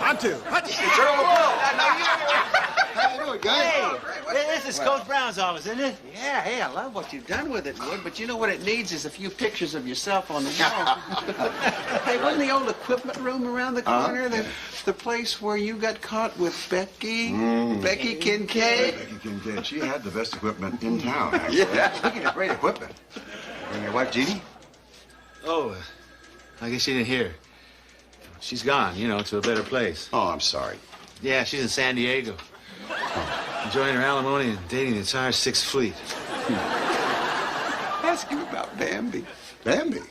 I'm too. It's Earl. How you doing, guy? Hey, this is Coach Brown's office, isn't it? Yeah, hey, I love what you've done with it, Wood, but you know what it needs is a few pictures of yourself on the wall. Hey, wasn't the old equipment room around the corner the place where you got caught with Becky? Becky Kincaid? Becky Kincaid. She had the best equipment in town, actually. Yeah. Speaking of great equipment, and your wife, Jeannie? Oh, I guess you didn't hear. She's gone, you know, to a better place. Oh, I'm sorry. Yeah, she's in San Diego. Enjoying her alimony and dating the entire Sixth Fleet. Ask him about Bambi. Bambi?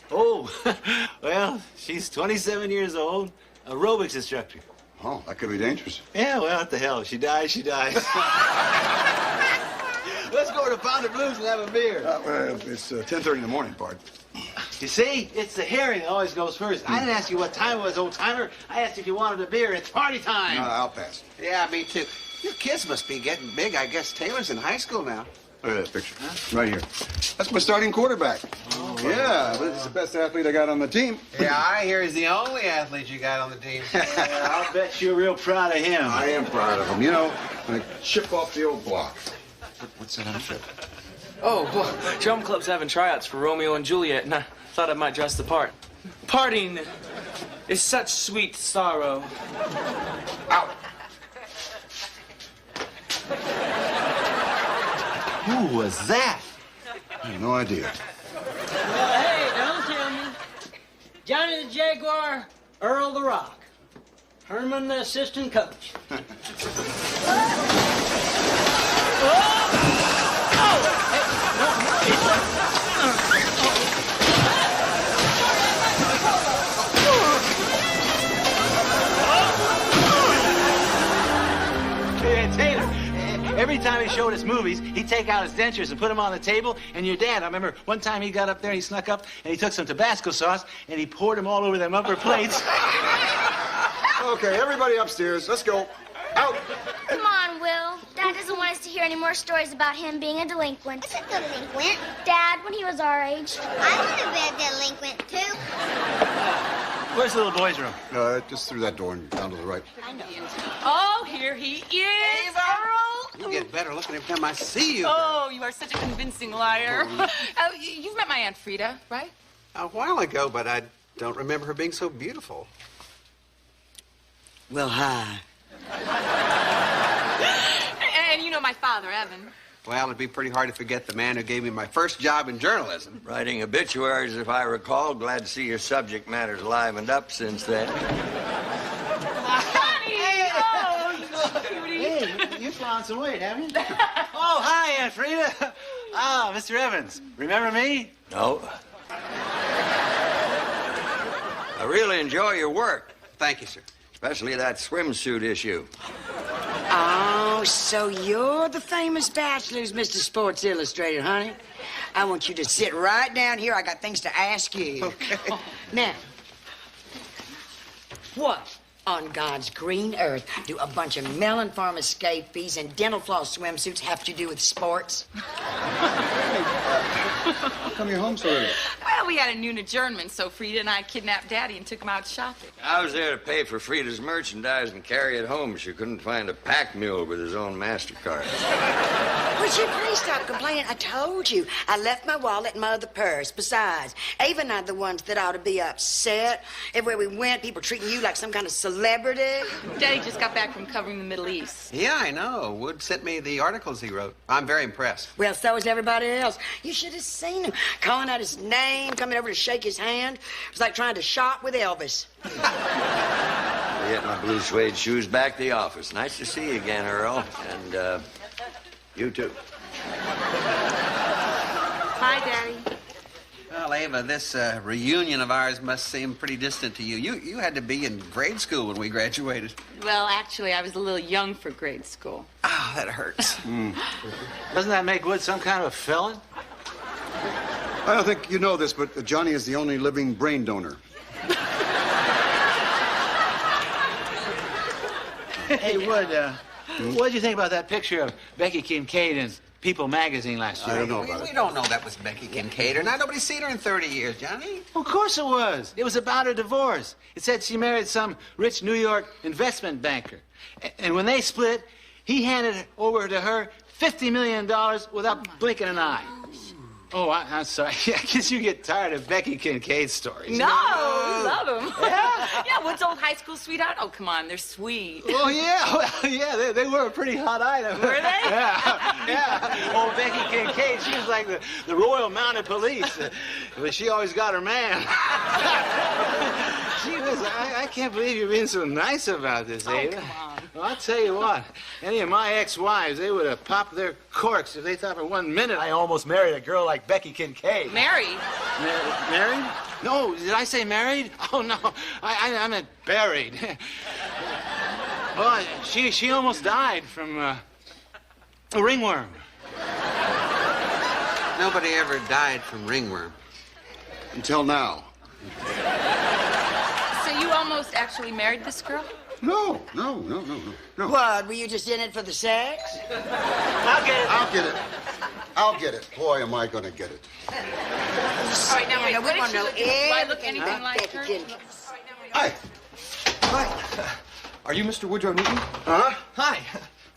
Oh, well, she's 27 years old, aerobics instructor. Oh, that could be dangerous. Yeah, well, what the hell? If she dies, she dies. Let's go to Pound of Blues and have a beer. It's 10:30 in the morning, Bart. You see, it's the hearing that always goes first. I didn't ask you what time it was, old timer. I asked if you wanted a beer. It's party time. No, I'll pass. Yeah, me too. Your kids must be getting big. I guess Taylor's in high school now. Look at that picture. Right here. That's my starting quarterback. Oh, yeah, this is the best athlete I got on the team. Yeah, I hear he's the only athlete you got on the team. Yeah, I'll bet you're real proud of him. I am proud of him. You know, I chip off the old block. What's that outfit? Oh, well, drum club's having tryouts for Romeo and Juliet, and I thought I might dress the part. Parting is such sweet sorrow. Out. Who was that? I have no idea. Hey, don't tell me. Johnny the Jaguar, Earl the Rock. Herman the assistant coach. Hey, Taylor, every time he showed us movies, he'd take out his dentures and put them on the table. And your dad, I remember one time he got up there, he snuck up, and he took some Tabasco sauce, and he poured them all over them upper plates. Okay, everybody upstairs. Let's go. Out. Come on, Will. Dad doesn't want us to hear any more stories about him being a delinquent. What's a delinquent? Dad, when he was our age. I would have been a delinquent, too. Where's the little boy's room? Just through that door and down to the right. I know. Oh, here he is, Earl. You get better looking every time I see you. Oh, you are such a convincing liar. You've met my Aunt Frida, right? A while ago, but I don't remember her being so beautiful. Well, hi. And you know my father, Evan. Well, it'd be pretty hard to forget the man who gave me my first job in journalism. Writing obituaries, if I recall. Glad to see your subject matter's livened up since then. Hey, you've lost some weight, haven't you? Oh, hi, Aunt Frida. Ah, Mr. Evans. Remember me? No. I really enjoy your work. Thank you, sir. Especially that swimsuit issue. Oh, so you're the famous bachelors, Mr. Sports Illustrated, honey. I want you to sit right down here. I got things to ask you. Okay. Now, what on God's green earth do a bunch of melon farm escapees and dental floss swimsuits have to do with sports? How come you're home so early? Well, we had a noon adjournment, so Frida and I kidnapped Daddy and took him out shopping. I was there to pay for Frida's merchandise and carry it home. She couldn't find a pack mule with his own MasterCard. Would you please stop complaining? I told you. I left my wallet in my other purse. Besides, Ava and I are the ones that ought to be upset. Everywhere we went, people treating you like some kind of celebrity. Daddy just got back from covering the Middle East. Yeah, I know. Wood sent me the articles he wrote. I'm very impressed. Well, so is everybody else. You should have seen him. Calling out his name, coming over to shake his hand. It was like trying to shop with Elvis. I get my blue suede shoes back to the office. Nice to see you again, Earl. And, you too. Hi, Daddy. Well, Ava, this reunion of ours must seem pretty distant to you. You had to be in grade school when we graduated. Well, actually, I was a little young for grade school. Oh, that hurts. Doesn't that make Wood some kind of a felon? I don't think you know this, but Johnny is the only living brain donor. Hey, Wood, what did you think about that picture of Becky Kincaid in People magazine last year? I don't know about it. We don't know that was Becky Kincaid, or not. Nobody's seen her in 30 years, Johnny. Of course it was. It was about her divorce. It said she married some rich New York investment banker. And when they split, he handed over to her $50 million without blinking an eye. Oh, I'm sorry. I guess you get tired of Becky Kincaid's stories. No, love them. Yeah? Yeah, Wood's old high school sweetheart. Oh, come on, they're sweet. Oh, yeah. Well, yeah, they were a pretty hot item. Were they? Yeah. Old Becky Kincaid, she was like the Royal Mounted Police. But she always got her man. Gee whiz, I can't believe you're being so nice about this, Ada. Come on. Well, I'll tell you what. Any of my ex-wives, they would have popped their corks if they thought for 1 minute I almost married a girl like Becky Kincaid. Married? Married? No, did I say married? Oh, no. I meant buried. Well, she almost died from a ringworm. Nobody ever died from ringworm. Until now. So you almost actually married this girl? No. What, were you just in it for the sex? I'll get it. I'll get it. Boy, am I going to get it. All right, now wait, what did she look? Do I look anything like her? Hi. Are you Mr. Woodrow Newton? Huh? Hi.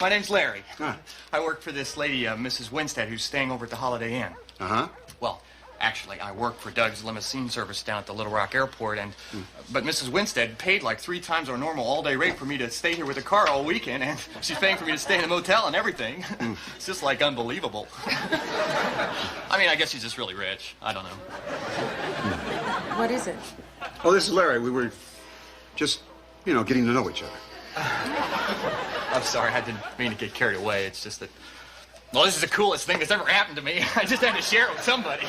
My name's Larry. Huh. I work for this lady, Mrs. Winstead, who's staying over at the Holiday Inn. Uh-huh. Well, actually, I work for Doug's limousine service down at the Little Rock Airport, but Mrs. Winstead paid like 3 times our normal all-day rate for me to stay here with the car all weekend, and she's paying for me to stay in the motel and everything. It's just, like, unbelievable. I mean, I guess she's just really rich. I don't know. What is it? Oh, this is Larry. We were just, getting to know each other. I'm sorry, I didn't mean to get carried away. It's just that, well, this is the coolest thing that's ever happened to me. I just had to share it with somebody.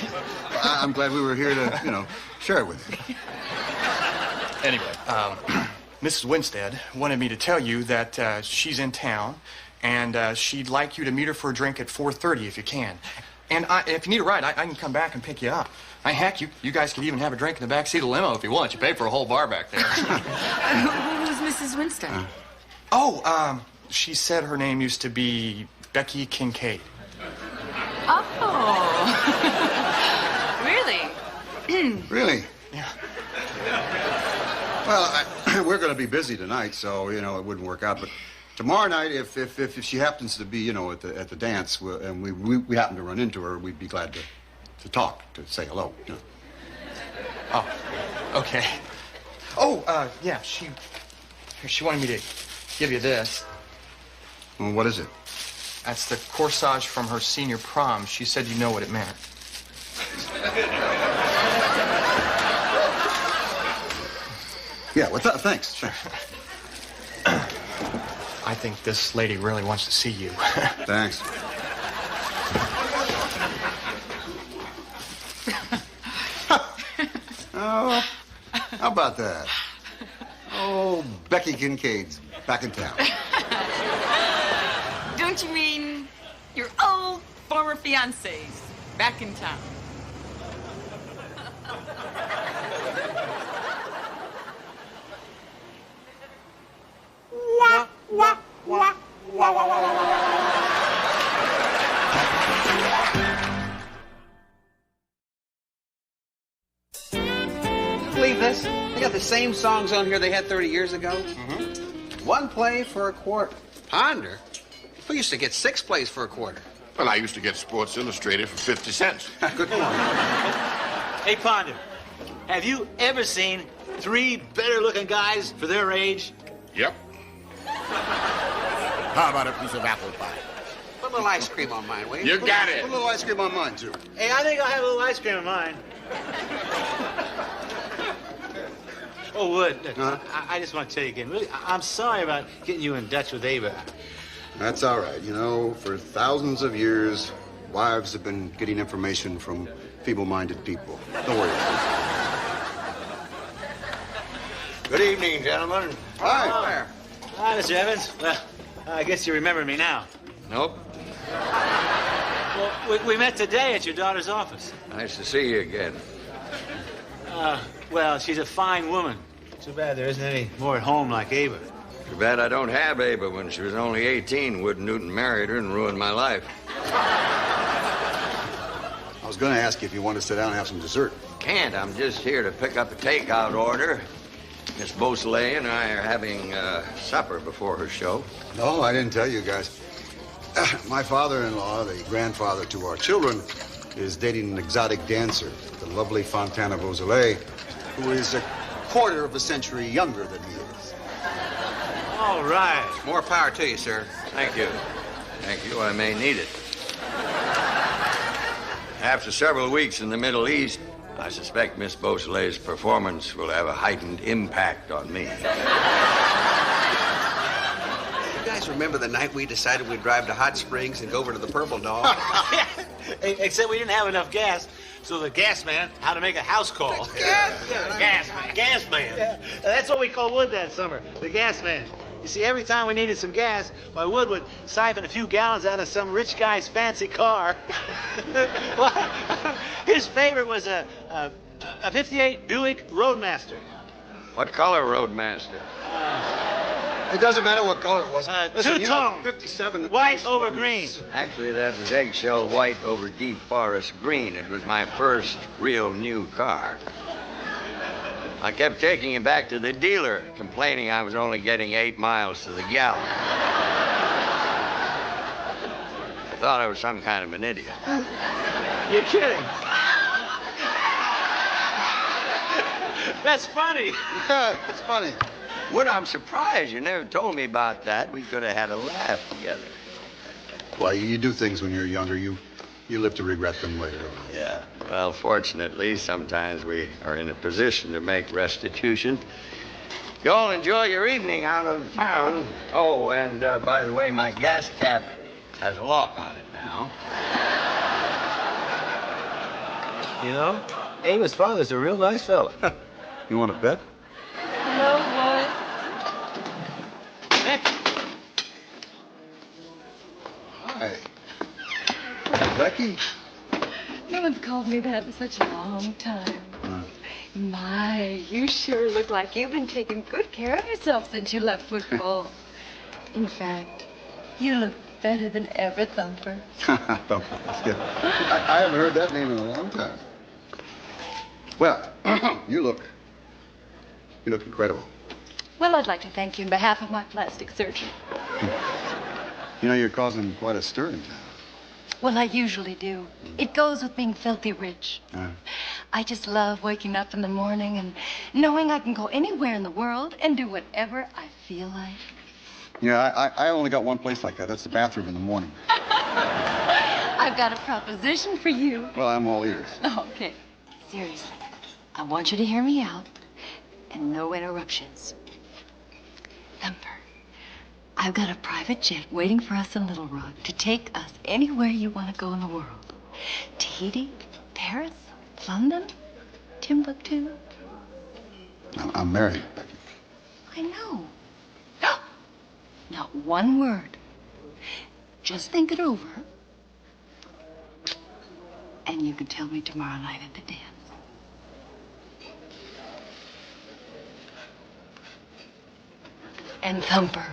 I'm glad we were here to, share it with you. Anyway, Mrs. Winstead wanted me to tell you that she's in town, and she'd like you to meet her for a drink at 4:30 if you can. And if you need a ride, I can come back and pick you up. Heck, you guys could even have a drink in the back seat of the limo if you want. You pay for a whole bar back there. Who's Mrs. Winstead? She said her name used to be Becky Kincaid. Oh. Really? Really? Yeah. Well, we're going to be busy tonight, so, it wouldn't work out. But tomorrow night, if she happens to be, at the dance, and we happen to run into her, we'd be glad to talk, to say hello. Oh, okay. Oh, yeah, she wanted me to give you this. Well, what is it? That's the corsage from her senior prom. She said you know what it meant. Yeah, well, thanks. I think this lady really wants to see you. Thanks. Oh, how about that? Oh, Becky Kincaid's back in town. Don't you mean your old former fiancés back in town? Believe this? They got the same songs on here they had 30 years ago. Mm-hmm. One play for a quarter. Ponder? We used to get 6 plays for a quarter. Well, I used to get Sports Illustrated for 50 cents. Good point. Hey, Ponder, have you ever seen 3 better-looking guys for their age? Yep. How about a piece of apple pie? Put a little ice cream on mine, will you? You got it. Put a little ice cream on mine, too. Hey, I think I'll have a little ice cream in mine. Oh, Wood, look, I just want to tell you again, really, I'm sorry about getting you in Dutch with Ava. That's all right. For thousands of years, wives have been getting information from feeble-minded people. Don't worry about it. Good evening, gentlemen. Hi. Hi, Mr. Evans. Well, I guess you remember me now. Nope. Well, we met today at your daughter's office. Nice to see you again. Well, she's a fine woman. Too bad there isn't any more at home like Ava. Too bad I don't have Ava. When she was only 18, Wood Newton married her and ruined my life. I was going to ask you if you want to sit down and have some dessert. Can't. I'm just here to pick up a takeout order. Miss Beausoleil and I are having supper before her show. No, I didn't tell you guys. My father-in-law, the grandfather to our children, is dating an exotic dancer, the lovely Fontana Beausoleil, who is a quarter of a century younger than he is. All right. More power to you, sir. Thank you. Thank you. I may need it. After several weeks in the Middle East, I suspect Miss Beausoleil's performance will have a heightened impact on me. You guys remember the night we decided we'd drive to Hot Springs and go over to the Purple Dog? Except we didn't have enough gas, so the gas man had to make a house call. Gas man. Gas man. Yeah. That's what we called Wood that summer, the gas man. You see, every time we needed some gas, my Wood would siphon a few gallons out of some rich guy's fancy car. Well, his favorite was a 58 Buick Roadmaster. What color, Roadmaster? It doesn't matter what color it was. Two-tone. 57. White over green. Actually, that was eggshell white over deep forest green. It was my first real new car. I kept taking it back to the dealer, complaining I was only getting 8 miles to the gallon. I thought I was some kind of an idiot. You're kidding. That's funny. Yeah, it's funny. Wood, I'm surprised you never told me about that. We could have had a laugh together. Well, you do things when you're younger. You live to regret them later. Yeah. Well, Well, fortunately, sometimes we are in a position to make restitution. You all enjoy your evening out of town. Oh, and by the way, my gas cap has a lock on it now. You know, Amy's father's a real nice fella. You want to bet? No, what? Hi. Becky? No one's called me that in such a long time. My, you sure look like you've been taking good care of yourself since you left football. In fact, you look better than ever, Thumper. Thumper, that's good. I haven't heard that name in a long time. Well, you look incredible. Well, I'd like to thank you on behalf of my plastic surgeon. You know, you're causing quite a stir in town. Well, I usually do. It goes with being filthy rich. I just love waking up in the morning and knowing I can go anywhere in the world and do whatever I feel like. Yeah, I only got one place like that. That's the bathroom in the morning. I've got a proposition for you. Well, I'm all ears. Okay. Seriously, I want you to hear me out and no interruptions. Thumper, I've got a private jet waiting for us in Little Rock to take us anywhere you want to go in the world. Tahiti, Paris, London, Timbuktu. I'm married, Becky. I know. Not one word. Just think it over. And you can tell me tomorrow night at the dance. And Thumper,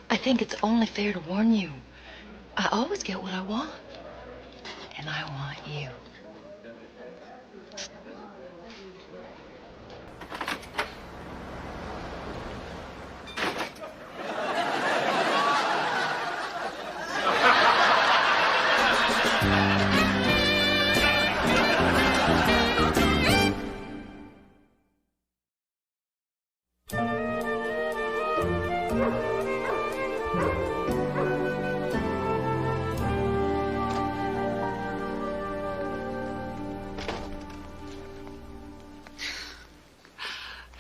I think it's only fair to warn you. I always get what I want. And I want you.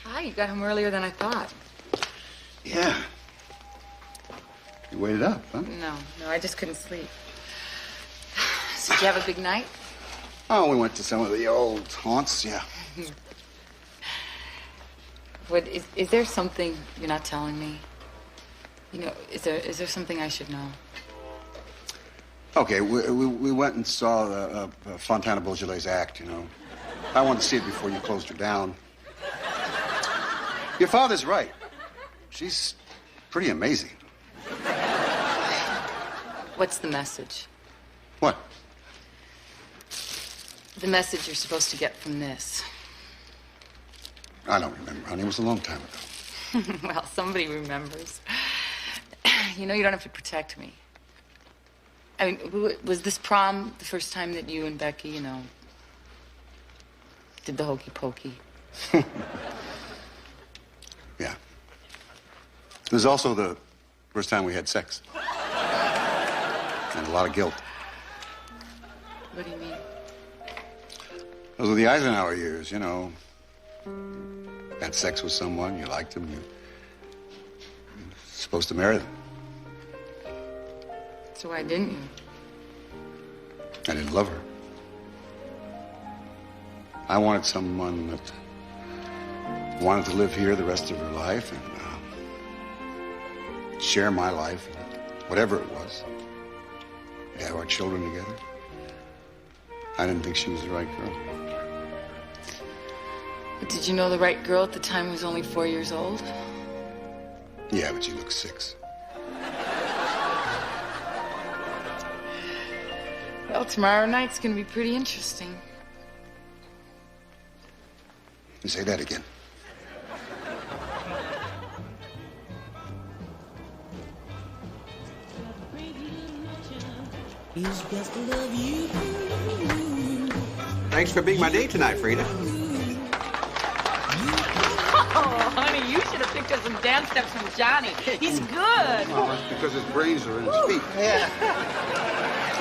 Hi, you got home earlier than I thought. Yeah. You waited up, huh? No, I just couldn't sleep. So did you have a big night? Oh, we went to some of the old haunts, yeah. What is there something you're not telling me? You know, is there something I should know? Okay, we went and saw Fontana Beaujolais act, you know. I wanted to see it before you closed her down. Your father's right. She's pretty amazing. What's the message? What? The message you're supposed to get from this. I don't remember, honey. It was a long time ago. Well, somebody remembers. You know, you don't have to protect me. I mean, was this prom the first time that you and Becky, you know, did the hokey pokey? Yeah. It was also the first time we had sex. And a lot of guilt. What do you mean? Those were the Eisenhower years, you know. Had sex with someone, you liked them, you're supposed to marry them. So why didn't you? I didn't love her. I wanted someone that wanted to live here the rest of her life and share my life, whatever it was. We'd have our children together. I didn't think she was the right girl. But did you know the right girl at the time was only 4 years old? Yeah, but she looks 6. Well, tomorrow night's gonna be pretty interesting. You say that again. Thanks for being my date tonight, Frida. Oh, honey, you should have picked up some dance steps from Johnny. He's good. Well, that's because his brains are in his feet. Yeah.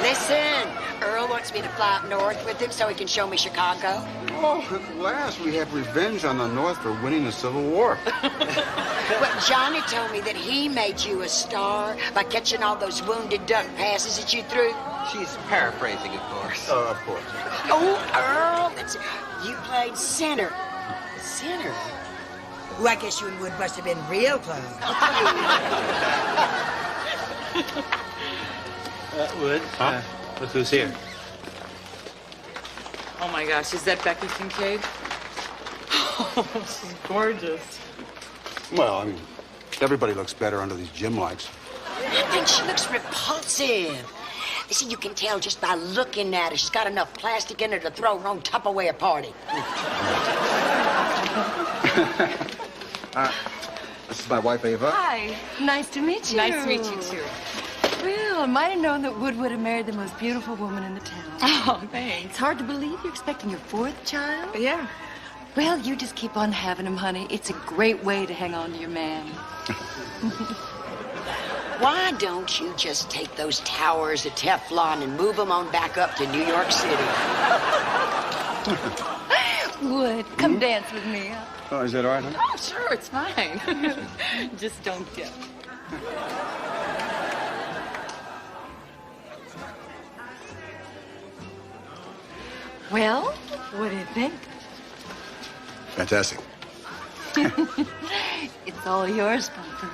Listen, Earl wants me to fly up north with him so he can show me Chicago. Oh, at last we have revenge on the North for winning the Civil War. Well, Johnny told me that he made you a star by catching all those wounded duck passes that you threw. She's paraphrasing, of course. Of course. Oh, Earl, you played center. Center? Well, I guess you and Wood must have been real close. Wood, look who's here. Oh my gosh, is that Becky Kincaid? Oh, she's gorgeous. Well, I mean, everybody looks better under these gym lights. I think she looks repulsive. You see, you can tell just by looking at her. She's got enough plastic in her to throw her own Tupperware party. This is my wife, Ava. Hi, nice to meet you. Nice to meet you, too. Well, I might have known that Wood would have married the most beautiful woman in the town. Oh, thanks. It's hard to believe you're expecting your 4th child. Yeah. Well, you just keep on having him, honey. It's a great way to hang on to your man. Why don't you just take those towers of Teflon and move them on back up to New York City? Wood, come dance with me. Oh, is that all right, huh? Oh, sure, it's fine. Just don't dip. Well, what do you think? Fantastic. It's all yours, Bumper.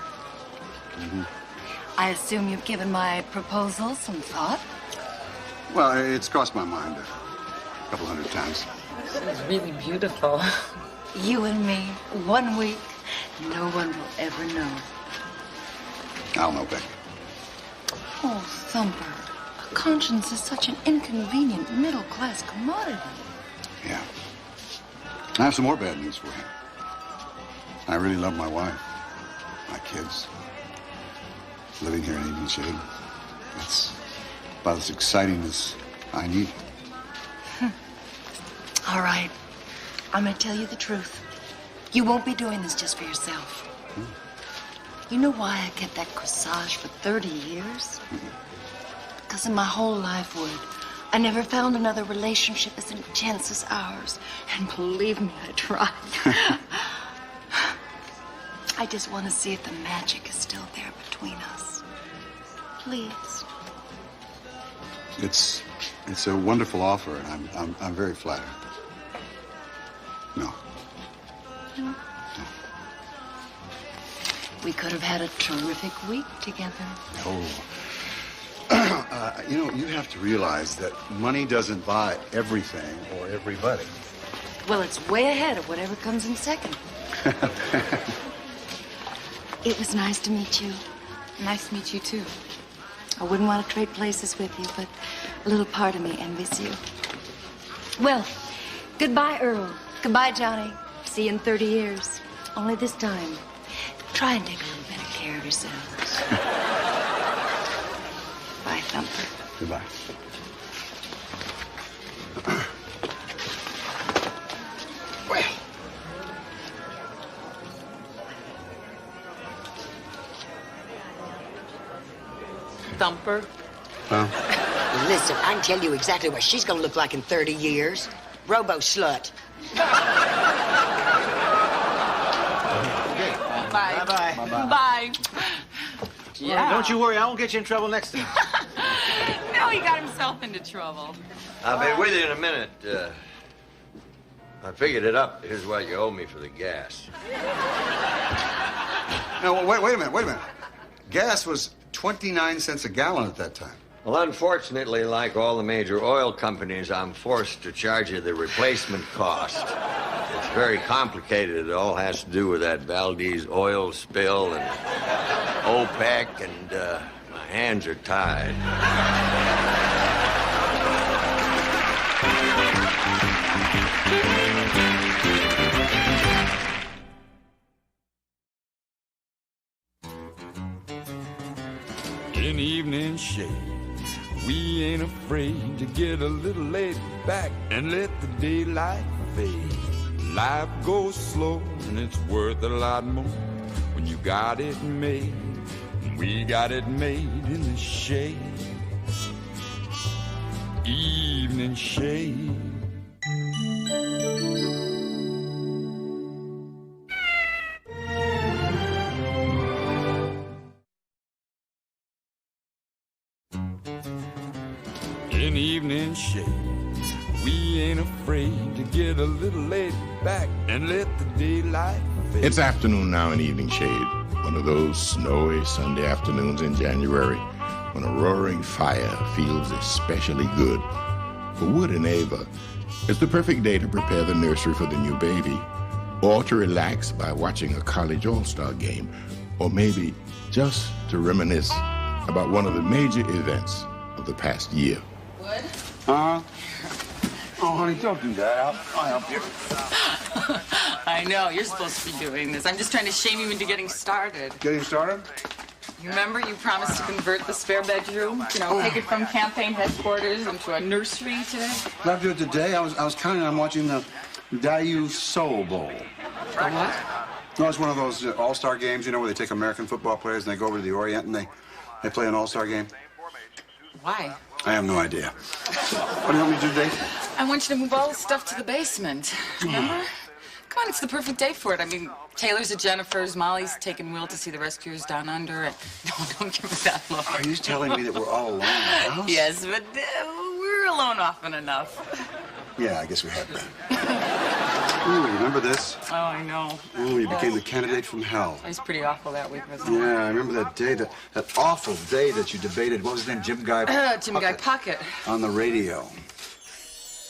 I assume you've given my proposal some thought? Well, it's crossed my mind a couple hundred times. She's really beautiful. You and me, 1 week, no one will ever know. I'll know, Becky. Oh, Thumper, a conscience is such an inconvenient middle-class commodity. Yeah. I have some more bad news for you. I really love my wife, my kids. Living here in Evening Shade, it's about as exciting as I need. All right. I'm going to tell you the truth. You won't be doing this just for yourself. You know why I kept that corsage for 30 years? Because in my whole life, Wood, I never found another relationship as intense as ours. And believe me, I tried. I just want to see if the magic is still there between us. Please. It's a wonderful offer, and I'm very flattered. No. No. We could have had a terrific week together. Oh. You have to realize that money doesn't buy everything or everybody. Well, it's way ahead of whatever comes in second. It was nice to meet you. Nice to meet you, too. I wouldn't want to trade places with you, but a little part of me envies you. Well, goodbye, Earl. Goodbye, Johnny. See you in 30 years. Only this time, try and take a little better care of yourselves. Bye, Thumper. Goodbye. Well. Thumper. Huh? Listen, I can tell you exactly what she's going to look like in 30 years. Robo-slut. Bye. Bye-bye. Bye. Yeah. Don't you worry, I won't get you in trouble next time. No, he got himself into trouble. I'll be with you in a minute. I figured it up. Here's what you owe me for the gas. No, wait a minute. Gas was 29 cents a gallon at that time. Well, unfortunately, like all the major oil companies, I'm forced to charge you the replacement cost. It's very complicated. It all has to do with that Valdez oil spill and OPEC, and my hands are tied. In evening shade, we ain't afraid to get a little laid back and let the daylight fade. Life goes slow and it's worth a lot more when you got it made. And we got it made in the shade. evening shade. In evening shade, we ain't afraid to get a little laid back and let the daylight fade. It's afternoon now in evening shade, one of those snowy Sunday afternoons in January when a roaring fire feels especially good. For Wood and Ava, it's the perfect day to prepare the nursery for the new baby, or to relax by watching a college all-star game, or maybe just to reminisce about one of the major events of the past year. Wood? Oh, honey, don't do that. I'll help you. I know, you're supposed to be doing this. I'm just trying to shame you into getting started. Getting started? You remember you promised to convert the spare bedroom? You know, take it from campaign headquarters into a nursery today? Not do it today. I was counting on watching the Dayu Soul Bowl. The what? No, it's one of those all-star games, you know, where they take American football players and they go over to the Orient and they play an all-star game. Why? I have no idea. What do you want me to do today? I want you to move all the stuff to the basement. Remember? Come on, it's the perfect day for it. I mean, Taylor's at Jennifer's, Molly's taking Will to see the rescuers down under, and no, don't give me that look. Are you telling me that we're all alone in the house? Yes, but we're alone often enough. Yeah, I guess we have been. Ooh, remember this? Oh, I know. Oh, you became the candidate from hell. It was pretty awful that week, wasn't it? Yeah, I remember that day, that awful day that you debated, what was his name, Jim Guy Puckett. on the radio.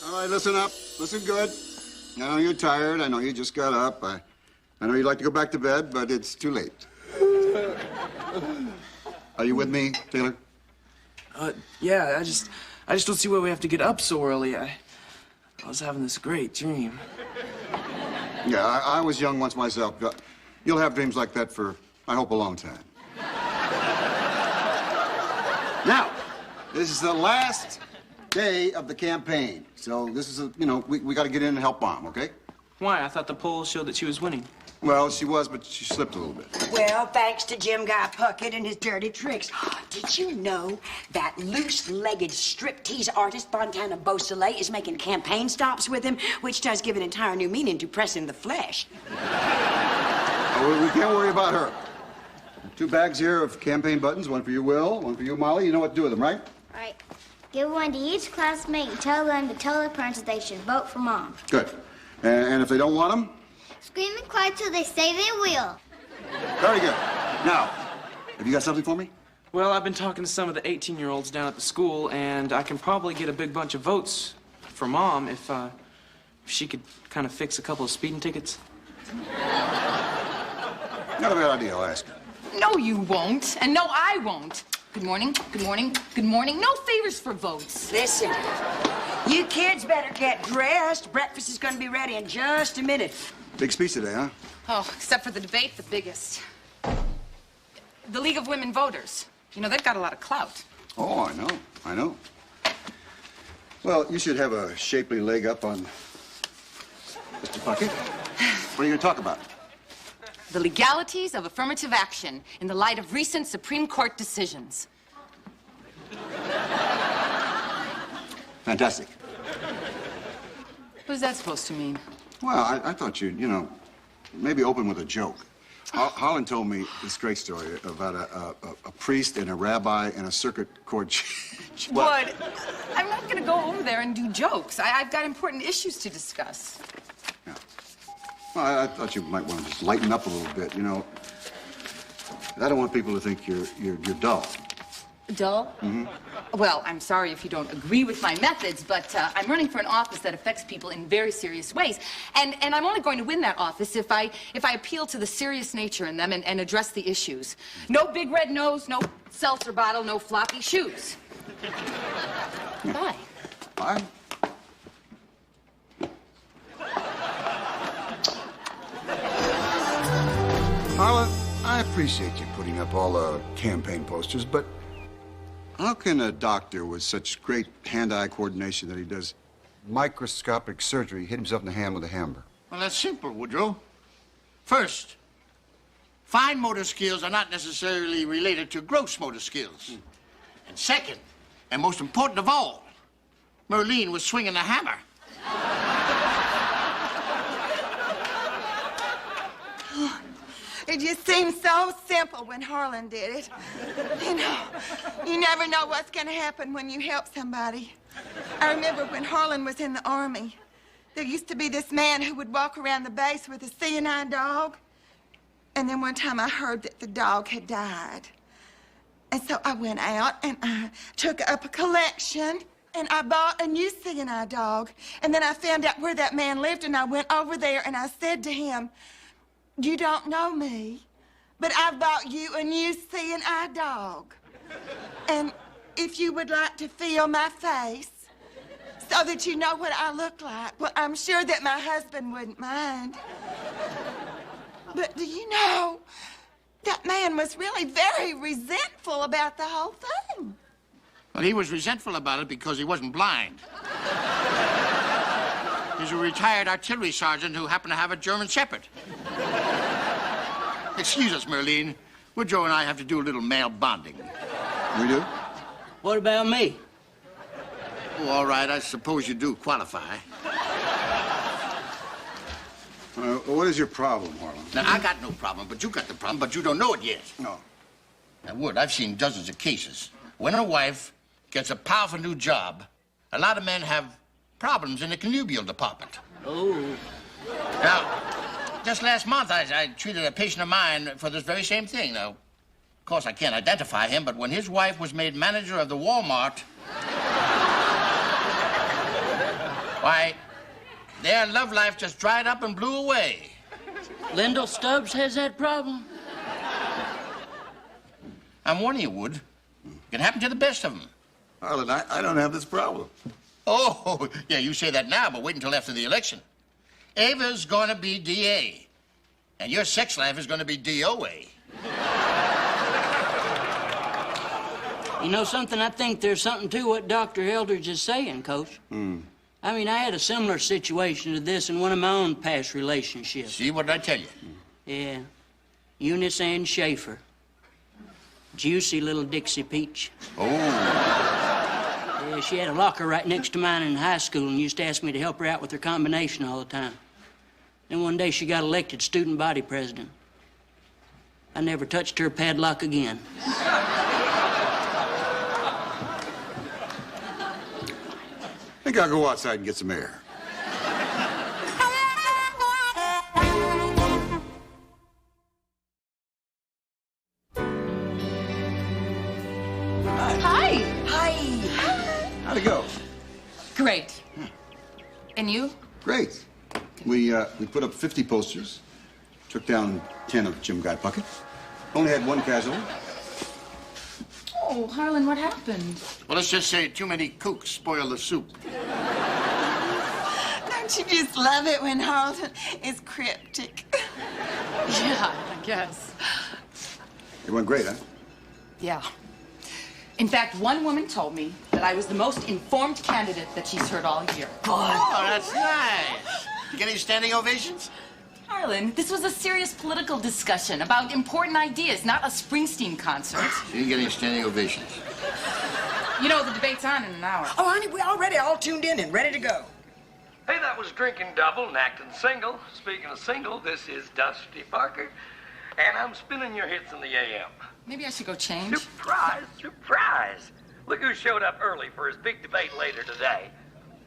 All right, listen up. Listen good. I know you're tired. I know you just got up. I know you'd like to go back to bed, but it's too late. Are you with me, Taylor? Yeah, I just don't see why we have to get up so early. I was having this great dream. Yeah, I was young once myself. You'll have dreams like that for, I hope, a long time. Now, this is the last day of the campaign. So this is, we got to get in and help Mom, okay? Why? I thought the polls showed that she was winning. Well, she was, but she slipped a little bit. Well, thanks to Jim Guy Puckett and his dirty tricks. Did you know that loose-legged striptease artist Fontana Beausoleil is making campaign stops with him, which does give an entire new meaning to pressing the flesh? Oh, we can't worry about her. 2 bags here of campaign buttons, one for you, Will, one for you, Molly. You know what to do with them, right? Right. Give one to each classmate and tell them to tell their parents that they should vote for Mom. Good. And if they don't want them? Scream and cry till they say they will. Very good. Now, have you got something for me? Well, I've been talking to some of the 18-year-olds down at the school, and I can probably get a big bunch of votes for Mom if she could kind of fix a couple of speeding tickets. Not a bad idea, I'll ask. No, you won't. And no, I won't. Good morning, good morning, good morning. No favors for votes. Listen, you kids better get dressed. Breakfast is going to be ready in just a minute. Big speech today, huh? Oh, except for the debate, the biggest. The League of Women Voters. You know, they've got a lot of clout. Oh, I know. Well, you should have a shapely leg up on Mr. Puckett. What are you going to talk about? The legalities of affirmative action in the light of recent Supreme Court decisions. Fantastic. What is that supposed to mean? Well, I thought you'd, maybe open with a joke. Holland told me this great story about a priest and a rabbi and a circuit court judge. Wood, I'm not going to go over there and do jokes. I've got important issues to discuss. Well, I thought you might want to just lighten up a little bit, I don't want people to think you're dull. Dull? Mm-hmm. Well, I'm sorry if you don't agree with my methods, but I'm running for an office that affects people in very serious ways. And I'm only going to win that office if I appeal to the serious nature in them and address the issues. No big red nose, no seltzer bottle, no floppy shoes. Bye. Bye. Harlan, I appreciate you putting up all the campaign posters, but how can a doctor with such great hand-eye coordination that he does microscopic surgery hit himself in the hand with a hammer? Well, that's simple, Woodrow. First, fine motor skills are not necessarily related to gross motor skills. And second, and most important of all, Merlene was swinging a hammer. It just seemed so simple when Harlan did it. You know, you never know what's going to happen when you help somebody. I remember when Harlan was in the Army, there used to be this man who would walk around the base with a seeing-eye dog. And then one time I heard that the dog had died. And so I went out and I took up a collection and I bought a new seeing-eye dog. And then I found out where that man lived and I went over there and I said to him, "You don't know me, but I bought you a new seeing-eye dog. And if you would like to feel my face so that you know what I look like, well, I'm sure that my husband wouldn't mind." But do you know, that man was really very resentful about the whole thing. Well, he was resentful about it because he wasn't blind. He's a retired artillery sergeant who happened to have a German Shepherd. Excuse us, Merlene. Woodrow and I have to do a little male bonding. We do? What about me? Oh, all right, I suppose you do qualify. What is your problem, Harlan? Now, I got no problem, but you got the problem, but you don't know it yet. No. Now, Wood, I've seen dozens of cases. When a wife gets a powerful new job, a lot of men have problems in the connubial department. Oh. Now, just last month, I treated a patient of mine for this very same thing. Now, of course, I can't identify him, but when his wife was made manager of the Walmart, why, their love life just dried up and blew away. Lyndall Stubbs has that problem? I'm warning you, Wood. It can happen to the best of them. Harlan, I don't have this problem. Oh, yeah, you say that now, but wait until after the election. Ava's going to be DA, and your sex life is going to be DOA. You know something? I think there's something to what Dr. Eldridge is saying, Coach. I mean, I had a similar situation to this in one of my own past relationships. See, what did I tell you? Yeah. Eunice Ann Schaefer. Juicy little Dixie Peach. Oh. Yeah, she had a locker right next to mine in high school and used to ask me to help her out with her combination all the time. Then one day she got elected student body president. I never touched her padlock again. I think I'll go outside and get some air. Hi. Hi. How'd it go? Great. And you? Great. We put up 50 posters, took down 10 of Jim Guy Puckett. Only had one casualty. Oh, Harlan, what happened? Well, let's just say too many cooks spoil the soup. Don't you just love it when Harlan is cryptic? Yeah, I guess. It went great, huh? Yeah. In fact, one woman told me that I was the most informed candidate that she's heard all year. Oh, that's nice. You get any standing ovations? Harlan, this was a serious political discussion about important ideas, not a Springsteen concert. You didn't get any standing ovations. You know, the debate's on in an hour. Oh, honey, we already all tuned in and ready to go. Hey, that was Drinking Double and Acting Single. Speaking of single, this is Dusty Parker, and I'm spinning your hits in the AM. Maybe I should go change. Surprise, surprise. Look who showed up early for his big debate later today.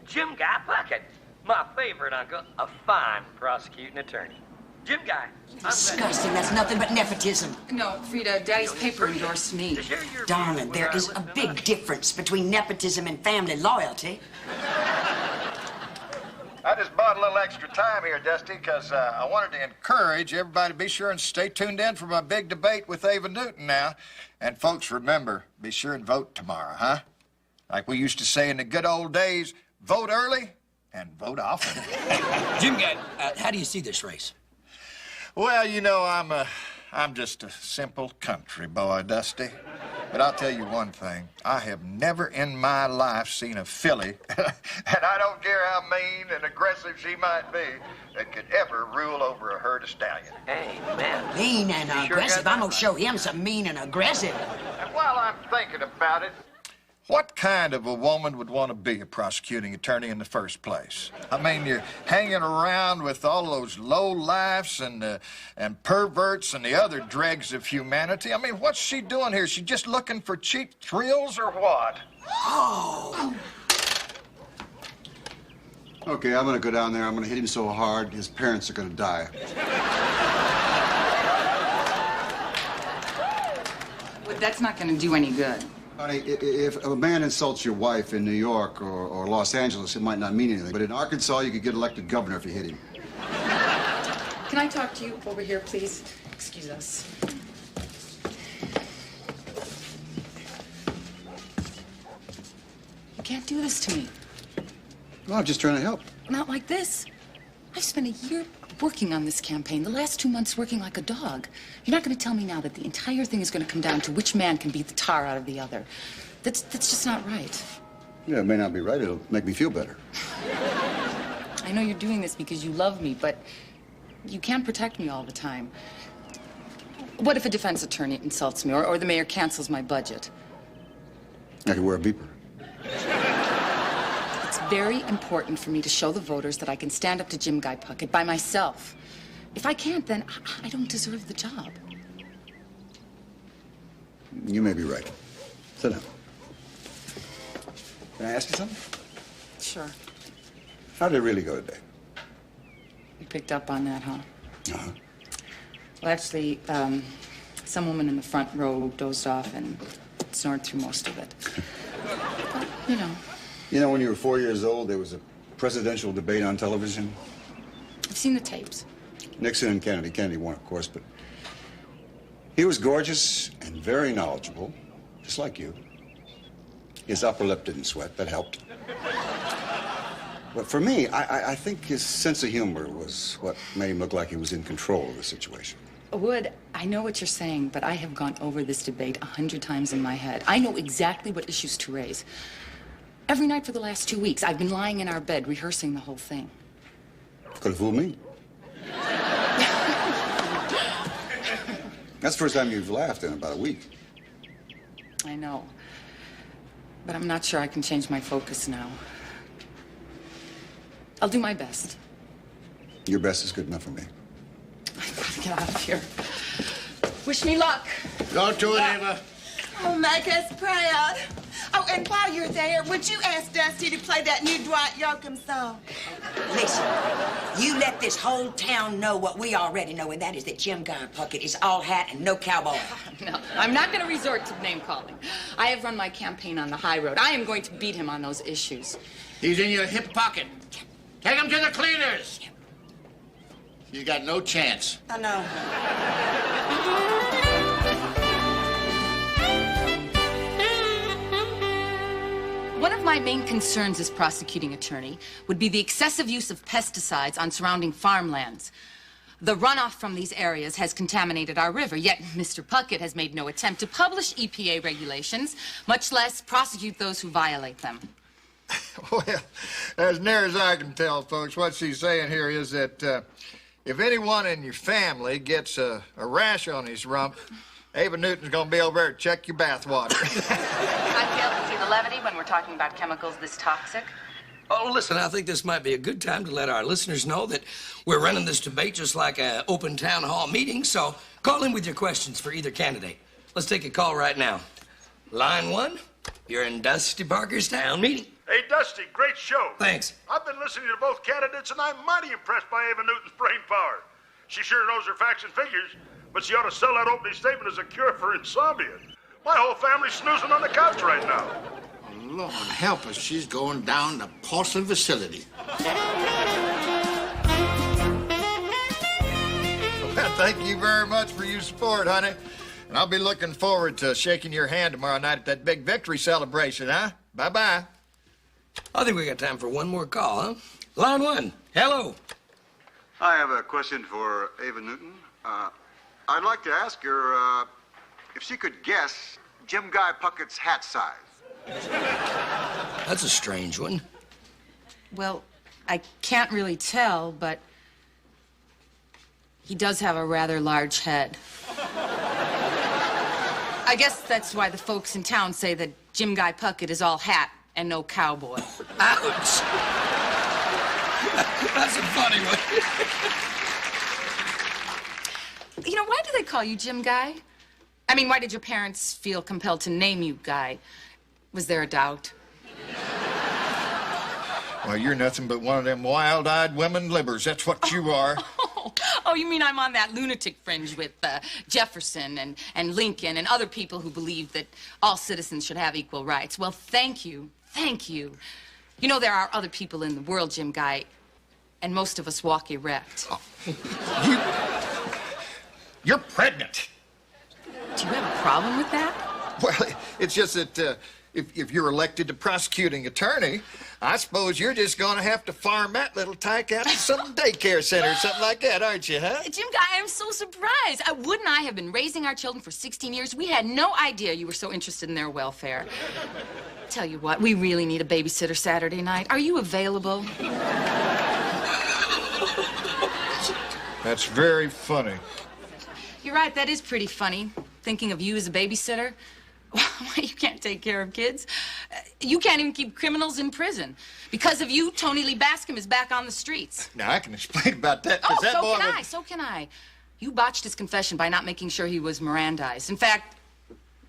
Jim Guy Puckett, my favorite uncle, a fine prosecuting attorney. Jim Guy. Disgusting. That's nothing but nepotism. No, Frida, Daddy's paper endorsed me. Darling, there is a big difference between nepotism and family loyalty. I just bought a little extra time here, Dusty, because I wanted to encourage everybody to be sure and stay tuned in for my big debate with Ava Newton now. And folks, remember, be sure and vote tomorrow, huh? Like we used to say in the good old days, vote early and vote often. Jim, how do you see this race? Well, you know, I'm just a simple country boy, Dusty. But I'll tell you one thing. I have never in my life seen a filly, and I don't care how mean and aggressive she might be, that could ever rule over a herd of stallions. Amen. Mean and aggressive. I'm gonna show him some mean and aggressive. And while I'm thinking about it, What kind of a woman would want to be a prosecuting attorney in the first place? I mean, you're hanging around with all those low-lifes and perverts and the other dregs of humanity. I mean, what's she doing here? She just looking for cheap thrills or what? Oh! Okay, I'm gonna go down there. I'm gonna hit him so hard, his parents are gonna die. Well, that's not going to do any good. Honey, if a man insults your wife in New York or Los Angeles, it might not mean anything. But in Arkansas, you could get elected governor if you hit him. Can I talk to you over here, please? Excuse us. You can't do this to me. Well, I'm just trying to help. Not like this. I've spent a year working on this campaign, the last 2 months working like a dog. You're not going to tell me now that the entire thing is going to come down to which man can beat the tar out of the other. That's just not right. Yeah, it may not be right. It'll make me feel better. I know you're doing this because you love me, but you can't protect me all the time. What if a defense attorney insults me or the mayor cancels my budget? I could wear a beeper. It's very important for me to show the voters that I can stand up to Jim Guy Puckett by myself. If I can't, then I don't deserve the job. You may be right. Sit down. Can I ask you something? Sure. How did it really go today? You picked up on that, huh? Uh-huh. Well, actually, some woman in the front row dozed off and snored through most of it. But, you know. You know, when you were 4 years old, there was a presidential debate on television. I've seen the tapes. Nixon and Kennedy. Kennedy won, of course, but he was gorgeous and very knowledgeable, just like you. His upper lip didn't sweat. That helped. But for me, I think his sense of humor was what made him look like he was in control of the situation. Wood, I know what you're saying, but I have gone over this debate 100 times in my head. I know exactly what issues to raise. Every night for the last 2 weeks, I've been lying in our bed rehearsing the whole thing. Could have fooled me. That's the first time you've laughed in about a week. I know. But I'm not sure I can change my focus now. I'll do my best. Your best is good enough for me. I've got to get out of here. Wish me luck. Go to it, Ava. Oh, make us proud. Oh, and while you're there, would you ask Dusty to play that new Dwight Yoakam song? Listen, you let this whole town know what we already know, and that is that Jim Guy Puckett is all hat and no cowboy. No, I'm not going to resort to name-calling. I have run my campaign on the high road. I am going to beat him on those issues. He's in your hip pocket. Take him to the cleaners. You got no chance. I know. One of my main concerns as prosecuting attorney would be the excessive use of pesticides on surrounding farmlands. The runoff from these areas has contaminated our river, yet Mr. Puckett has made no attempt to publish EPA regulations, much less prosecute those who violate them. Well, as near as I can tell, folks, what she's saying here is that if anyone in your family gets a rash on his rump, Ava Newton's gonna be over there to check your bathwater. I fail to see the levity when we're talking about chemicals this toxic. Oh, listen, I think this might be a good time to let our listeners know that we're running this debate just like an open town hall meeting, so call in with your questions for either candidate. Let's take a call right now. Line 1, you're in Dusty Barker's town meeting. Hey, Dusty, great show. Thanks. I've been listening to both candidates, and I'm mighty impressed by Ava Newton's brain power. She sure knows her facts and figures, but she ought to sell that opening statement as a cure for insomnia. My whole family's snoozing on the couch right now. Lord help us, she's going down the porcelain facility. Well, thank you very much for your support, honey. And I'll be looking forward to shaking your hand tomorrow night at that big victory celebration, huh? Bye-bye. I think we got time for one more call, huh? Line 1, hello. I have a question for Ava Newton. I'd like to ask her if she could guess Jim Guy Puckett's hat size. That's a strange one. Well, I can't really tell, but he does have a rather large head. I guess that's why the folks in town say that Jim Guy Puckett is all hat and no cowboy. Ouch! That's a funny one. You know, why do they call you Jim Guy? I mean, why did your parents feel compelled to name you Guy? Was there a doubt? Well, you're nothing but one of them wild-eyed women livers. That's what you are. Oh, you mean I'm on that lunatic fringe with Jefferson and Lincoln and other people who believe that all citizens should have equal rights. Well, thank you. Thank you. You know, there are other people in the world, Jim Guy, and most of us walk erect. Oh. You're pregnant. Do you have a problem with that? Well, it's just that if you're elected to prosecuting attorney, I suppose you're just going to have to farm that little tyke out to some daycare center or something like that, aren't you, huh? Jim Guy, I'm so surprised. Wouldn't I have been raising our children for 16 years? We had no idea you were so interested in their welfare. Tell you what, we really need a babysitter Saturday night. Are you available? That's very funny. You're right, that is pretty funny, thinking of you as a babysitter. Well, you can't take care of kids. You can't even keep criminals in prison. Because of you, Tony Lee Bascom is back on the streets. Now, I can explain about that. Oh, that so can I. You botched his confession by not making sure he was Mirandized. In fact,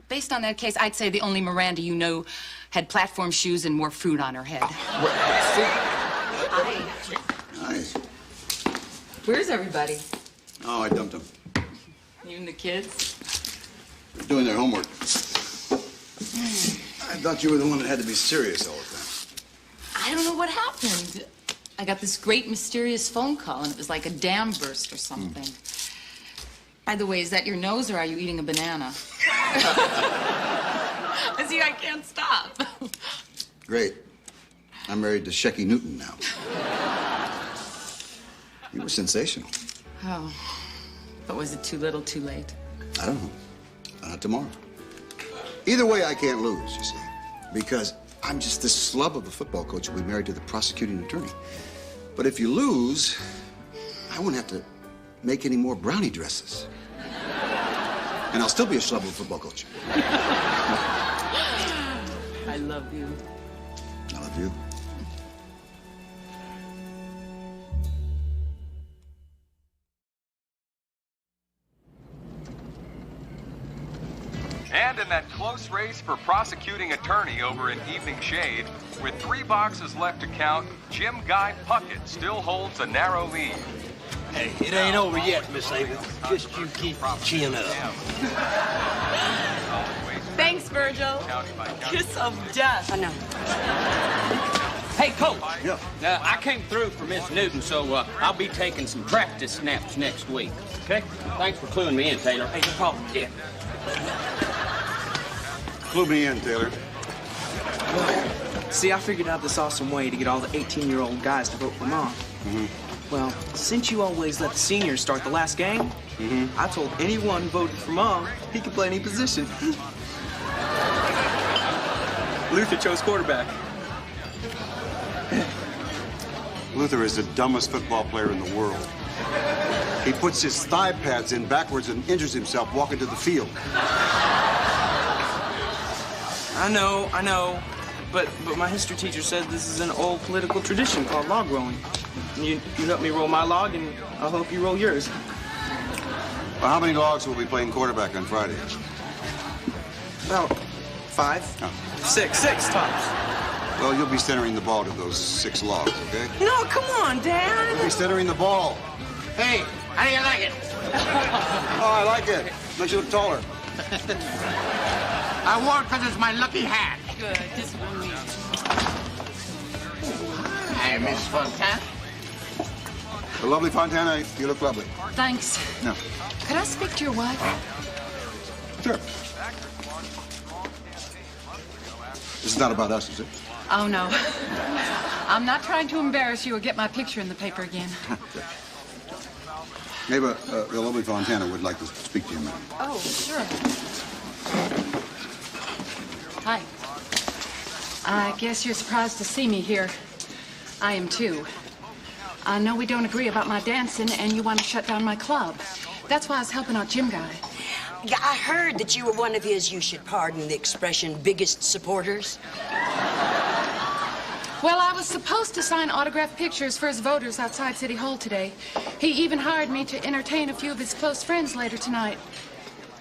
based on that case, I'd say the only Miranda you know had platform shoes and wore fruit on her head. Hi. Hi. Where's everybody? Oh, I dumped them. Even the kids? They're doing their homework. I thought you were the one that had to be serious all the time. I don't know what happened. I got this great mysterious phone call, and it was like a dam burst or something. By the way, is that your nose, or are you eating a banana? See, I can't stop. Great. I'm married to Shecky Newton now. You were sensational. Oh. But was it too little, too late? I don't know. Not tomorrow. Either way, I can't lose, you see. Because I'm just this slub of a football coach who'll be married to the prosecuting attorney. But if you lose, I won't have to make any more brownie dresses. And I'll still be a schlub of a football coach. I love you. I love you. And in that close race for prosecuting attorney over in Evening Shade, with 3 boxes left to count, Jim Guy Puckett still holds a narrow lead. Hey, it ain't over yet, Miss Ava. Just you keep your chin up. Thanks, Virgil. Kiss of death. I know. Hey, Coach. Yeah. I came through for Miss Newton, so I'll be taking some practice snaps next week. Okay? Thanks for cluing me in, Taylor. Hey, no problem. Yeah. Clue me in, Taylor. See, I figured out this awesome way to get all the 18-year-old guys to vote for Mom. Mm-hmm. Well, since you always let the seniors start the last game, I told anyone who voted for Mom he could play any position. Luther chose quarterback. Luther is the dumbest football player in the world. He puts his thigh pads in backwards and injures himself walking to the field. I know. But my history teacher said this is an old political tradition called log rolling. And you help me roll my log, and I'll help you roll yours. Well, how many logs will we playing quarterback on Friday? About 5. Oh. 6 tops. Well, you'll be centering the ball to those 6 logs, okay? No, come on, Dad. You'll be centering the ball. Hey, how do you like it? Oh, I like it. Makes you look taller. I wore it because it's my lucky hat. Good. Just one me. Hi, Miss Fontana. The lovely Fontana, you look lovely. Thanks. No. Could I speak to your wife? Sure. This is not about us, is it? Oh, no. I'm not trying to embarrass you or get my picture in the paper again. Maybe the lovely Fontana would like to speak to you, ma'am. Oh, sure. Hi. I guess you're surprised to see me here. I am too. I know we don't agree about my dancing, and you want to shut down my club. That's why I was helping out Jim Guy. Yeah, I heard that you were one of his, you should pardon the expression, biggest supporters. Well, I was supposed to sign autographed pictures for his voters outside City Hall today. He even hired me to entertain a few of his close friends later tonight.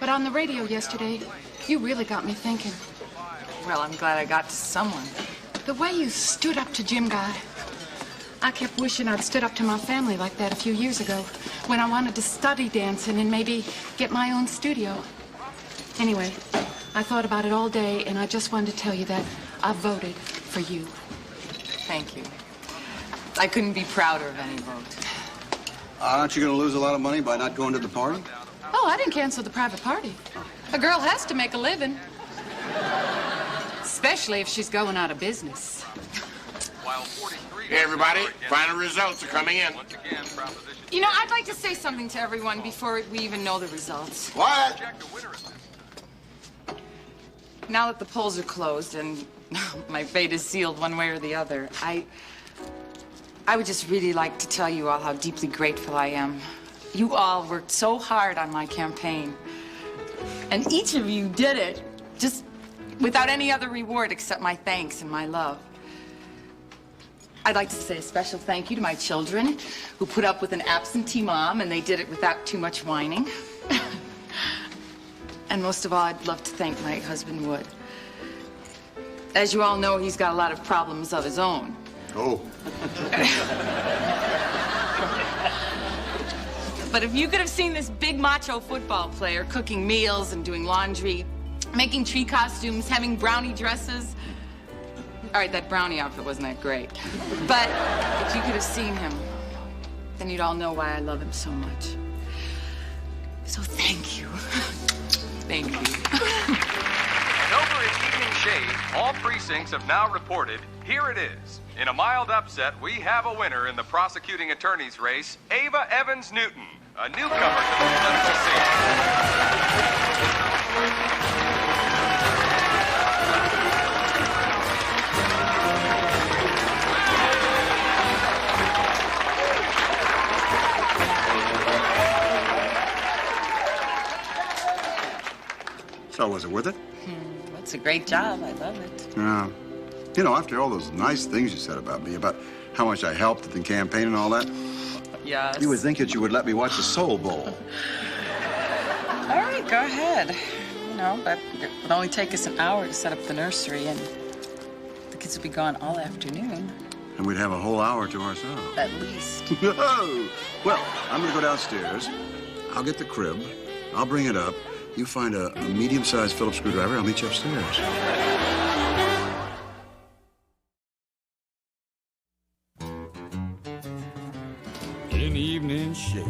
But on the radio yesterday, you really got me thinking. Well, I'm glad I got to someone. The way you stood up to Jim Guy. I kept wishing I'd stood up to my family like that a few years ago, when I wanted to study dancing and maybe get my own studio. Anyway, I thought about it all day, and I just wanted to tell you that I voted for you. Thank you. I couldn't be prouder of any vote. Aren't you going to lose a lot of money by not going to the party? Oh, I didn't cancel the private party. A girl has to make a living. Especially if she's going out of business. Hey, everybody, final results are coming in. You know, I'd like to say something to everyone before we even know the results. What? Now that the polls are closed and my fate is sealed one way or the other, I would just really like to tell you all how deeply grateful I am. You all worked so hard on my campaign. And each of you did it just without any other reward except my thanks and my love. I'd like to say a special thank you to my children who put up with an absentee mom, and they did it without too much whining. And most of all, I'd love to thank my husband, Wood. As you all know, he's got a lot of problems of his own. Oh. But if you could have seen this big macho football player cooking meals and doing laundry, making tree costumes, having brownie dresses. All right, that brownie outfit wasn't that great. But if you could have seen him, then you'd all know why I love him so much. So thank you. Thank you. And over at Evening Shade, all precincts have now reported, here it is. In a mild upset, we have a winner in the prosecuting attorney's race, Ava Evans Newton, a newcomer to the political scene. So, was it worth it? It's a great job. I love it. Yeah. You know, after all those nice things you said about me, about how much I helped at the campaign and all that, Yes. you would think that you would let me watch the Soul Bowl. All right, go ahead. You know, but it would only take us an hour to set up the nursery, and the kids would be gone all afternoon. And we'd have a whole hour to ourselves. At least. Well, I'm going to go downstairs. I'll get the crib. I'll bring it up. You find a medium-sized Phillips screwdriver. I'll meet you upstairs. In evening shade,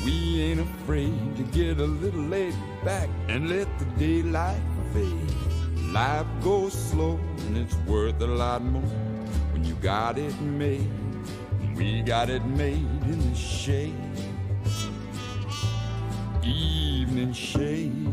we ain't afraid to get a little laid back and let the daylight fade. Life goes slow and it's worth a lot more when you got it made. We got it made in the shade. Evening shade.